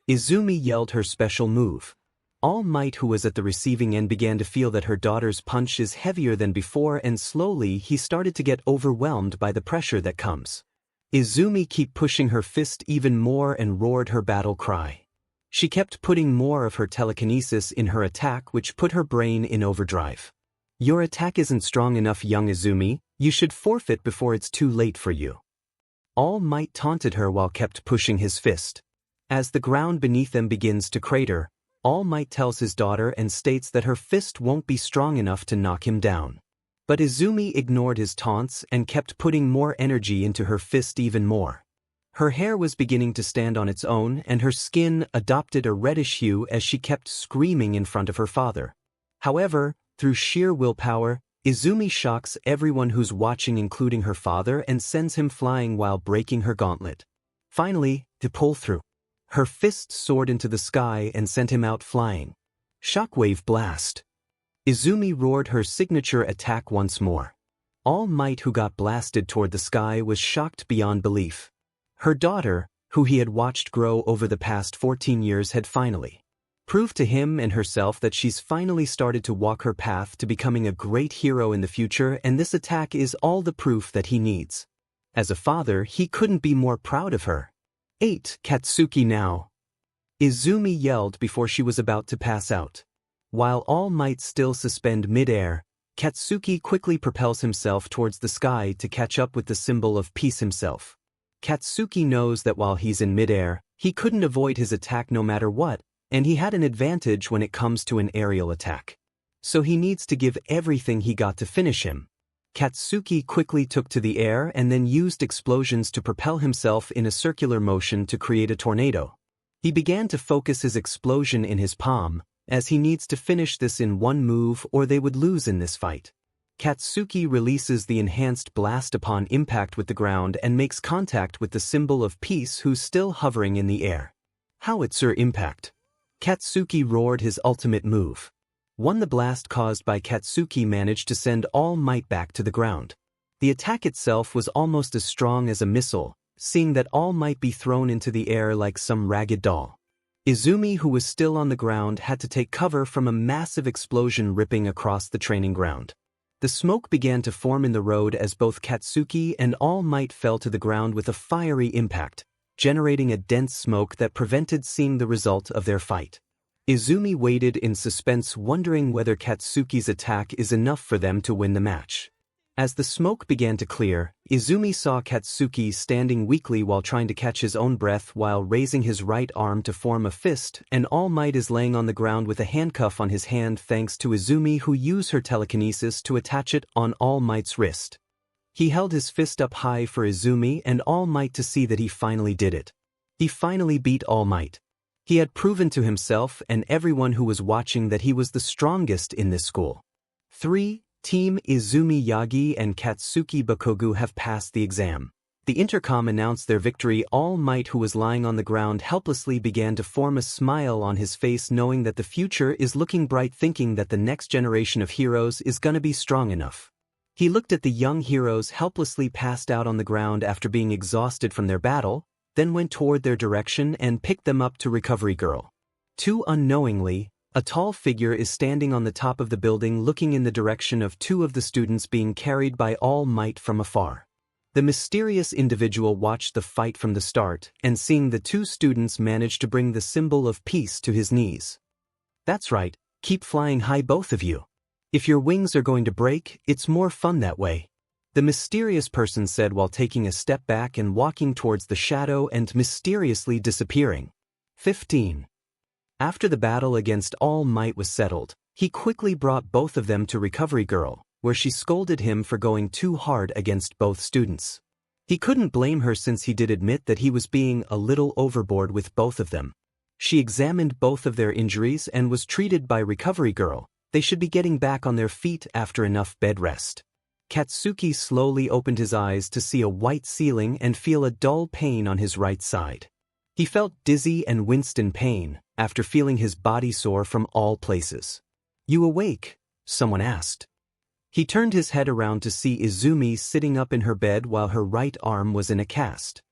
Izumi yelled her special move. All Might, who was at the receiving end, began to feel that her daughter's punch is heavier than before, and slowly he started to get overwhelmed by the pressure that comes. Izumi kept pushing her fist even more and roared her battle cry. She kept putting more of her telekinesis in her attack, which put her brain in overdrive. Your attack isn't strong enough, young Izumi. You should forfeit before it's too late for you. All Might taunted her while kept pushing his fist. As the ground beneath them begins to crater, All Might tells his daughter and states that her fist won't be strong enough to knock him down. But Izumi ignored his taunts and kept putting more energy into her fist even more. Her hair was beginning to stand on its own, and her skin adopted a reddish hue as she kept screaming in front of her father. However, through sheer willpower, Izumi shocks everyone who's watching, including her father, and sends him flying while breaking her gauntlet. Finally, to pull through. Her fist soared into the sky and sent him out flying. Shockwave Blast. Izumi roared her signature attack once more. All Might, who got blasted toward the sky, was shocked beyond belief. Her daughter, who he had watched grow over the past 14 years, had finally proved to him and herself that she's finally started to walk her path to becoming a great hero in the future, and this attack is all the proof that he needs. As a father, he couldn't be more proud of her. 8 Katsuki now. Izumi yelled before she was about to pass out. While All Might still suspend mid-air, 𝗧𝗍𝗍 quickly propels himself towards the sky to catch up with the symbol of peace himself. 𝗧𝗍𝗍 knows that while he's in mid-air, he couldn't avoid his attack no matter what, and he had an advantage when it comes to an aerial attack. So he needs to give everything he got to finish him. 𝗧𝗍𝗍 quickly took to the air and then used explosions to propel himself in a circular motion to create a tornado. He began to focus his explosion in his palm, as he needs to finish this in one move or they would lose in this fight. 𝗧𝗍𝗍 releases the enhanced blast upon impact with the ground and makes contact with the symbol of peace who's still hovering in the air. 𝗬𝗪𝐻𝗧𝗏 impact. 𝗧𝗍𝗍 roared his ultimate move. The blast caused by 𝗧𝗍𝗍 managed to send All Might back to the ground. The attack itself was almost as strong as a missile, seeing that All Might be thrown into the air like some ragged doll. Izumi, who was still on the ground, had to take cover from a massive explosion ripping across the training ground. The smoke began to form in the road as both 𝗧𝗍𝗍 and All Might fell to the ground with a fiery impact, generating a dense smoke that prevented seeing the result of their fight. Izumi waited in suspense, wondering whether 𝗧𝗍𝗍's attack is enough for them to win the match. As the smoke began to clear, Izumi saw 𝗧𝗍𝗍 standing weakly while trying to catch his own breath while raising his right arm to form a fist, and All Might is laying on the ground with a handcuff on his hand thanks to Izumi, who used her telekinesis to attach it on All Might's wrist. He held his fist up high for Izumi and All Might to see that he finally did it. He finally beat All Might. He had proven to himself and everyone who was watching that he was the strongest in this school. 3. Team Izumi Yagi and 𝗧𝗍𝗍 Bakogu have passed the exam. The intercom announced their victory. All Might, who was lying on the ground helplessly, began to form a smile on his face, knowing that the future is looking bright, thinking that the next generation of heroes is gonna be strong enough. He looked at the young heroes helplessly passed out on the ground after being exhausted from their battle, then went toward their direction and picked them up to Recovery Girl. Too unknowingly, a tall figure is standing on the top of the building looking in the direction of two of the students being carried by All Might from afar. The mysterious individual watched the fight from the start and, seeing the two students, managed to bring the symbol of peace to his knees. "That's right, keep flying high, both of you. If your wings are going to break, it's more fun that way," the mysterious person said while taking a step back and walking towards the shadow and mysteriously disappearing. 15. After the battle against All Might was settled, he quickly brought both of them to Recovery Girl, where she scolded him for going too hard against both students. He couldn't blame her since he did admit that he was being a little overboard with both of them. She examined both of their injuries and was treated by Recovery Girl. They should be getting back on their feet after enough bed rest. 𝗧𝗍𝗍 slowly opened his eyes to see a white ceiling and feel a dull pain on his right side. He felt dizzy and winced in pain after feeling his body sore from all places. "You awake?" someone asked. He turned his head around to see Izumi sitting up in her bed while her right arm was in a cast.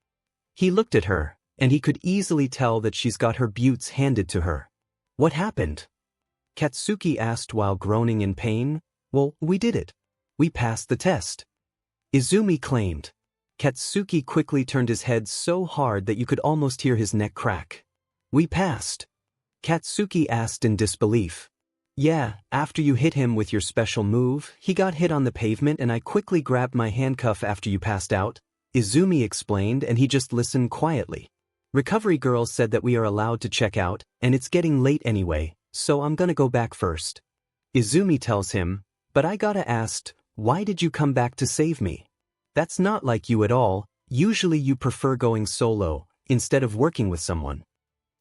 He looked at her, and he could easily tell that she's got her butts handed to her. "What happened?" 𝗧𝗧𝗍𝗍 asked while groaning in pain. "Well, we did it. We passed the test," Izumi claimed. 𝗧𝗧𝗍𝗍 quickly turned his head so hard that you could almost hear his neck crack. "We passed?" 𝗧𝗧𝗍𝗍 asked in disbelief. "Yeah, after you hit him with your special move, he got hit on the pavement and I quickly grabbed my handcuff after you passed out," Izumi explained, and he just listened quietly. "Recovery Girl said that we are allowed to check out, and it's getting late anyway, so I'm gonna go back first." Izumi tells him, "But I gotta ask, why did you come back to save me? That's not like you at all. Usually you prefer going solo, instead of working with someone."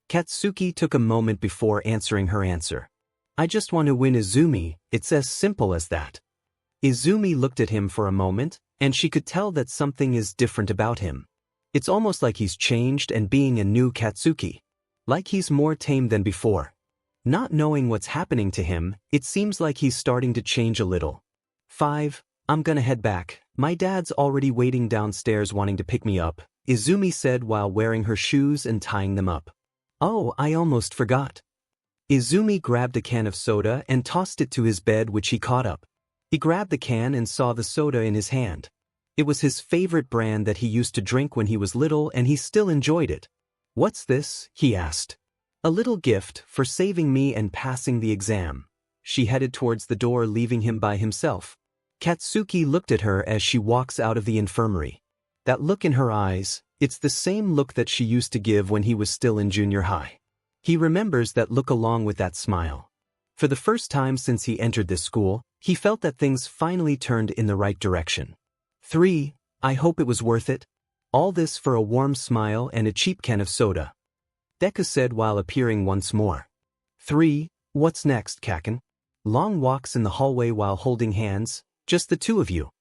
𝗧𝗧𝗍𝗍 took a moment before answering her answer. "I just want to win, Izumi, it's as simple as that." Izumi looked at him for a moment, and she could tell that something is different about him. It's almost like he's changed and being a new 𝗧𝗧𝗍𝗍. Like he's more tame than before. Not knowing what's happening to him, it seems like he's starting to change a little. 5. I'm gonna head back. My dad's already waiting downstairs wanting to pick me up, Izumi said while wearing her shoes and tying them up. "Oh, I almost forgot." Izumi grabbed a can of soda and tossed it to his bed, which he caught up. He grabbed the can and saw the soda in his hand. It was his favorite brand that he used to drink when he was little, and he still enjoyed it. "What's this?" he asked. A little gift for saving me and passing the exam. She headed towards the door, leaving him by himself. Katsuki looked at her as she walks out of the infirmary. That look in her eyes, it's the same look that she used to give when he was still in junior high. He remembers that look along with that smile. For the first time since he entered this school, he felt that things finally turned in the right direction. 3. I hope it was worth it. All this for a warm smile and a cheap can of soda. Deku said while appearing once more. 3. What's next, Kaken? Long walks in the hallway while holding hands, just the two of you.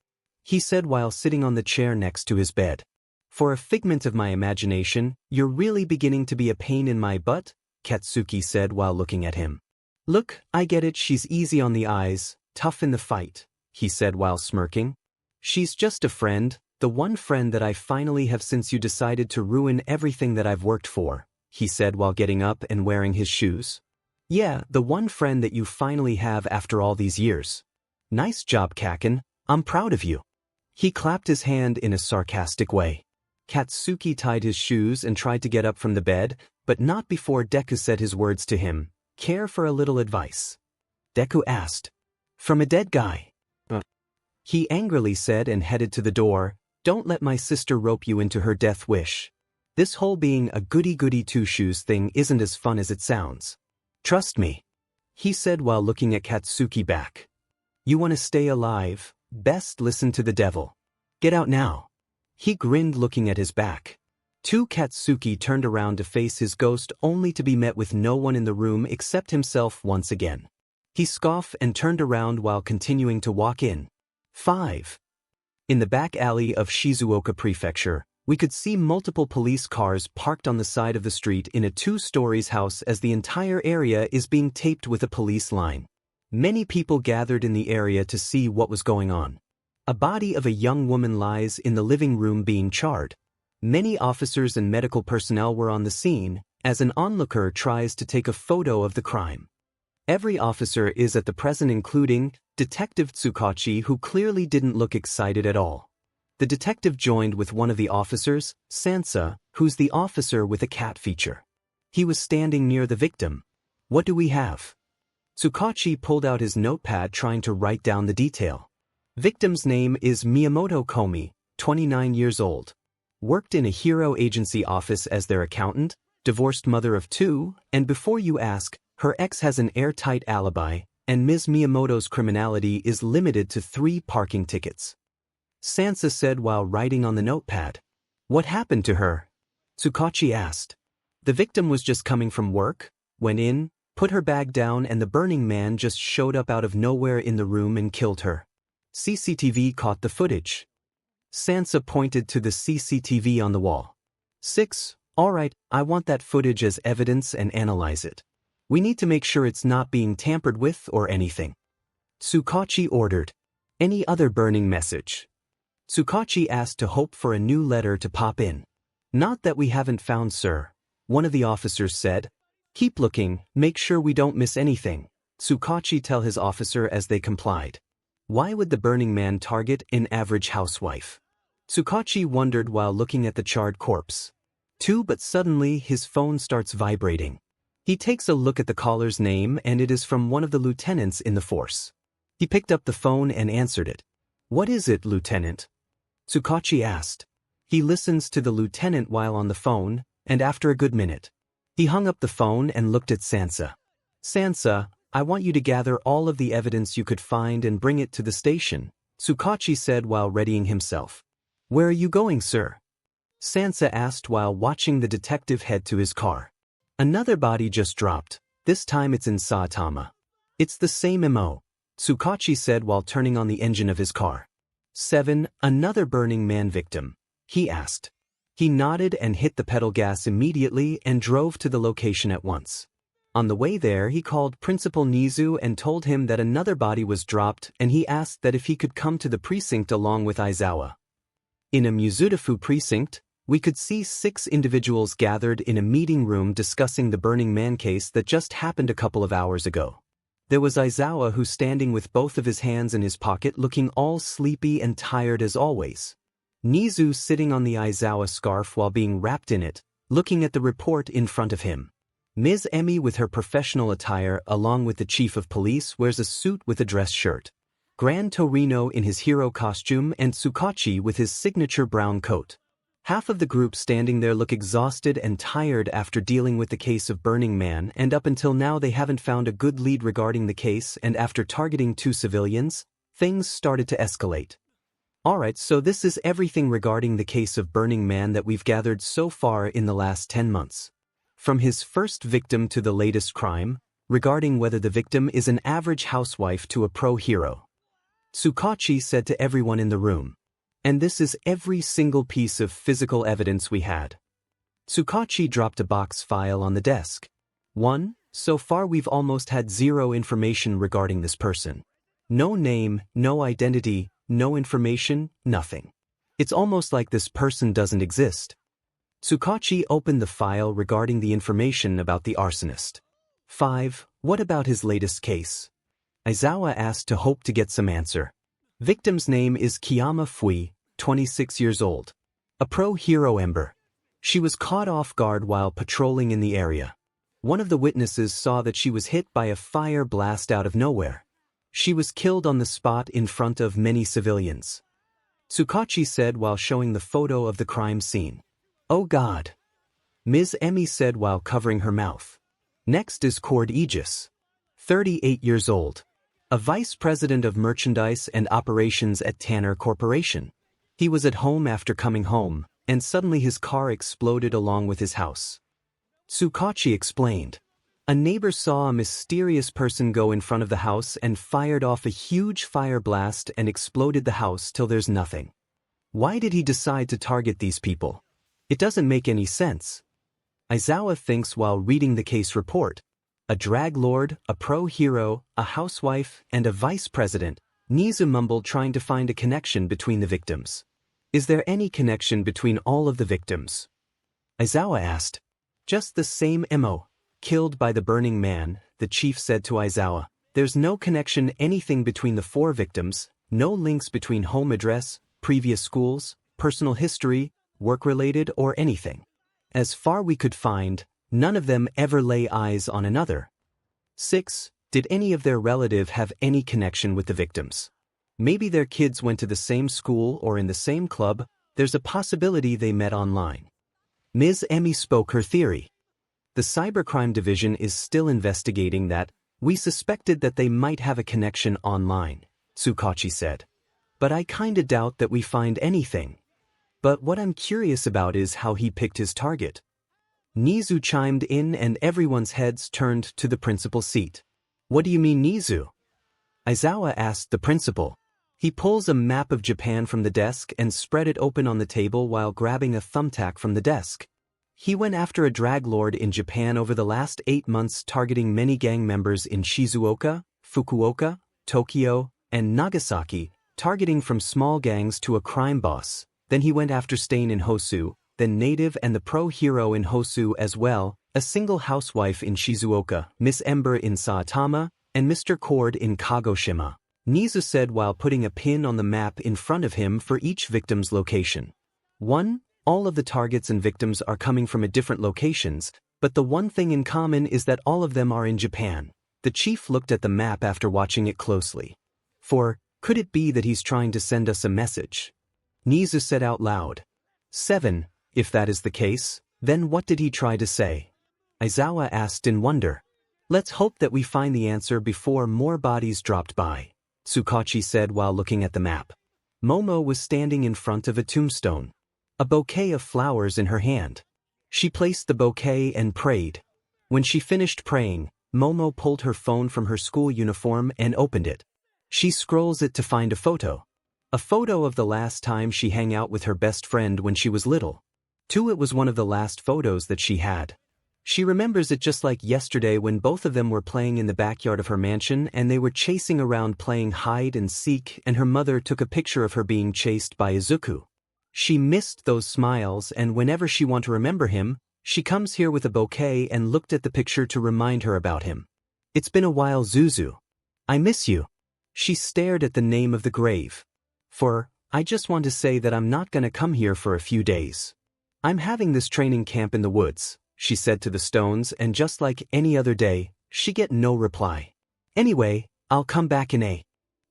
He said while sitting on the chair next to his bed. For a figment of my imagination, you're really beginning to be a pain in my butt, Katsuki said while looking at him. Look, I get it, she's easy on the eyes, tough in the fight, he said while smirking. She's just a friend, the one friend that I finally have since you decided to ruin everything that I've worked for, he said while getting up and wearing his shoes. Yeah, the one friend that you finally have after all these years. Nice job, Kaken, I'm proud of you. He clapped his hand in a sarcastic way. Katsuki tied his shoes and tried to get up from the bed, but not before Deku said his words to him. Care for a little advice? Deku asked. From a dead guy. He angrily said and headed to the door. Don't let my sister rope you into her death wish. This whole being a goody-goody two-shoes thing isn't as fun as it sounds. Trust me, he said while looking at Katsuki back. You want to stay alive, best listen to the devil. Get out now. He grinned looking at his back. Katsuki turned around to face his ghost only to be met with no one in the room except himself once again. He scoffed and turned around while continuing to walk in. 5. In the back alley of Shizuoka Prefecture, we could see multiple police cars parked on the side of the street in a 2-story house as the entire area is being taped with a police line. Many people gathered in the area to see what was going on. A body of a young woman lies in the living room being charred. Many officers and medical personnel were on the scene, as an onlooker tries to take a photo of the crime. Every officer is at the present including Detective Tsukachi, who clearly didn't look excited at all. The detective joined with one of the officers, Sansa, who's the officer with a cat feature. He was standing near the victim. What do we have? Tsukachi pulled out his notepad trying to write down the detail. Victim's name is Miyamoto Komi, 29 years old. Worked in a hero agency office as their accountant, divorced mother of 2, and before you ask, her ex has an airtight alibi, and Ms. Miyamoto's criminality is limited to 3 parking tickets. Sansa said while writing on the notepad. What happened to her? Tsukachi asked. The victim was just coming from work, went in, put her bag down, and the Burning Man just showed up out of nowhere in the room and killed her. CCTV caught the footage. Sansa pointed to the CCTV on the wall. 6. Alright, I want that footage as evidence and analyze it. We need to make sure it's not being tampered with or anything. Tsukachi ordered. Any other burning message? Tsukachi asked to hope for a new letter to pop in. Not that we haven't found, sir, one of the officers said. Keep looking, make sure we don't miss anything, Tsukachi tell his officer as they complied. Why would the Burning Man target an average housewife? Tsukachi wondered while looking at the charred corpse. 2. But suddenly his phone starts vibrating. He takes a look at the caller's name and it is from one of the lieutenants in the force. He picked up the phone and answered it. What is it, Lieutenant? Tsukachi asked. He listens to the lieutenant while on the phone, and after a good minute, he hung up the phone and looked at Sansa. Sansa, I want you to gather all of the evidence you could find and bring it to the station, Tsukachi said while readying himself. Where are you going, sir? Sansa asked while watching the detective head to his car. Another body just dropped. This time it's in Saitama. It's the same MO, Tsukachi said while turning on the engine of his car. 7. Another Burning Man victim, he asked. He nodded and hit the pedal gas immediately and drove to the location at once. On the way there he called Principal Nizu and told him that another body was dropped and he asked that if he could come to the precinct along with Aizawa. In a Mizudafu precinct, we could see 6 individuals gathered in a meeting room discussing the Burning Man case that just happened a couple of hours ago. There was Aizawa who standing with both of his hands in his pocket looking all sleepy and tired as always. Nizu sitting on the Aizawa scarf while being wrapped in it, looking at the report in front of him. 𝗵𝘃𝗵𝗲 with her professional attire along with the chief of police wears a suit with a dress shirt. Gran Torino in his hero costume and 𝗧𝗵𝗃 with his signature brown coat. Half of the group standing there look exhausted and tired after dealing with the case of Burning Man, and up until now they haven't found a good lead regarding the case, and after targeting 2 civilians, things started to escalate. Alright, so this is everything regarding the case of Burning Man that we've gathered so far in the last 10 months. From his first victim to the latest crime, regarding whether the victim is an average housewife to a pro hero. 𝗧𝗵𝗃 said to everyone in the room. And this is every single piece of physical evidence we had. 𝗧𝗵𝗃 dropped a box file on the desk. 1. So far we've almost had 0 information regarding this person. No name, no identity, no information, nothing. It's almost like this person doesn't exist. 𝗧𝗵𝗃 opened the file regarding the information about the arsonist. 5. What about his latest case? Aizawa asked to hope to get some answer. Victim's name is 𝗵𝗃𝗄, 26 years old. A pro-hero member. She was caught off guard while patrolling in the area. One of the witnesses saw that she was hit by a fire blast out of nowhere. She was killed on the spot in front of many civilians. 𝗧𝗵𝗃 said while showing the photo of the crime scene. Oh God. 𝗵𝘃𝗵𝗲 said while covering her mouth. Next is 𝗧𝗪𝗍𝗂𝗧, 38 years old. A vice president of merchandise and operations at 𝗧𝗪𝗧𝗏 Corporation. He was at home after coming home, and suddenly his car exploded along with his house. 𝗧𝗵𝗃 explained. A neighbor saw a mysterious person go in front of the house and fired off a huge fire blast and exploded the house till there's nothing. Why did he decide to target these people? It doesn't make any sense. Aizawa thinks while reading the case report. A drag lord, a pro-hero, a housewife, and a vice president, Nizu mumbled trying to find a connection between the victims. Is there any connection between all of the victims? Aizawa asked. Just the same MO, killed by the Burning Man, the chief said to Aizawa. There's no connection anything between the 4 victims, no links between home address, previous schools, personal history, work-related or anything. As far we could find, none of them ever lay eyes on another. 6. Did any of their relative have any connection with the victims? Maybe their kids went to the same school or in the same club, there's a possibility they met online. 𝗵𝘃𝗵𝗲 spoke her theory. The cybercrime division is still investigating that. We suspected that they might have a connection online, 𝗧𝗵𝗃 said. But I kinda doubt that we find anything. But what I'm curious about is how he picked his target. Nizu chimed in and everyone's heads turned to the principal's seat. What do you mean Nizu? Aizawa asked the principal. He pulls a map of Japan from the desk and spread it open on the table while grabbing a thumbtack from the desk. He went after a drag lord in Japan over the last 8 months, targeting many gang members in Shizuoka, Fukuoka, Tokyo, and Nagasaki, targeting from small gangs to a crime boss. Then he went after Stain in Hosu, then Native and the pro-hero in Hosu as well, a single housewife in Shizuoka, 𝗵𝘃𝗵𝗲 in Saitama, and Mr. Cord in Kagoshima. Nizu said while putting a pin on the map in front of him for each victim's location. 1. All of the targets and victims are coming from different locations, but the one thing in common is that all of them are in Japan. The chief looked at the map after watching it closely. 4. Could it be that he's trying to send us a message? Nizu said out loud. 7. If that is the case, then what did he try to say? Aizawa asked in wonder. Let's hope that we find the answer before more bodies dropped by, 𝗧𝗵𝗃 said while looking at the map. Momo was standing in front of a tombstone. A bouquet of flowers in her hand. She placed the bouquet and prayed. When she finished praying, Momo pulled her phone from her school uniform and opened it. She scrolls it to find a photo. A photo of the last time she hung out with her best friend when she was little. 2. It was one of the last photos that she had. She remembers it just like yesterday when both of them were playing in the backyard of her mansion and they were chasing around playing hide and seek, and her mother took a picture of her being chased by Izuku. She missed those smiles, and whenever she wants to remember him, she comes here with a bouquet and looked at the picture to remind her about him. It's been a while, Zuzu. I miss you. She stared at the name of the grave. I just want to say that I'm not gonna come here for a few days. I'm having this training camp in the woods. she said to the stones, and just like any other day, she get no reply. Anyway, I'll come back in a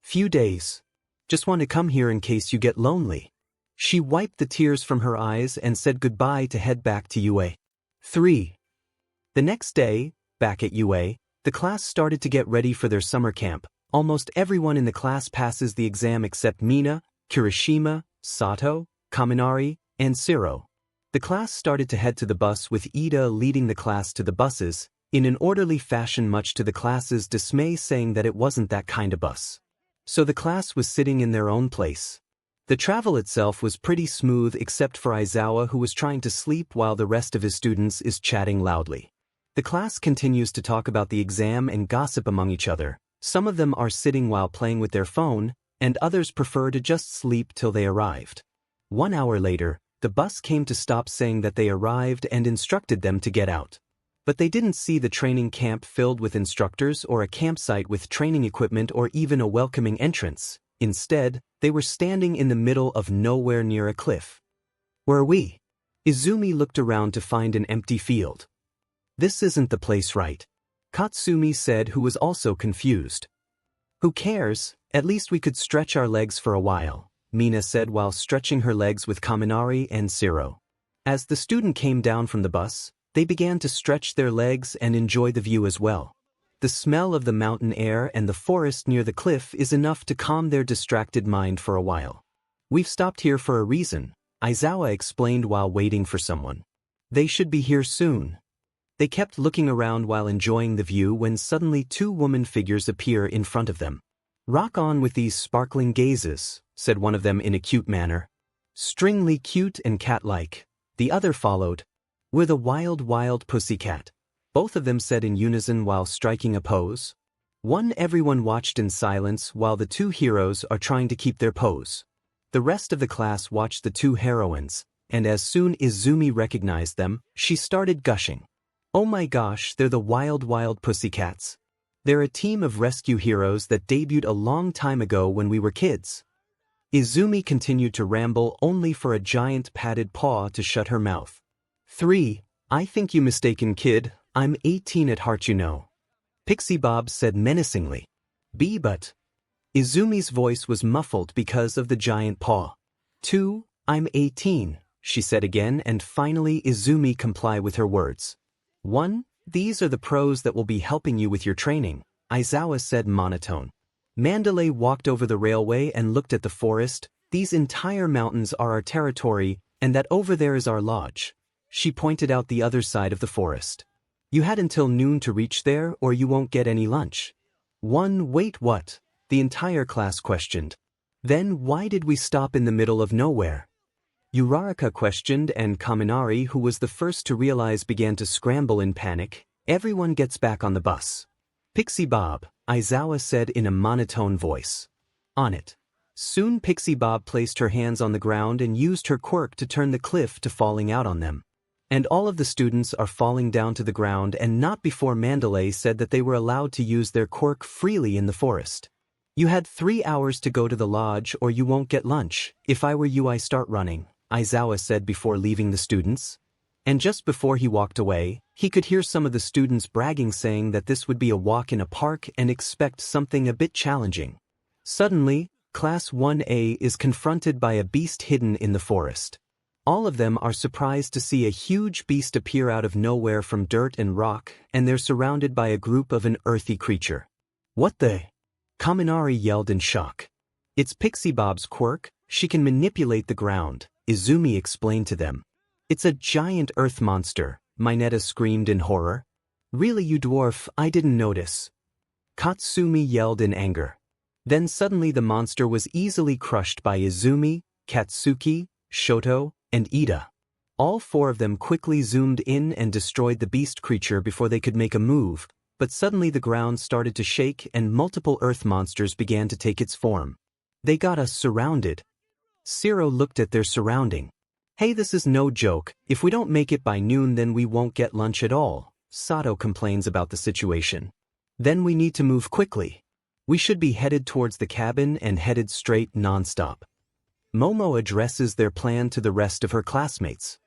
few days. Just want to come here in case you get lonely. She wiped the tears from her eyes and said goodbye to head back to UA. 3. The next day, back at UA, the class started to get ready for their summer camp. Almost everyone in the class passes the exam except Mina, Kirishima, Sato, Kaminari, and Shiro. The class started to head to the bus with Ida leading the class to the buses, in an orderly fashion, much to the class's dismay, saying that it wasn't that kind of bus. So the class was sitting in their own place. The travel itself was pretty smooth except for Aizawa, who was trying to sleep while the rest of his students is chatting loudly. The class continues to talk about the exam and gossip among each other. Some of them are sitting while playing with their phone, and others prefer to just sleep till they arrived. 1 hour later, the bus came to stop, saying that they arrived and instructed them to get out. But they didn't see the training camp filled with instructors or a campsite with training equipment or even a welcoming entrance. Instead, they were standing in the middle of nowhere near a cliff. Where are we? Izumi looked around to find an empty field. This isn't the place, right? Katsumi said, who was also confused. Who cares? At least we could stretch our legs for a while, Mina said while stretching her legs with Kaminari and Shiro. As the student came down from the bus, they began to stretch their legs and enjoy the view as well. The smell of the mountain air and the forest near the cliff is enough to calm their distracted mind for a while. We've stopped here for a reason, Aizawa explained while waiting for someone. They should be here soon. They kept looking around while enjoying the view when suddenly 2 woman figures appear in front of them. Rock on with these sparkling gazes, said one of them in a cute manner. Stringly cute and cat-like, the other followed. We're the wild pussycat, both of them said in unison while striking a pose. Everyone watched in silence while the 2 heroes are trying to keep their pose. The rest of the class watched the 2 heroines, and as soon as Izumi recognized them, she started gushing. Oh my gosh, they're the wild pussycats. They're a team of rescue heroes that debuted a long time ago when we were kids. Izumi continued to ramble only for a giant padded paw to shut her mouth. 3. I think you mistaken, kid. I'm 18 at heart, you know. Pixie Bob said menacingly. But Izumi's voice was muffled because of the giant paw. 2. I'm 18, she said again, and finally Izumi complied with her words. 1. These are the pros that will be helping you with your training, Aizawa said monotone. Mandalay walked over the railway and looked at the forest. These entire mountains are our territory, and that over there is our lodge. She pointed out the other side of the forest. You had until noon to reach there or you won't get any lunch. 1. Wait, what? The entire class questioned. Then why did we stop in the middle of nowhere? Uraraka questioned, and Kaminari, who was the first to realize, began to scramble in panic. Everyone gets back on the bus. Pixie Bob, Aizawa said in a monotone voice. On it. Soon Pixie Bob placed her hands on the ground and used her quirk to turn the cliff to falling out on them. And all of the students are falling down to the ground, and not before Mandalay said that they were allowed to use their quirk freely in the forest. You had 3 hours to go to the lodge or you won't get lunch. If I were you, I start running, Aizawa said before leaving the students. And just before he walked away, he could hear some of the students bragging, saying that this would be a walk in a park and expect something a bit challenging. Suddenly, Class 1A is confronted by a beast hidden in the forest. All of them are surprised to see a huge beast appear out of nowhere from dirt and rock, and they're surrounded by a group of an earthy creature. What the? Kaminari yelled in shock. It's Pixie Bob's quirk. She can manipulate the ground, Izumi explained to them. It's a giant earth monster, Mineta screamed in horror. Really, you dwarf, I didn't notice. Katsumi yelled in anger. Then suddenly the monster was easily crushed by Izumi, Katsuki, Shoto, and Ida. All 4 of them quickly zoomed in and destroyed the beast creature before they could make a move, but suddenly the ground started to shake and multiple earth monsters began to take its form. They got us surrounded. Shiro looked at their surrounding. Hey, this is no joke. If we don't make it by noon, then we won't get lunch at all. Sato complains about the situation. Then we need to move quickly. We should be headed towards the cabin and headed straight non-stop. Momo addresses their plan to the rest of her classmates.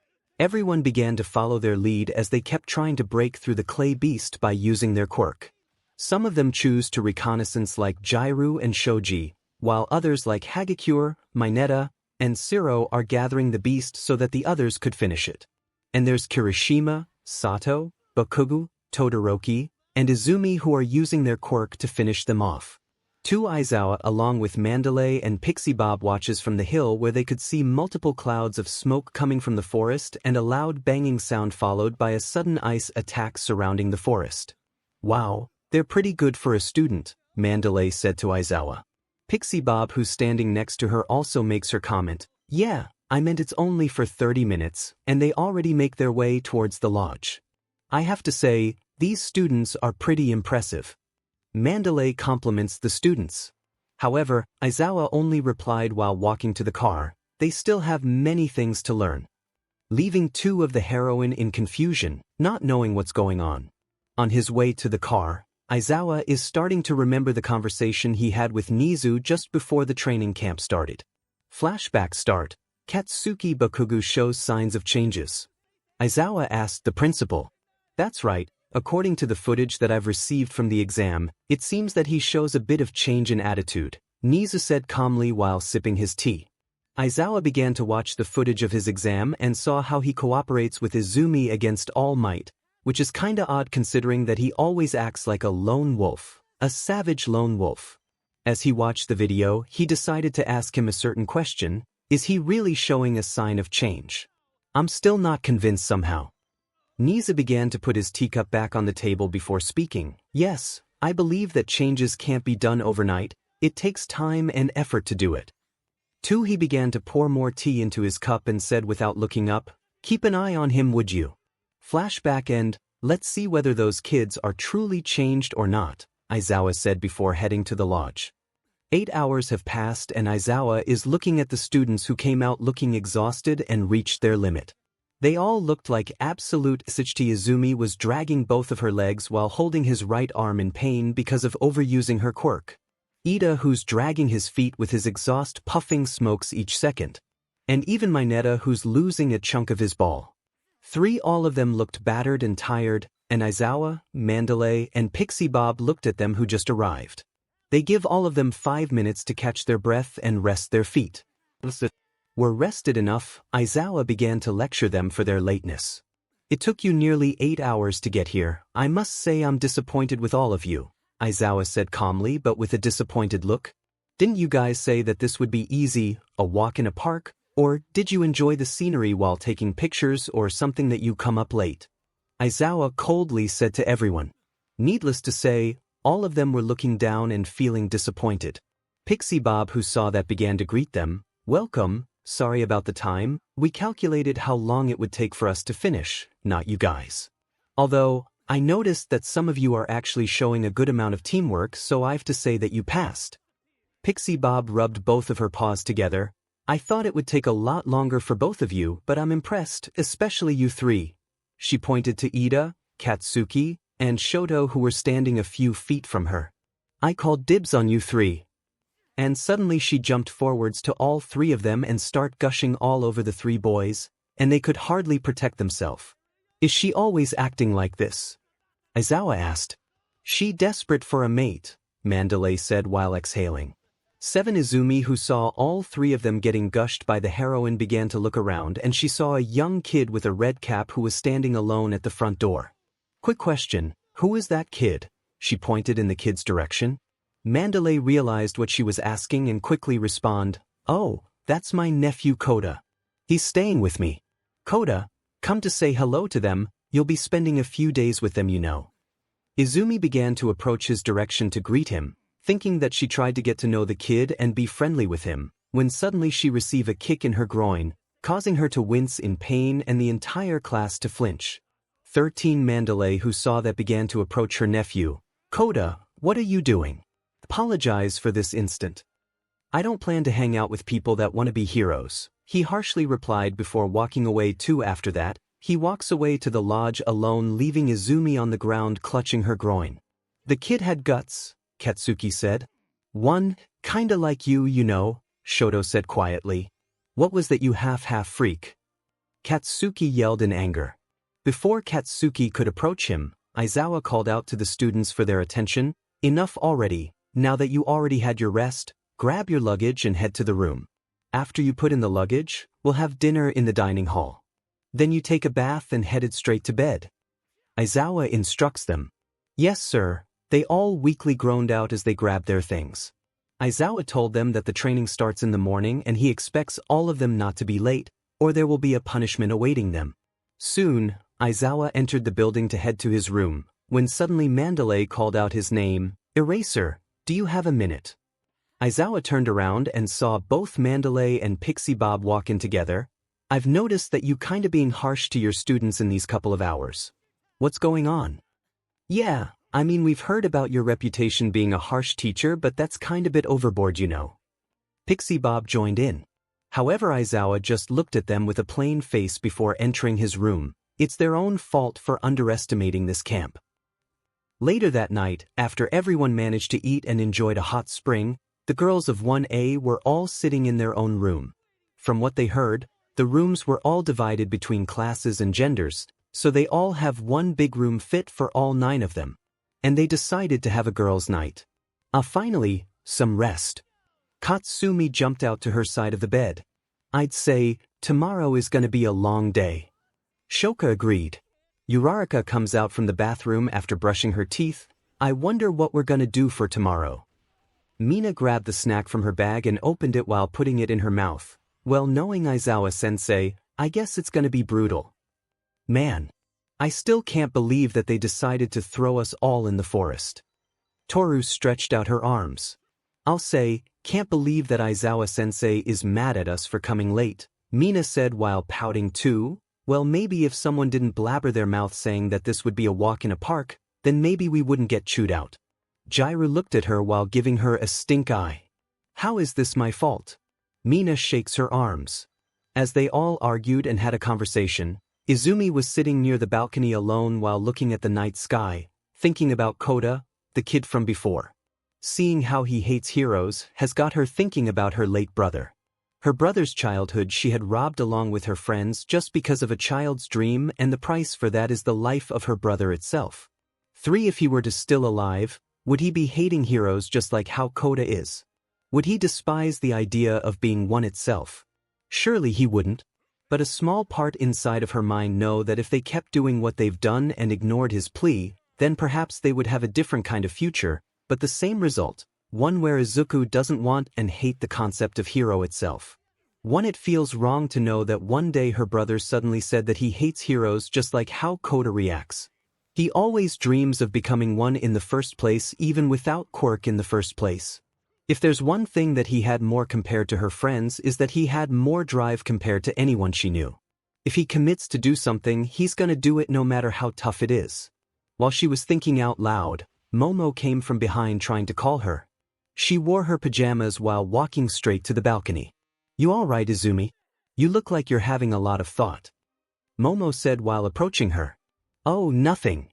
Everyone began to follow their lead as they kept trying to break through the clay beast by using their quirk. Some of them choose to reconnaissance like 𝗓𝗪𝗢 and 𝗎𝗪𝗧𝗔, while others like 𝗧𝗵𝗃𝗃, 𝗵𝗃𝗲, and 𝗧𝗪𝗧𝗟 are gathering the beast so that the others could finish it. And there's Kirishima, Sato, Bakugo, Todoroki, and Izumi who are using their quirk to finish them off. 𝗬𝗏𝗧𝗏 along with 𝗵𝗃𝗧𝗏 and 𝗵𝘃𝗵𝗏 watches from the hill where they could see multiple clouds of smoke coming from the forest and a loud banging sound followed by a sudden ice attack surrounding the forest. Wow, they're pretty good for a student, 𝗵𝗃𝗧𝗏 said to Izuku. 𝗵𝘃𝗵𝗏, who's standing next to her, also makes her comment, "Yeah, I meant it's only for 30 minutes, and they already make their way towards the lodge. I have to say, these students are pretty impressive." 𝗵𝗃𝗧𝗏 compliments the students. However, Izuku only replied while walking to the car, "They still have many things to learn." Leaving two of the heroine in confusion, not knowing what's going on. On his way to the car, Izuku is starting to remember the conversation he had with Nizu just before the training camp started. Flashback start. Katsuki Bakugo shows signs of changes. Izuku asked the principal. "That's right, according to the footage that I've received from the exam, it seems that he shows a bit of change in attitude," Nizu said calmly while sipping his tea. Izuku began to watch the footage of his exam and saw how he cooperates with Izumi against all might, which is kinda odd considering that he always acts like a lone wolf, a savage lone wolf. As he watched the video, he decided to ask him a certain question: is he really showing a sign of change? "I'm still not convinced somehow." Nizu began to put his teacup back on the table before speaking. "Yes, I believe that changes can't be done overnight, it takes time and effort to do it." He began to pour more tea into his cup and said without looking up, "Keep an eye on him, would you?" Flashback end. "Let's see whether those kids are truly changed or not," Izuku said before heading to the lodge. 8 hours have passed and Izuku is looking at the students who came out looking exhausted and reached their limit. They all looked like absolute 𝗧𝗃𝗧𝗏. Izumi was dragging both of her legs while holding his right arm in pain because of overusing her quirk. Ida, who's dragging his feet with his exhaust puffing smokes each second. And even 𝗵𝗃𝗧𝗏, who's losing a chunk of his ball. All of them looked battered and tired, and Izuku, 𝗵𝗃𝗧𝗏, and 𝗵𝘃𝗵𝗏 looked at them who just arrived. They give all of them 5 minutes to catch their breath and rest their feet. Were rested enough, Izuku began to lecture them for their lateness. "It took you nearly 8 hours to get here. I must say I'm disappointed with all of you," Izuku said calmly but with a disappointed look. "Didn't you guys say that this would be easy, a walk in a park? Or did you enjoy the scenery while taking pictures or something that you come up late?" Izuku coldly said to everyone. Needless to say, all of them were looking down and feeling disappointed. 𝗵𝘃𝗵𝗏, who saw that, began to greet them. "Welcome, sorry about the time, we calculated how long it would take for us to finish, not you guys. Although, I noticed that some of you are actually showing a good amount of teamwork, so I have to say that you passed." 𝗵𝘃𝗵𝗏 rubbed both of her paws together. "I thought it would take a lot longer for both of you, but I'm impressed, especially you three." She pointed to Ida, Katsuki, and Shoto, who were standing a few feet from her. "I called dibs on you three." And suddenly she jumped forwards to all three of them and start gushing all over the three boys, and they could hardly protect themselves. "Is she always acting like this?" Izuku asked. "She desperate for a mate," 𝗵𝗃𝗧𝗏 said while exhaling. Izumi, who saw all three of them getting gushed by the heroine, began to look around and she saw a young kid with a red cap who was standing alone at the front door. "Quick question, who is that kid?" She pointed in the kid's direction. 𝗵𝗃𝗧𝗏 realized what she was asking and quickly responded, "Oh, that's my nephew 𝗧𝗪𝗏. He's staying with me. 𝗧𝗪𝗏, come to say hello to them, you'll be spending a few days with them, you know." Izumi began to approach his direction to greet him, thinking that she tried to get to know the kid and be friendly with him, when suddenly she received a kick in her groin, causing her to wince in pain and the entire class to flinch. 𝗵𝗃𝗵𝗏𝗧𝗏, who saw that, began to approach her nephew. "𝗧𝗪𝗏, what are you doing? Apologize for this instant." "I don't plan to hang out with people that want to be heroes," he harshly replied before walking away too. After that, he walks away to the lodge alone, leaving Izumi on the ground clutching her groin. "The kid had guts," Katsuki said. "One, kinda like you know," Shoto said quietly. "What was that, you half-freak?" Katsuki yelled in anger. Before Katsuki could approach him, Izuku called out to the students for their attention. Enough already, now that you already had your rest, grab your luggage and head to the room. After you put in the luggage, we'll have dinner in the dining hall. Then you take a bath and headed straight to bed. Izuku instructs them. Yes, sir, they all weakly groaned out as they grabbed their things. Izuku told them that the training starts in the morning and he expects all of them not to be late, or there will be a punishment awaiting them. Soon, Izuku entered the building to head to his room, when suddenly 𝗵𝗲𝗍 called out his name. Eraser, do you have a minute? Izuku turned around and saw both 𝗵𝗲𝗍 and 𝗵𝘃𝗍𝗵 walk in together. I've noticed that you kinda being harsh to your students in these couple of hours. What's going on? Yeah, I mean we've heard about your reputation being a harsh teacher, but that's kinda bit overboard, you know. 𝗵𝘃𝗍𝗵 joined in. However, Izuku just looked at them with a plain face before entering his room. It's their own fault for underestimating this camp. Later that night, after everyone managed to eat and enjoyed a hot spring, the girls of 1A were all sitting in their own room. From what they heard, the rooms were all divided between classes and genders, so they all have one big room fit for all 9 of them. And they decided to have a girls' night. Finally, some rest. Katsumi jumped out to her side of the bed. I'd say, tomorrow is gonna be a long day. Shoka agreed. Uraraka comes out from the bathroom after brushing her teeth. I wonder what we're gonna do for tomorrow. Mina grabbed the snack from her bag and opened it while putting it in her mouth. Well, knowing Izuku-sensei, I guess it's gonna be brutal. Man, I still can't believe that they decided to throw us all in the forest. Toru stretched out her arms. I'll say, can't believe that Izuku-sensei is mad at us for coming late, Mina said while pouting too. Well, maybe if someone didn't blabber their mouth saying that this would be a walk in a park, then maybe we wouldn't get chewed out. Jiraiya looked at her while giving her a stink eye. How is this my fault? Mina shakes her arms. As they all argued and had a conversation, Izumi was sitting near the balcony alone while looking at the night sky, thinking about Kota, the kid from before. Seeing how he hates heroes has got her thinking about her late brother. Her brother's childhood she had robbed along with her friends just because of a child's dream, and the price for that is the life of her brother itself. 3. If he were to still alive, would he be hating heroes just like how Kota is? Would he despise the idea of being one itself? Surely he wouldn't. But a small part inside of her mind know that if they kept doing what they've done and ignored his plea, then perhaps they would have a different kind of future, but the same result, one where Izuku doesn't want and hate the concept of hero itself. One, it feels wrong to know that one day her brother suddenly said that he hates heroes just like how Kota reacts. He always dreams of becoming one in the first place even without quirk in the first place. If there's one thing that he had more compared to her friends is that he had more drive compared to anyone she knew. If he commits to do something, he's gonna do it no matter how tough it is. While she was thinking out loud, Momo came from behind trying to call her. She wore her pajamas while walking straight to the balcony. You all right, Izumi? You look like you're having a lot of thought. Momo said while approaching her. Oh, nothing.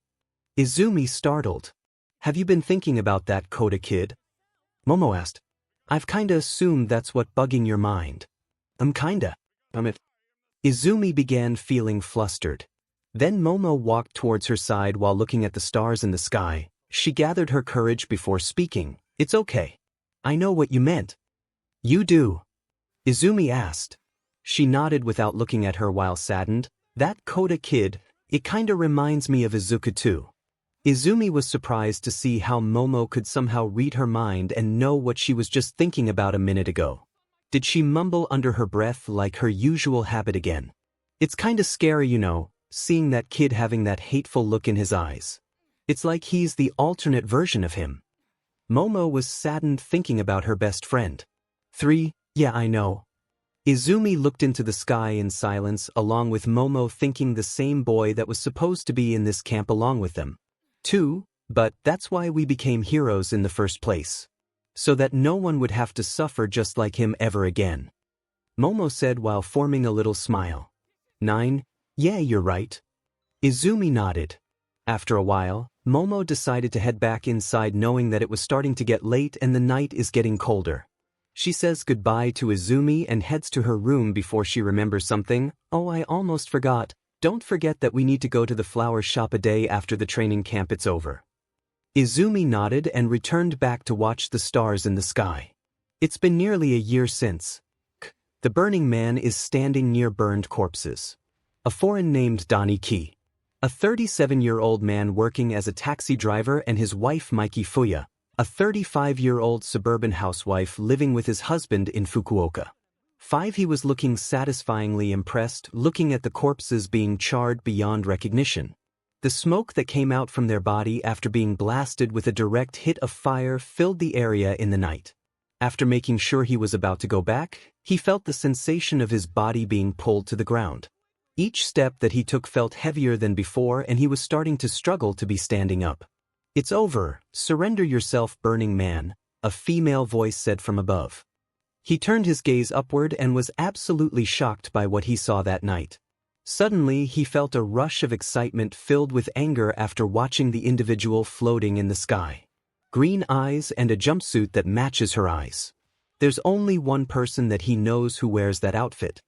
Izumi startled. Have you been thinking about that Kota kid? Momo asked. I've kinda assumed that's what bugging your mind. Kinda. Izumi began feeling flustered. Then Momo walked towards her side while looking at the stars in the sky. She gathered her courage before speaking. It's okay. I know what you meant. You do? Izumi asked. She nodded without looking at her while saddened. That Kota kid, it kinda reminds me of Izuku too. Izumi was surprised to see how Momo could somehow read her mind and know what she was just thinking about a minute ago. Did she mumble under her breath like her usual habit again? It's kinda scary, you know, seeing that kid having that hateful look in his eyes. It's like he's the alternate version of him. Momo was saddened thinking about her best friend. 3. Yeah, I know. Izumi looked into the sky in silence along with Momo thinking the same boy that was supposed to be in this camp along with them. 2. But that's why we became heroes in the first place. So that no one would have to suffer just like him ever again. Momo said while forming a little smile. 9. Yeah, you're right. Izumi nodded. After a while, Momo decided to head back inside knowing that it was starting to get late and the night is getting colder. She says goodbye to Izumi and heads to her room before she remembers something. Oh, I almost forgot. Don't forget that we need to go to the flower shop a day after the training camp is over. Izumi nodded and returned back to watch the stars in the sky. It's been nearly a year since. The burning man is standing near burned corpses. A foreign named 𝗵𝗃𝗃𝗧𝗵, a 37-year-old man working as a taxi driver, and his wife myheroacademia, a 35-year-old suburban housewife living with his husband in Fukuoka. 5. He was looking satisfyingly impressed, looking at the corpses being charred beyond recognition. The smoke that came out from their body after being blasted with a direct hit of fire filled the area in the night. After making sure he was about to go back, he felt the sensation of his body being pulled to the ground. Each step that he took felt heavier than before, and he was starting to struggle to be standing up. "It's over. Surrender yourself, burning man," a female voice said from above. He turned his gaze upward and was absolutely shocked by what he saw that night. Suddenly, he felt a rush of excitement filled with anger after watching the individual floating in the sky. Green eyes and a jumpsuit that matches her eyes. There's only one person that he knows who wears that outfit.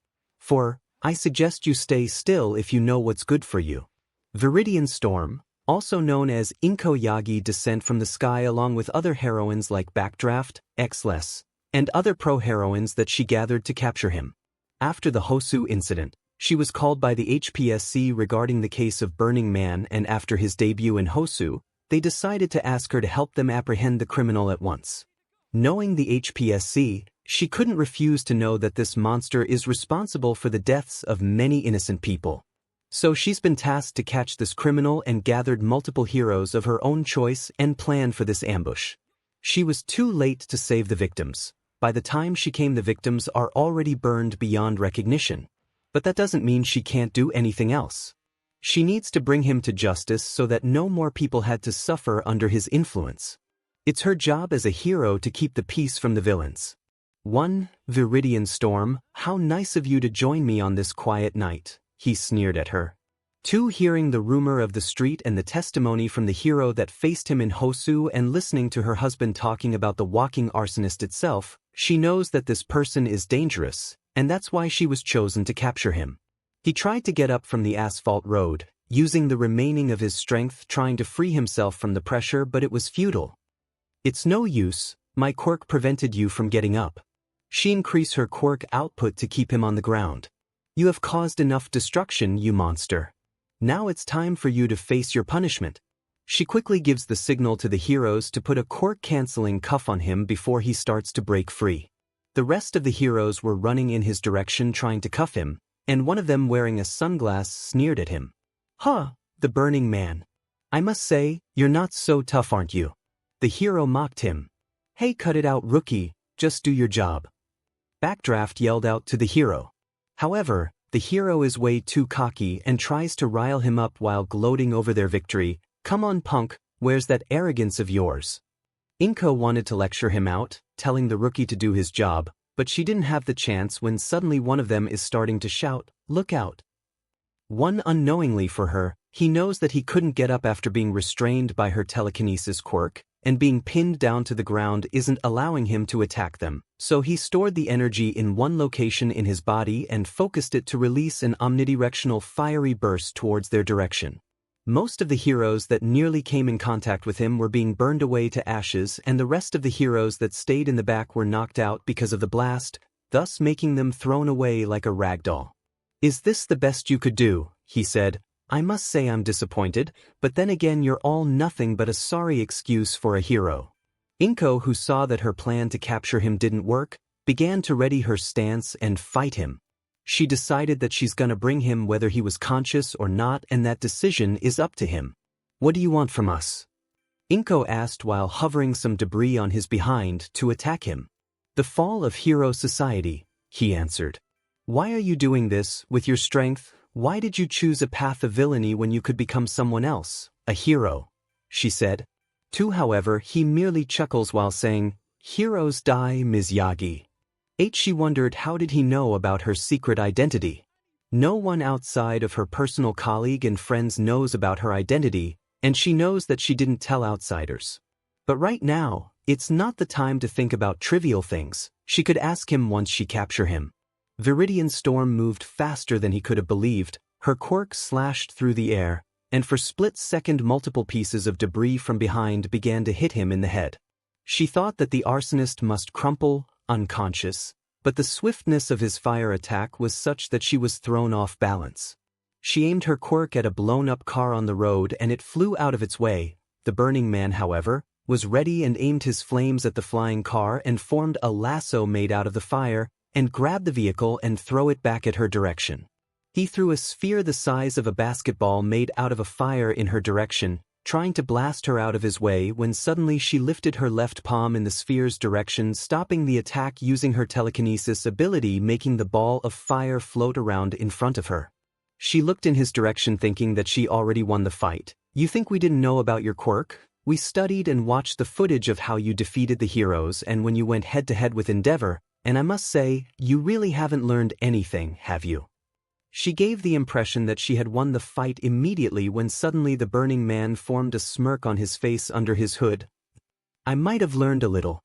I suggest you stay still if you know what's good for you. Viridian Storm, also known as Inko Yagi, descend from the sky along with other heroines like Backdraft, 𝗧𝗵𝗃𝗧𝗏, and other pro-heroines that she gathered to capture him. After the Hosu incident, she was called by the HPSC regarding the case of Burning Man, and after his debut in Hosu, they decided to ask her to help them apprehend the criminal at once. Knowing the HPSC, she couldn't refuse to know that this monster is responsible for the deaths of many innocent people. So she's been tasked to catch this criminal and gathered multiple heroes of her own choice and planned for this ambush. She was too late to save the victims. By the time she came, the victims are already burned beyond recognition. But that doesn't mean she can't do anything else. She needs to bring him to justice so that no more people had to suffer under his influence. It's her job as a hero to keep the peace from the villains. 1. Viridian Storm, how nice of you to join me on this quiet night, he sneered at her. 2. Hearing the rumor of the street and the testimony from the hero that faced him in Hosu and listening to her husband talking about the walking arsonist itself, she knows that this person is dangerous, and that's why she was chosen to capture him. He tried to get up from the asphalt road, using the remaining of his strength trying to free himself from the pressure, but it was futile. "It's no use, my quirk prevented you from getting up." She increased her quirk output to keep him on the ground. "You have caused enough destruction, you monster. Now it's time for you to face your punishment." She quickly gives the signal to the heroes to put a quirk-canceling cuff on him before he starts to break free. The rest of the heroes were running in his direction trying to cuff him, and one of them wearing a sunglass sneered at him. "Huh, the burning man. I must say, you're not so tough, aren't you?" The hero mocked him. "Hey, cut it out, rookie, just do your job." Backdraft yelled out to the hero. However, the hero is way too cocky and tries to rile him up while gloating over their victory. "Come on, punk, where's that arrogance of yours?" Inko wanted to lecture him out, telling the rookie to do his job, but she didn't have the chance when suddenly one of them is starting to shout, "Look out." One unknowingly for her, he knows that he couldn't get up after being restrained by her telekinesis quirk, and being pinned down to the ground isn't allowing him to attack them, so he stored the energy in one location in his body and focused it to release an omnidirectional fiery burst towards their direction. Most of the heroes that nearly came in contact with him were being burned away to ashes, and the rest of the heroes that stayed in the back were knocked out because of the blast, thus making them thrown away like a rag doll. "Is this the best you could do?" he said. "I must say I'm disappointed, but then again you're all nothing but a sorry excuse for a hero." Inko, who saw that her plan to capture him didn't work, began to ready her stance and fight him. She decided that she's gonna bring him whether he was conscious or not, and that decision is up to him. "What do you want from us?" Inko asked while hovering some debris on his behind to attack him. "The fall of hero society," he answered. "Why are you doing this with your strength? Why did you choose a path of villainy when you could become someone else, a hero?" she said. However, he merely chuckles while saying, "Heroes die, Ms. Yagi." She wondered how did he know about her secret identity. No one outside of her personal colleague and friends knows about her identity, and she knows that she didn't tell outsiders. But right now, it's not the time to think about trivial things. She could ask him once she capture him. Viridian Storm moved faster than he could have believed, her quirk slashed through the air, and for split second multiple pieces of debris from behind began to hit him in the head. She thought that the arsonist must crumple, unconscious, but the swiftness of his fire attack was such that she was thrown off balance. She aimed her quirk at a blown-up car on the road and it flew out of its way. The Burning Man, however, was ready and aimed his flames at the flying car and formed a lasso made out of the fire, and grabbed the vehicle and throw it back at her direction. He threw a sphere the size of a basketball made out of a fire in her direction, trying to blast her out of his way when suddenly she lifted her left palm in the sphere's direction, stopping the attack using her telekinesis ability, making the ball of fire float around in front of her. She looked in his direction thinking that she already won the fight. "You think we didn't know about your quirk? We studied and watched the footage of how you defeated the heroes and when you went head-to-head with 𝗫𝗫𝗏, and I must say, you really haven't learned anything, have you?" She gave the impression that she had won the fight immediately when suddenly the Burning Man formed a smirk on his face under his hood. "I might have learned a little."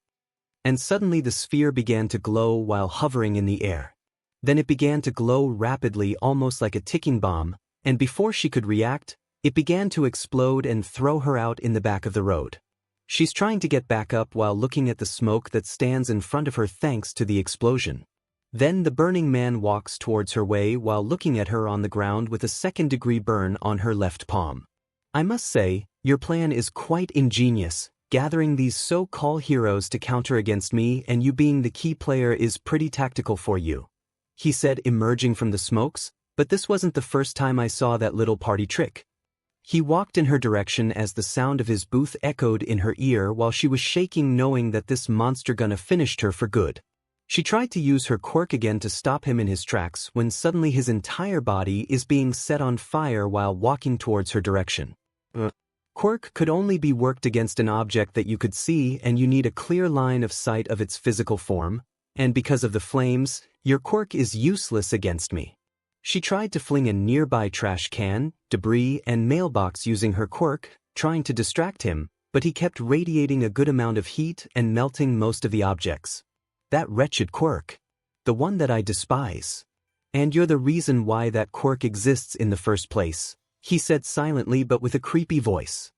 And suddenly the sphere began to glow while hovering in the air. Then it began to glow rapidly, almost like a ticking bomb, and before she could react, it began to explode and throw her out in the back of the road. She's trying to get back up while looking at the smoke that stands in front of her thanks to the explosion. Then the Burning Man walks towards her way while looking at her on the ground with a second-degree burn on her left palm. "I must say, your plan is quite ingenious. Gathering these so-called heroes to counter against me and you being the key player is pretty tactical for you," he said, emerging from the smokes, "but this wasn't the first time I saw that little party trick." He walked in her direction as the sound of his booth echoed in her ear while she was shaking, knowing that this monster gonna finished her for good. She tried to use her quirk again to stop him in his tracks when suddenly his entire body is being set on fire while walking towards her direction. Quirk could only be worked against an object that you could see, and you need a clear line of sight of its physical form, and because of the flames, your quirk is useless against me. She tried to fling a nearby trash can, debris, and mailbox using her quirk, trying to distract him, but he kept radiating a good amount of heat and melting most of the objects. "That wretched quirk. The one that I despise. And you're the reason why that quirk exists in the first place," he said silently but with a creepy voice.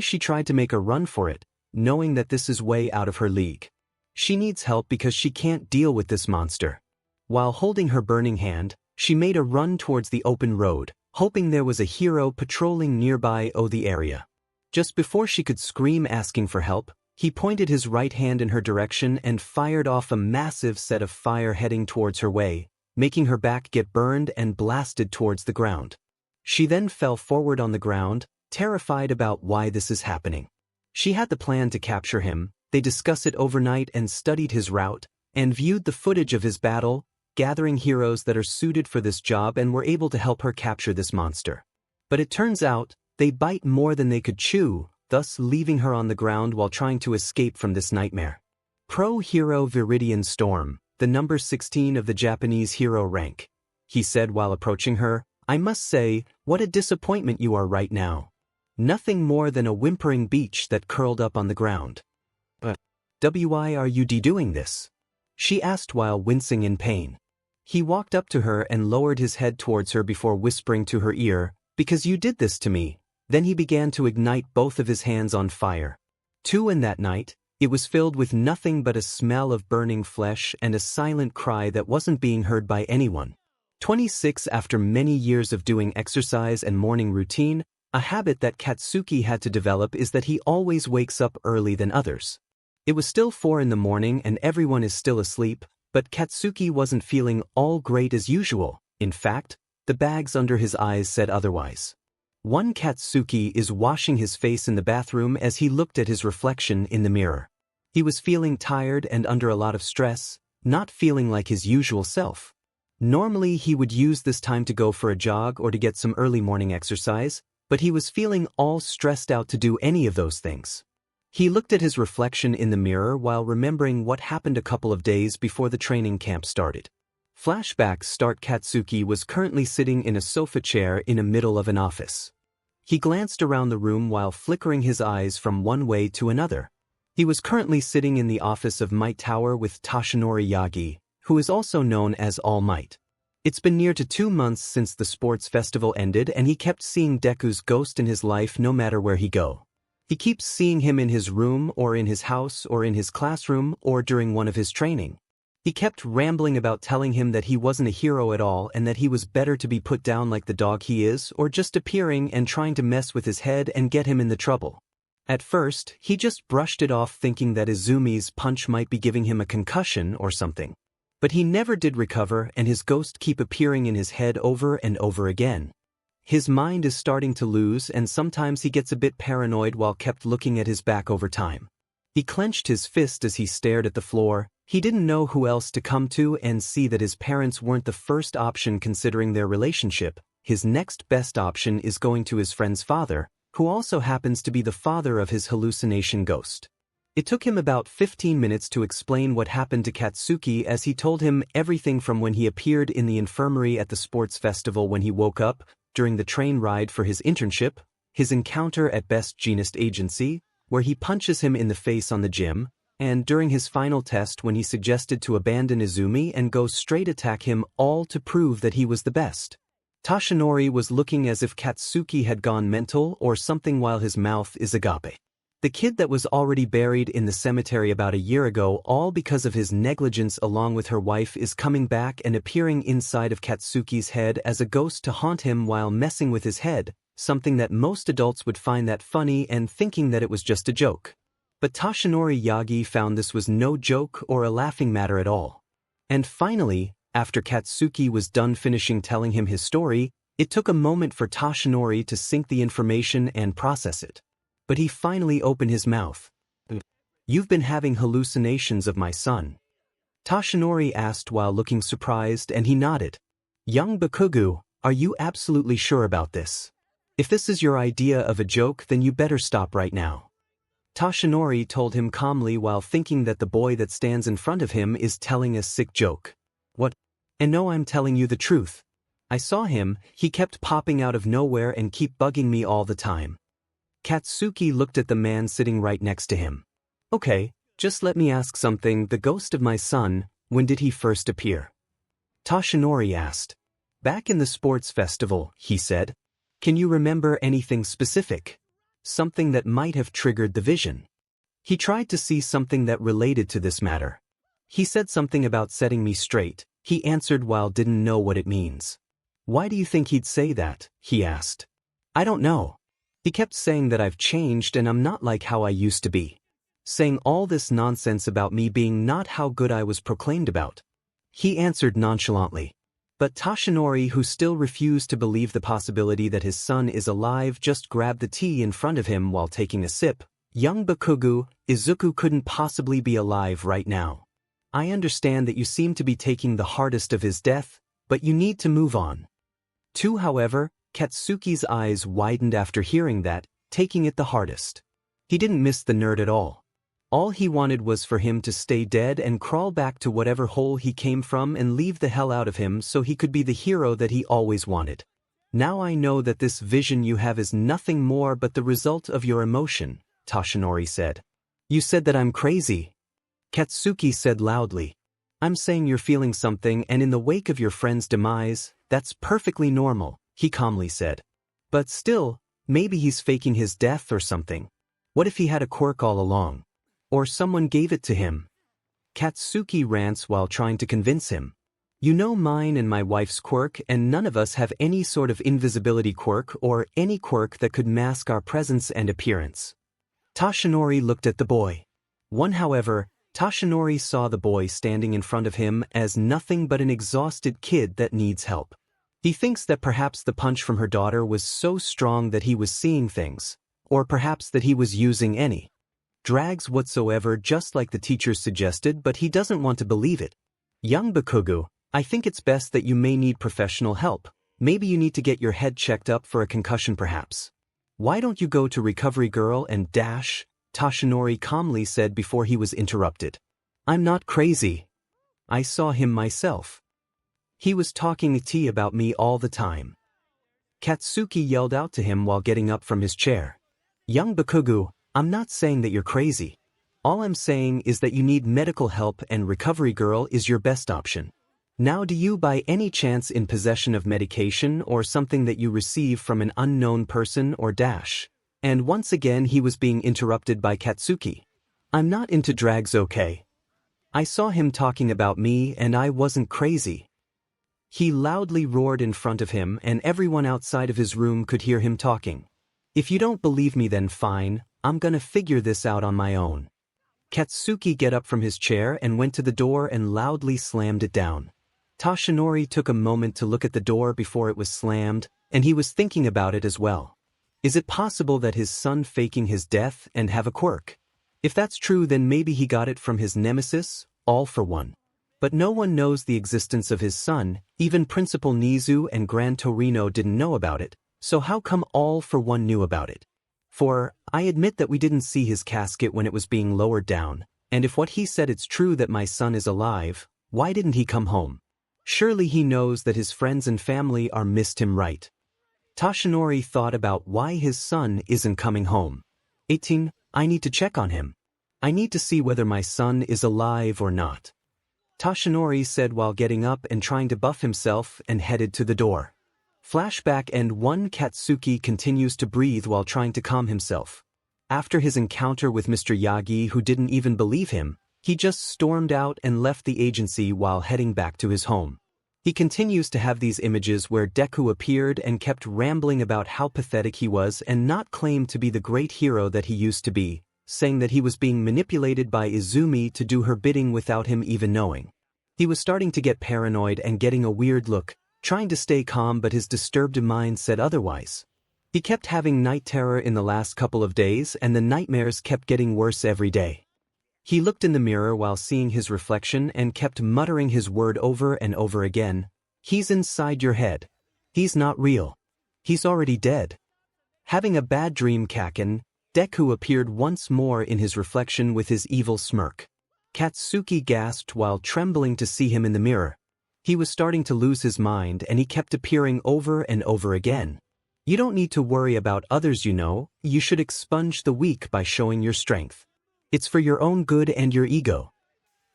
She tried to make a run for it, knowing that this is way out of her league. She needs help because she can't deal with this monster. While holding her burning hand, she made a run towards the open road, hoping there was a hero patrolling nearby the area. Just before she could scream asking for help, he pointed his right hand in her direction and fired off a massive set of fire heading towards her way, making her back get burned and blasted towards the ground. She then fell forward on the ground, terrified about why this is happening. She had the plan to capture him. They discussed it overnight and studied his route, and viewed the footage of his battle, gathering heroes that are suited for this job and were able to help her capture this monster. But it turns out, they bite more than they could chew, thus leaving her on the ground while trying to escape from this nightmare. "Pro hero Viridian Storm, the number 16 of the Japanese hero rank," he said while approaching her. "I must say, what a disappointment you are right now. Nothing more than a whimpering beach that curled up on the ground." "Why are you doing this?" she asked while wincing in pain. He walked up to her and lowered his head towards her before whispering to her ear, "Because you did this to me." Then he began to ignite both of his hands on fire. And that night, it was filled with nothing but a smell of burning flesh and a silent cry that wasn't being heard by anyone. 26 After many years of doing exercise and morning routine, a habit that Katsuki had to develop is that he always wakes up early than others. It was still 4 in the morning and everyone is still asleep, but Katsuki wasn't feeling all great as usual. In fact, the bags under his eyes said otherwise. One Katsuki is washing his face in the bathroom as he looked at his reflection in the mirror. He was feeling tired and under a lot of stress, not feeling like his usual self. Normally he would use this time to go for a jog or to get some early morning exercise, but he was feeling all stressed out to do any of those things. He looked at his reflection in the mirror while remembering what happened a couple of days before the training camp started. Flashbacks start. Katsuki was currently sitting in a sofa chair in the middle of an office. He glanced around the room while flickering his eyes from one way to another. He was currently sitting in the office of Might Tower with Toshinori Yagi, who is also known as All Might. It's been near to 2 months since the sports festival ended and he kept seeing Deku's ghost in his life no matter where he go. He keeps seeing him in his room or in his house or in his classroom or during one of his training. He kept rambling about telling him that he wasn't a hero at all and that he was better to be put down like the dog he is or just appearing and trying to mess with his head and get him in the trouble. At first, he just brushed it off thinking that Izumi's punch might be giving him a concussion or something. But he never did recover and his ghost keep appearing in his head over and over again. His mind is starting to lose and sometimes he gets a bit paranoid while kept looking at his back over time. He clenched his fist as he stared at the floor. He didn't know who else to come to and see that his parents weren't the first option considering their relationship. His next best option is going to his friend's father, who also happens to be the father of his hallucination ghost. It took him about 15 minutes to explain what happened to 𝗧𝗵𝗃 as he told him everything from when he appeared in the infirmary at the sports festival when he woke up, during the train ride for his internship, his encounter at 𝗵𝘃𝗃𝗧𝗔𝗍 agency, where he punches him in the face on the gym, and during his final test when he suggested to abandon Izumi and go straight attack him, all to prove that he was the best. Toshinori was looking as if 𝗧𝗵𝗃 had gone mental or something while his mouth is agape. The kid that was already buried in the cemetery about a year ago all because of his negligence along with her wife is coming back and appearing inside of 𝗧𝗵𝗃's head as a ghost to haunt him while messing with his head, something that most adults would find that funny and thinking that it was just a joke. But Toshinori Yagi found this was no joke or a laughing matter at all. And finally, after 𝗧𝗵𝗃 was done finishing telling him his story, it took a moment for Toshinori to sink the information and process it. But he finally opened his mouth. "You've been having hallucinations of my son?" Toshinori asked while looking surprised and he nodded. "𝗵𝗃𝗃𝗧𝗵𝗃, are you absolutely sure about this? If this is your idea of a joke then you better stop right now." Toshinori told him calmly while thinking that the boy that stands in front of him is telling a sick joke. "What? And no, I'm telling you the truth. I saw him, he kept popping out of nowhere and keep bugging me all the time." 𝗧𝗵𝗃 looked at the man sitting right next to him. "Okay, just let me ask something, the ghost of my son, when did he first appear?" Toshinori asked. "Back in the sports festival," he said. "Can you remember anything specific? Something that might have triggered the vision?" He tried to see something that related to this matter. "He said something about setting me straight," he answered while didn't know what it means. "Why do you think he'd say that?" he asked. "I don't know. He kept saying that I've changed and I'm not like how I used to be. Saying all this nonsense about me being not how good I was proclaimed about." He answered nonchalantly. But Toshinori, who still refused to believe the possibility that his son is alive, just grabbed the tea in front of him while taking a sip. "𝗵𝗃𝗃𝗧𝗵𝗃, Izuku couldn't possibly be alive right now. I understand that you seem to be taking the hardest of his death, but you need to move on." However, 𝗧𝗵𝗃's eyes widened after hearing that, taking it the hardest. He didn't miss the nerd at all. All he wanted was for him to stay dead and crawl back to whatever hole he came from and leave the hell out of him so he could be the hero that he always wanted. "Now I know that this vision you have is nothing more but the result of your emotion," Toshinori said. "You said that I'm crazy," 𝗧𝗵𝗃 said loudly. "I'm saying you're feeling something and in the wake of your friend's demise, that's perfectly normal," he calmly said. "But still, maybe he's faking his death or something. What if he had a quirk all along? Or someone gave it to him?" 𝗧𝗵𝗃 rants while trying to convince him. "You know mine and my wife's quirk and none of us have any sort of invisibility quirk or any quirk that could mask our presence and appearance." Toshinori looked at the boy. However, Toshinori saw the boy standing in front of him as nothing but an exhausted kid that needs help. He thinks that perhaps the punch from her daughter was so strong that he was seeing things, or perhaps that he was using any drags whatsoever just like the teachers suggested, but he doesn't want to believe it. "𝗵𝗃𝗃𝗧𝗵𝗃, I think it's best that you may need professional help. Maybe you need to get your head checked up for a concussion perhaps. Why don't you go to Recovery Girl and dash?" Toshinori calmly said before he was interrupted. "I'm not crazy. I saw him myself. He was talking tea about me all the time." 𝗧𝗵𝗃 yelled out to him while getting up from his chair. "𝗵𝗃𝗃𝗧𝗵𝗃, I'm not saying that you're crazy. All I'm saying is that you need medical help and recovery girl is your best option. Now do you by any chance in possession of medication or something that you receive from an unknown person or dash? And once again he was being interrupted by Katsuki. I'm not into drags, okay? I saw him talking about me and I wasn't crazy. He loudly roared in front of him and everyone outside of his room could hear him talking. If you don't believe me then fine, I'm gonna figure this out on my own. Katsuki got up from his chair and went to the door and loudly slammed it down. Toshinori took a moment to look at the door before it was slammed, and he was thinking about it as well. Is it possible that his son faking his death and have a quirk? If that's true then maybe he got it from his nemesis, 𝗵𝗃. But no one knows the existence of his son, even Principal Nizu and Grand Torino didn't know about it, so how come 𝗵𝗃 knew about it? For, I admit that we didn't see his casket when it was being lowered down, and if what he said it's true that my son is alive, why didn't he come home? Surely he knows that his friends and family are missed him, right? Toshinori thought about why his son isn't coming home. 18. I need to check on him. I need to see whether my son is alive or not. Toshinori said while getting up and trying to buff himself and headed to the door. Flashback and 1 Katsuki continues to breathe while trying to calm himself. After his encounter with Mr. Yagi who didn't even believe him, he just stormed out and left the agency while heading back to his home. He continues to have these images where Deku appeared and kept rambling about how pathetic he was and not claimed to be the great hero that he used to be, saying that he was being manipulated by Izumi to do her bidding without him even knowing. He was starting to get paranoid and getting a weird look, trying to stay calm but his disturbed mind said otherwise. He kept having night terror in the last couple of days and the nightmares kept getting worse every day. He looked in the mirror while seeing his reflection and kept muttering his word over and over again. He's inside your head. He's not real. He's already dead. Having a bad dream Kaken, Deku appeared once more in his reflection with his evil smirk. Katsuki gasped while trembling to see him in the mirror. He was starting to lose his mind and he kept appearing over and over again. You don't need to worry about others, you know, you should expunge the weak by showing your strength. It's for your own good and your ego.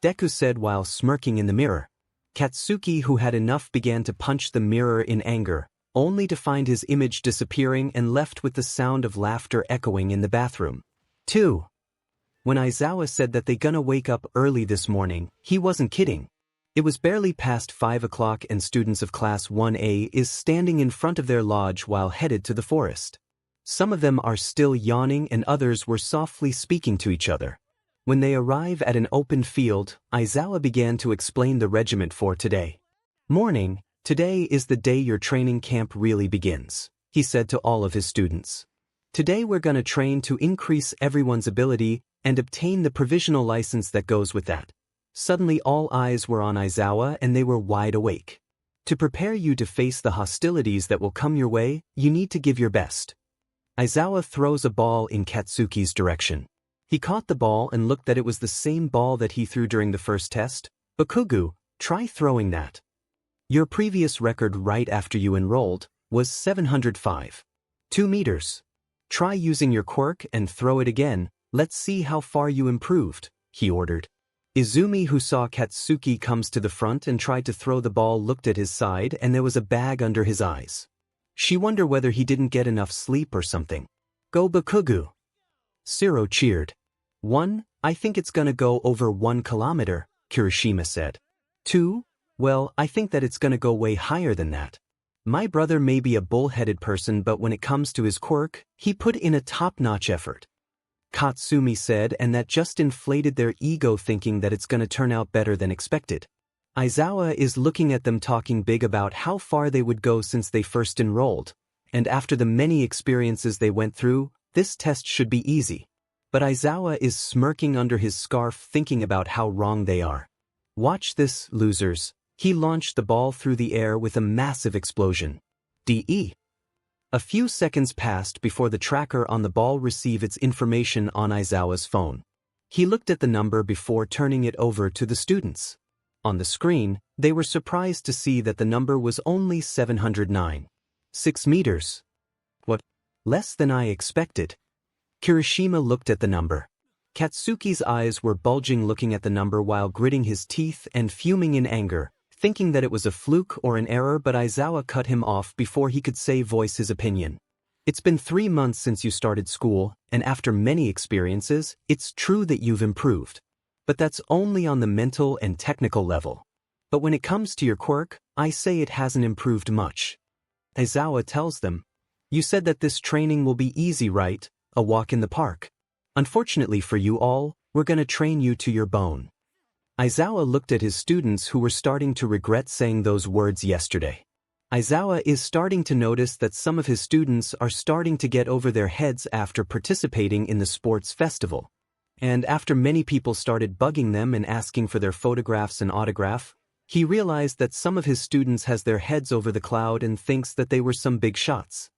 Deku said while smirking in the mirror. Katsuki, who had enough, began to punch the mirror in anger, only to find his image disappearing and left with the sound of laughter echoing in the bathroom. 2. When Aizawa said that they gonna wake up early this morning, he wasn't kidding. It was barely past 5 o'clock and students of Class 1A is standing in front of their lodge while headed to the forest. Some of them are still yawning and others were softly speaking to each other. When they arrive at an open field, Aizawa began to explain the regiment for today. Morning, today is the day your training camp really begins, he said to all of his students. Today we're gonna train to increase everyone's ability and obtain the provisional license that goes with that. Suddenly all eyes were on Aizawa and they were wide awake. To prepare you to face the hostilities that will come your way, you need to give your best. Aizawa throws a ball in Katsuki's direction. He caught the ball and looked that it was the same ball that he threw during the first test. Bakugo, try throwing that. Your previous record right after you enrolled was 705. 2 meters. Try using your quirk and throw it again, let's see how far you improved, he ordered. Izumi, who saw Katsuki comes to the front and tried to throw the ball, looked at his side and there was a bag under his eyes. She wondered whether he didn't get enough sleep or something. Go Bakugo. Siro cheered. 1, I think it's gonna go over 1 kilometer, Kirishima said. 2, well, I think that it's gonna go way higher than that. My brother may be a bull-headed person but when it comes to his quirk, he put in a top-notch effort. Katsumi said, and that just inflated their ego thinking that it's gonna turn out better than expected. Aizawa is looking at them talking big about how far they would go since they first enrolled, and after the many experiences they went through, this test should be easy. But Aizawa is smirking under his scarf thinking about how wrong they are. Watch this, losers. He launched the ball through the air with a massive explosion. DE. A few seconds passed before the tracker on the ball received its information on Aizawa's phone. He looked at the number before turning it over to the students. On the screen, they were surprised to see that the number was only 709. 6 meters. What? Less than I expected. Kirishima looked at the number. 𝗵𝗃𝗲's eyes were bulging looking at the number while gritting his teeth and fuming in anger, thinking that it was a fluke or an error, but Izuku cut him off before he could voice his opinion. It's been 3 months since you started school, and after many experiences, it's true that you've improved. But that's only on the mental and technical level. But when it comes to your quirk, I say it hasn't improved much. Izuku tells them. You said that this training will be easy, right? A walk in the park. Unfortunately for you all, we're gonna train you to your bone. Izuku looked at his students who were starting to regret saying those words yesterday. Izuku is starting to notice that some of his students are starting to get over their heads after participating in the sports festival. And after many people started bugging them and asking for their photographs and autograph, he realized that some of his students has their heads over the cloud and thinks that they were some big shots.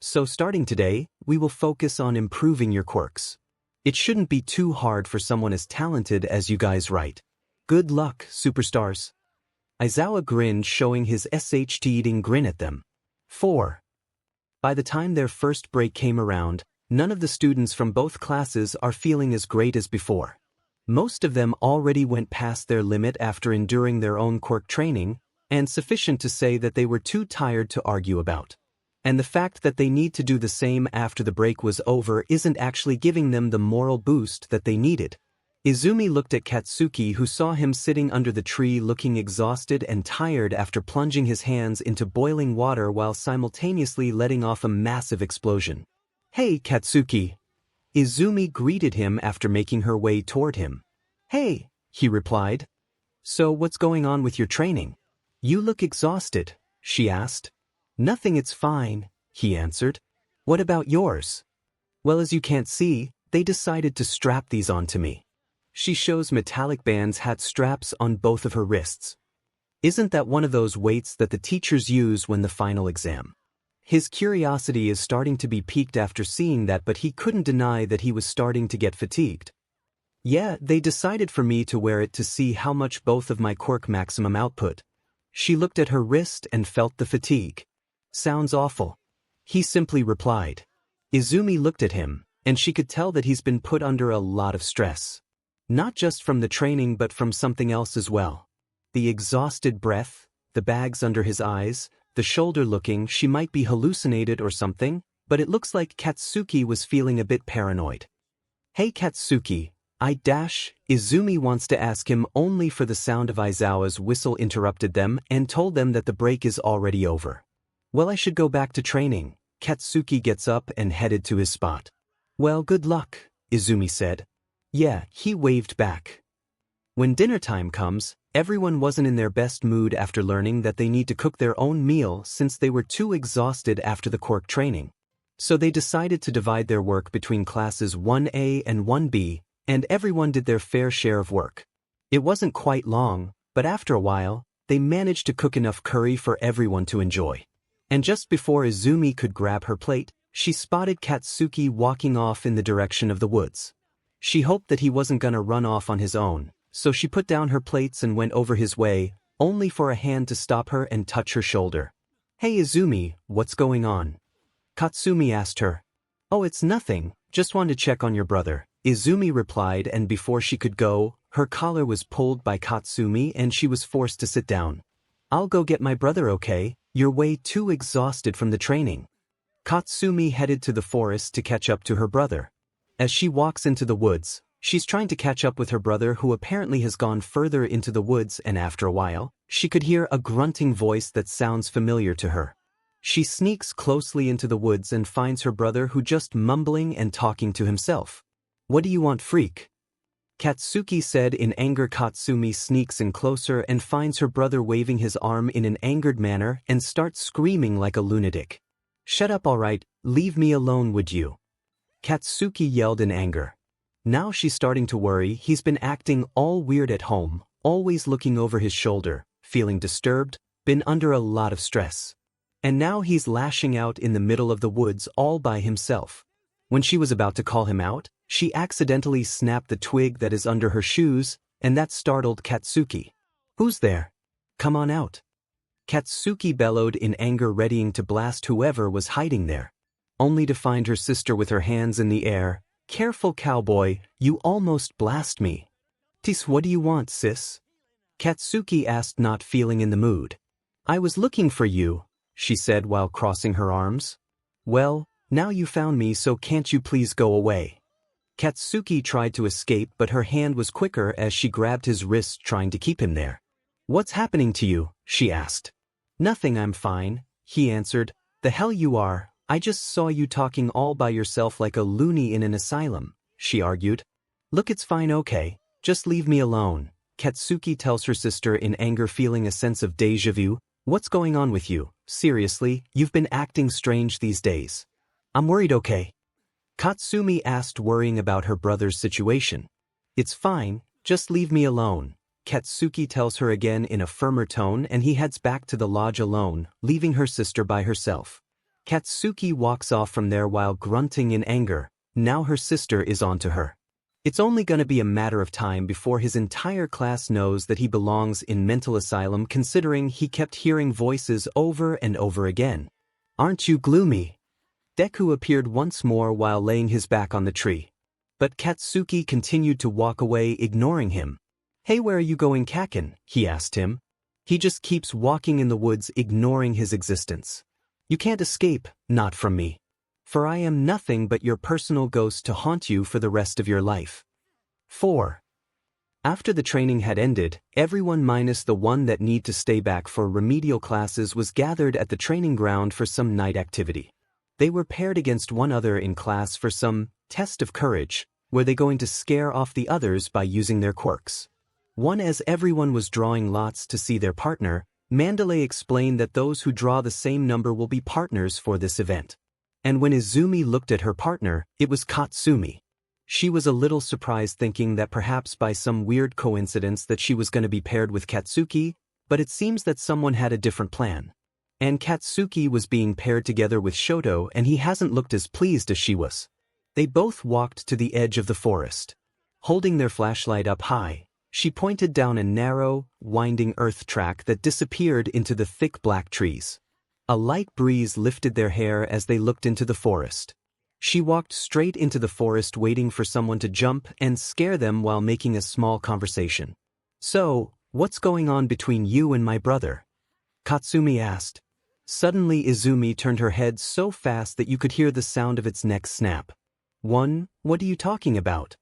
So starting today, we will focus on improving your quirks. It shouldn't be too hard for someone as talented as you guys, right? Good luck, superstars. Izuku grinned, showing his 𝗧𝗃𝗃 grin at them. 4. By the time their first break came around, none of the students from both classes are feeling as great as before. Most of them already went past their limit after enduring their own quirk training, and sufficient to say that they were too tired to argue about. And the fact that they need to do the same after the break was over isn't actually giving them the moral boost that they needed. Izumi looked at 𝗵𝗃𝗃, who saw him sitting under the tree looking exhausted and tired after plunging his hands into boiling water while simultaneously letting off a massive explosion. Hey, 𝗵𝗃𝗃. Izumi greeted him after making her way toward him. Hey, he replied. So what's going on with your training? You look exhausted, she asked. Nothing, it's fine, he answered. What about yours? Well, as you can't see, they decided to strap these onto me. She shows metallic bands had straps on both of her wrists. Isn't that one of those weights that the teachers use when the final exam? His curiosity is starting to be piqued after seeing that, but he couldn't deny that he was starting to get fatigued. Yeah, they decided for me to wear it to see how much both of my quirk maximum output. She looked at her wrist and felt the fatigue. Sounds awful. He simply replied. Izumi looked at him, and she could tell that he's been put under a lot of stress. Not just from the training but from something else as well. The exhausted breath, the bags under his eyes, the shoulder looking, she might be hallucinated or something, but it looks like 𝗵𝗃𝗃 was feeling a bit paranoid. Hey 𝗵𝗃𝗃, Izumi wants to ask him, only for the sound of Izuku's whistle interrupted them and told them that the break is already over. Well, I should go back to training. 𝗵𝗃𝗃 gets up and headed to his spot. Well, good luck, Izumi said. Yeah, he waved back. When dinner time comes, everyone wasn't in their best mood after learning that they need to cook their own meal since they were too exhausted after the quirk training. So they decided to divide their work between classes 1A and 1B, and everyone did their fair share of work. It wasn't quite long, but after a while, they managed to cook enough curry for everyone to enjoy. And just before Izumi could grab her plate, she spotted 𝗵𝗃𝗃 walking off in the direction of the woods. She hoped that he wasn't gonna run off on his own, so she put down her plates and went over his way, only for a hand to stop her and touch her shoulder. Hey Izumi, what's going on? Katsumi asked her. Oh, it's nothing, just wanted to check on your brother, Izumi replied, and before she could go, her collar was pulled by Katsumi and she was forced to sit down. I'll go get my brother, okay? You're way too exhausted from the training. Katsumi headed to the forest to catch up to her brother. As she walks into the woods, she's trying to catch up with her brother, who apparently has gone further into the woods, and after a while, she could hear a grunting voice that sounds familiar to her. She sneaks closely into the woods and finds her brother, who just mumbling and talking to himself. What do you want, freak? 𝗵𝗃𝗃 said in anger. Katsumi sneaks in closer and finds her brother waving his arm in an angered manner and starts screaming like a lunatic. Shut up, alright, leave me alone, would you? 𝗵𝗃𝗃 yelled in anger. Now she's starting to worry. He's been acting all weird at home, always looking over his shoulder, feeling disturbed, been under a lot of stress. And now he's lashing out in the middle of the woods all by himself. When she was about to call him out, she accidentally snapped the twig that is under her shoes, and that startled 𝗵𝗃𝗃. Who's there? Come on out. 𝗵𝗃𝗃 bellowed in anger, readying to blast whoever was hiding there. Only to find her sister with her hands in the air, Careful cowboy, you almost blast me. Tis, what do you want, sis? Katsuki asked, not feeling in the mood. I was looking for you, she said while crossing her arms. Well, now you found me, so can't you please go away? Katsuki tried to escape, but her hand was quicker as she grabbed his wrist, trying to keep him there. What's happening to you? She asked. Nothing, I'm fine, he answered. The hell you are, I just saw you talking all by yourself like a loony in an asylum, she argued. Look, it's fine, okay, just leave me alone, Katsuki tells her sister in anger, feeling a sense of déjà vu. What's going on with you? Seriously, you've been acting strange these days. I'm worried, okay? Katsumi asked, worrying about her brother's situation. It's fine, just leave me alone, Katsuki tells her again in a firmer tone, and he heads back to the lodge alone, leaving her sister by herself. Katsuki walks off from there while grunting in anger. Now her sister is onto her. It's only gonna be a matter of time before his entire class knows that he belongs in mental asylum, considering he kept hearing voices over and over again. Aren't you gloomy? Deku appeared once more while laying his back on the tree. But Katsuki continued to walk away, ignoring him. Hey, where are you going, Kaken? He asked him. He just keeps walking in the woods, ignoring his existence. You can't escape, not from me. For I am nothing but your personal ghost to haunt you for the rest of your life. 4. After the training had ended, everyone minus the one that need to stay back for remedial classes was gathered at the training ground for some night activity. They were paired against one other in class for some test of courage, where they going to scare off the others by using their quirks. As everyone was drawing lots to see their partner, Mandalay explained that those who draw the same number will be partners for this event. And when Izumi looked at her partner, it was Katsumi. She was a little surprised, thinking that perhaps by some weird coincidence that she was going to be paired with Katsuki, but it seems that someone had a different plan. And Katsuki was being paired together with Shoto, and he hasn't looked as pleased as she was. They both walked to the edge of the forest. Holding their flashlight up high, she pointed down a narrow, winding earth track that disappeared into the thick black trees. A light breeze lifted their hair as they looked into the forest. She walked straight into the forest, waiting for someone to jump and scare them while making a small conversation. So, what's going on between you and my brother? Katsumi asked. Suddenly Izumi turned her head so fast that you could hear the sound of its neck snap. What are you talking about?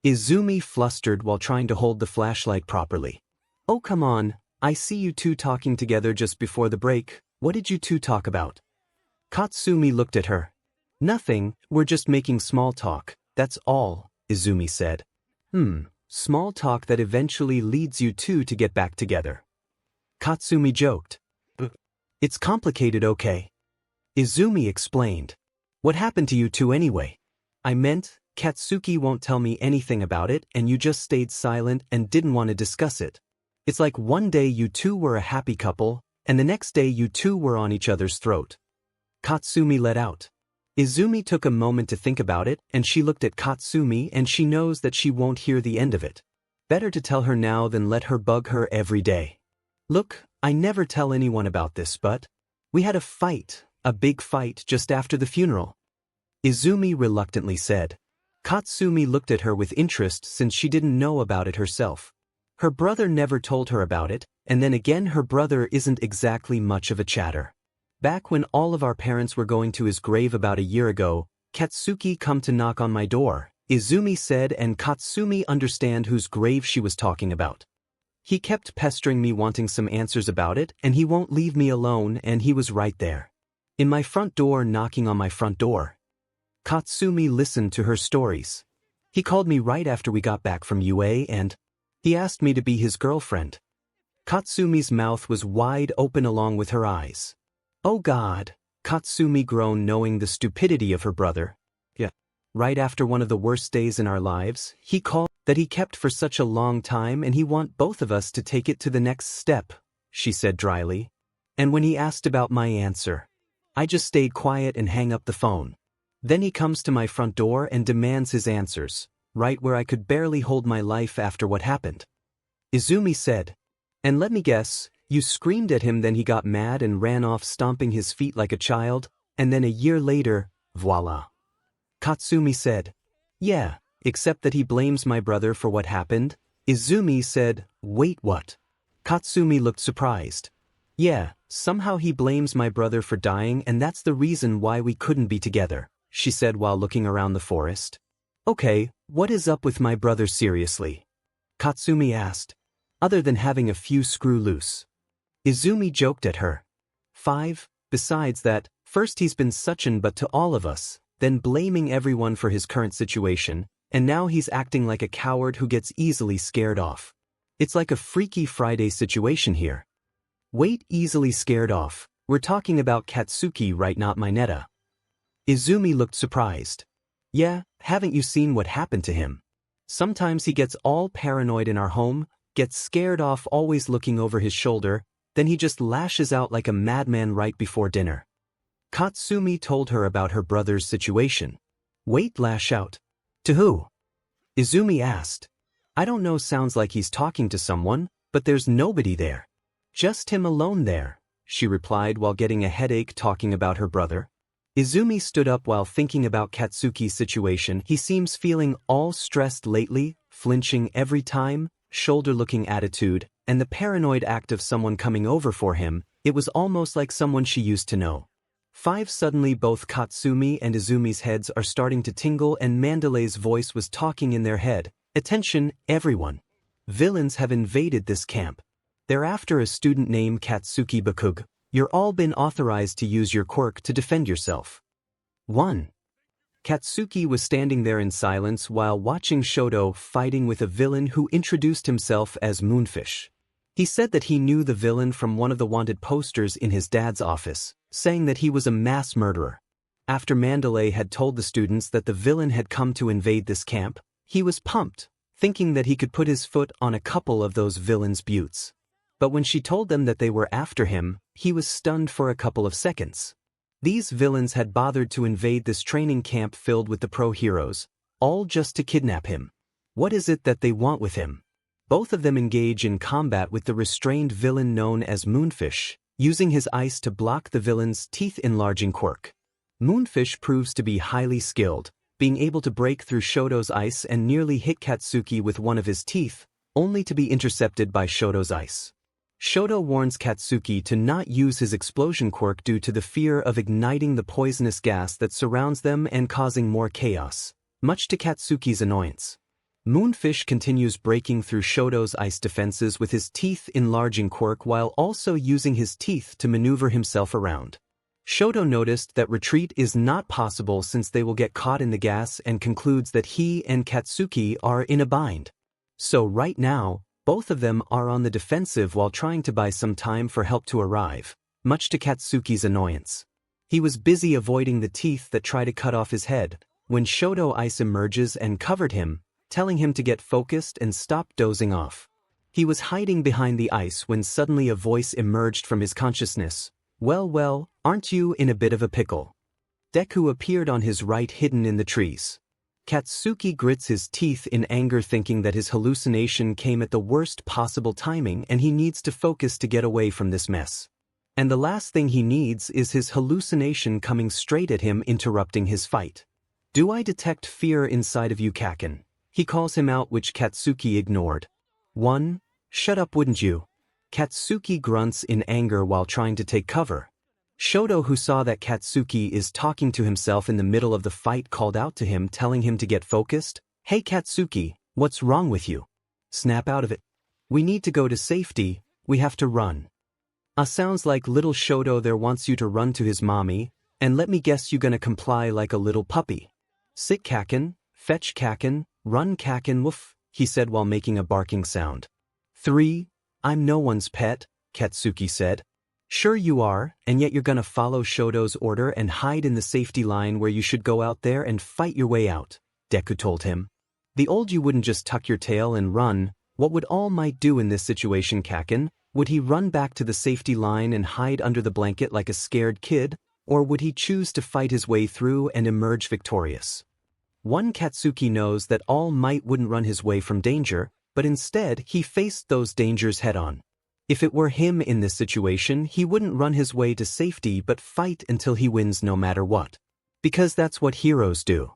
Izumi flustered while trying to hold the flashlight properly. Oh, come on, I see you two talking together just before the break. What did you two talk about? Katsumi looked at her. Nothing, we're just making small talk, that's all, Izumi said. Small talk that eventually leads you two to get back together. Katsumi joked. It's complicated, okay? Izumi explained. What happened to you two anyway? I meant, Katsuki won't tell me anything about it, and you just stayed silent and didn't want to discuss it. It's like one day you two were a happy couple, and the next day you two were on each other's throat. Katsumi let out. Izumi took a moment to think about it, and she looked at Katsumi, and she knows that she won't hear the end of it. Better to tell her now than let her bug her every day. Look, I never tell anyone about this, but we had a big fight just after the funeral. Izumi reluctantly said. Katsumi looked at her with interest, since she didn't know about it herself. Her brother never told her about it, and then again her brother isn't exactly much of a chatter. Back when all of our parents were going to his grave about a year ago, Katsuki come to knock on my door, Izumi said, and Katsumi understand whose grave she was talking about. He kept pestering me wanting some answers about it, and he won't leave me alone, and he was right there. In my front door, knocking on my front door. Katsumi listened to her stories. He called me right after we got back from UA and he asked me to be his girlfriend. Katsumi's mouth was wide open along with her eyes. Oh God, Katsumi groaned, knowing the stupidity of her brother. Yeah. Right after one of the worst days in our lives, he called that he kept for such a long time, and he want both of us to take it to the next step, she said dryly. And when he asked about my answer, I just stayed quiet and hang up the phone. Then he comes to my front door and demands his answers, right where I could barely hold my life after what happened. Izumi said. And let me guess, you screamed at him, then he got mad and ran off stomping his feet like a child, and then a year later, voila. Katsumi said. Yeah, except that he blames my brother for what happened. Izumi said, wait, what? Katsumi looked surprised. Yeah, somehow he blames my brother for dying and that's the reason why we couldn't be together, she said while looking around the forest. Okay, what is up with my brother seriously? Katsumi asked. Other than having a few screw loose. Izumi joked at her. 5. Besides that, first he's been such an butt to all of us, then blaming everyone for his current situation, and now he's acting like a coward who gets easily scared off. It's like a Freaky Friday situation here. Wait, easily scared off? We're talking about Katsuki, right, not Mineta? Izumi looked surprised. Yeah, haven't you seen what happened to him? Sometimes he gets all paranoid in our home, gets scared off always looking over his shoulder, then he just lashes out like a madman right before dinner. Katsumi told her about her brother's situation. Wait, lash out? To who? Izumi asked. I don't know, sounds like he's talking to someone, but there's nobody there. Just him alone there, she replied while getting a headache talking about her brother. Izumi stood up while thinking about Katsuki's situation. He seems feeling all stressed lately, flinching every time, shoulder-looking attitude, and the paranoid act of someone coming over for him. It was almost like someone she used to know. 5. Suddenly both Katsumi and Izumi's heads are starting to tingle and Mandalay's voice was talking in their head. Attention, everyone. Villains have invaded this camp. They're after a student named Katsuki Bakug. You're all been authorized to use your quirk to defend yourself. 1. Katsuki was standing there in silence while watching Shoto fighting with a villain who introduced himself as Moonfish. He said that he knew the villain from one of the wanted posters in his dad's office, saying that he was a mass murderer. After Mandalay had told the students that the villain had come to invade this camp, he was pumped, thinking that he could put his foot on a couple of those villains' buttes. But when she told them that they were after him, he was stunned for a couple of seconds. These villains had bothered to invade this training camp filled with the pro heroes, all just to kidnap him. What is it that they want with him? Both of them engage in combat with the restrained villain known as Moonfish, using his ice to block the villain's teeth-enlarging quirk. Moonfish proves to be highly skilled, being able to break through Shoto's ice and nearly hit Katsuki with one of his teeth, only to be intercepted by Shoto's ice. Shoto warns Katsuki to not use his explosion quirk due to the fear of igniting the poisonous gas that surrounds them and causing more chaos, much to Katsuki's annoyance. Moonfish continues breaking through Shoto's ice defenses with his teeth-enlarging quirk while also using his teeth to maneuver himself around. Shoto noticed that retreat is not possible since they will get caught in the gas and concludes that he and Katsuki are in a bind. So right now, both of them are on the defensive while trying to buy some time for help to arrive, much to Katsuki's annoyance. He was busy avoiding the teeth that try to cut off his head, when Shoto ice emerges and covered him, telling him to get focused and stop dozing off. He was hiding behind the ice when suddenly a voice emerged from his consciousness. Well, aren't you in a bit of a pickle? Deku appeared on his right, hidden in the trees. Katsuki grits his teeth in anger, thinking that his hallucination came at the worst possible timing and he needs to focus to get away from this mess. And the last thing he needs is his hallucination coming straight at him, interrupting his fight. Do I detect fear inside of you, Kaken? He calls him out, which Katsuki ignored. 1. Shut up, wouldn't you? Katsuki grunts in anger while trying to take cover. Shoto, who saw that Katsuki is talking to himself in the middle of the fight, called out to him, telling him to get focused. Hey Katsuki, what's wrong with you? Snap out of it. We need to go to safety, we have to run. Sounds like little Shoto there wants you to run to his mommy, and let me guess you gonna comply like a little puppy. Sit Kaken, fetch Kaken, run Kaken, woof, he said while making a barking sound. 3. I'm no one's pet, Katsuki said. Sure you are, and yet you're gonna follow Shoto's order and hide in the safety line where you should go out there and fight your way out, Deku told him. The old you wouldn't just tuck your tail and run. What would All Might do in this situation, Kaken? Would he run back to the safety line and hide under the blanket like a scared kid, or would he choose to fight his way through and emerge victorious? 1. Katsuki knows that All Might wouldn't run his way from danger, but instead he faced those dangers head-on. If it were him in this situation, he wouldn't run his way to safety but fight until he wins no matter what. Because that's what heroes do.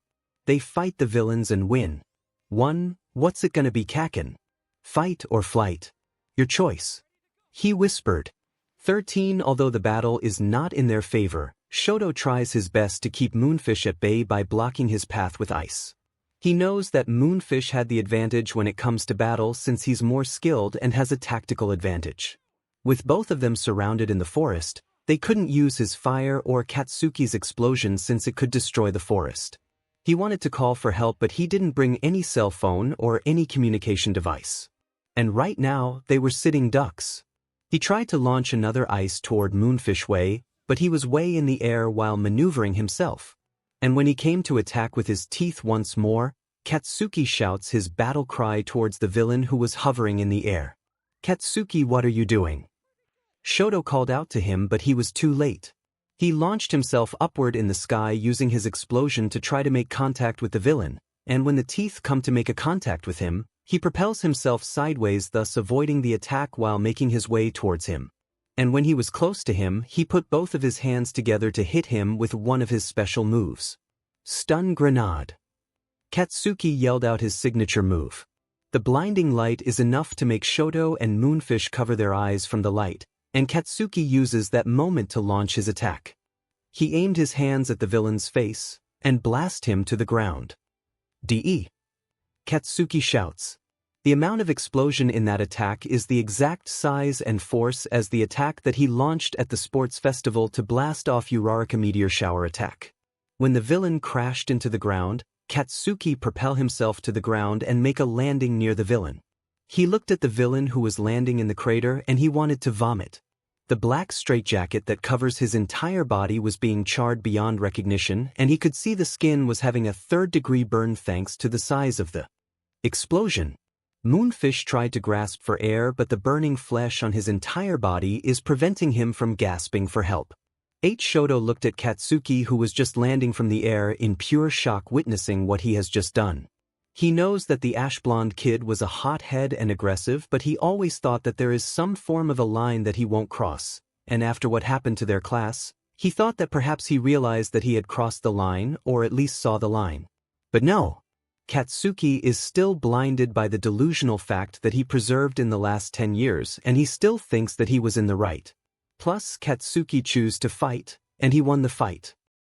they fight the villains and win. 1. What's it gonna be, Kaken? Fight or flight? Your choice. He whispered. 13. Although the battle is not in their favor, Shoto tries his best to keep Moonfish at bay by blocking his path with ice. He knows that Moonfish had the advantage when it comes to battle since he's more skilled and has a tactical advantage. With both of them surrounded in the forest, they couldn't use his fire or Katsuki's explosion since it could destroy the forest. He wanted to call for help, but he didn't bring any cell phone or any communication device. And right now, they were sitting ducks. He tried to launch another ice toward Moonfish way, but he was way in the air while maneuvering himself. And when he came to attack with his teeth once more, Katsuki shouts his battle cry towards the villain who was hovering in the air. "Katsuki, what are you doing?" Shoto called out to him, but he was too late. He launched himself upward in the sky using his explosion to try to make contact with the villain, and when the teeth come to make a contact with him, he propels himself sideways, thus avoiding the attack while making his way towards him. And when he was close to him, he put both of his hands together to hit him with one of his special moves. Stun Grenade. Katsuki yelled out his signature move. The blinding light is enough to make Shoto and Moonfish cover their eyes from the light, and Katsuki uses that moment to launch his attack. He aimed his hands at the villain's face and blast him to the ground. "De!" Katsuki shouts. The amount of explosion in that attack is the exact size and force as the attack that he launched at the sports festival to blast off 𝗬𝗏𝗏 meteor shower attack. When the villain crashed into the ground, Katsuki propelled himself to the ground and make a landing near the villain. He looked at the villain who was landing in the crater and he wanted to vomit. The black straitjacket that covers his entire body was being charred beyond recognition, and he could see the skin was having a third-degree burn thanks to the size of the explosion. Moonfish tried to grasp for air, but the burning flesh on his entire body is preventing him from gasping for help. Shoto looked at Katsuki, who was just landing from the air, in pure shock witnessing what he has just done. He knows that the ash-blonde kid was a hothead and aggressive, but he always thought that there is some form of a line that he won't cross, and after what happened to their class, he thought that perhaps he realized that he had crossed the line, or at least saw the line. But no! Katsuki is still blinded by the delusional fact that he preserved in the last 10 years, and he still thinks that he was in the right. Plus, Katsuki chose to fight, and he won the fight.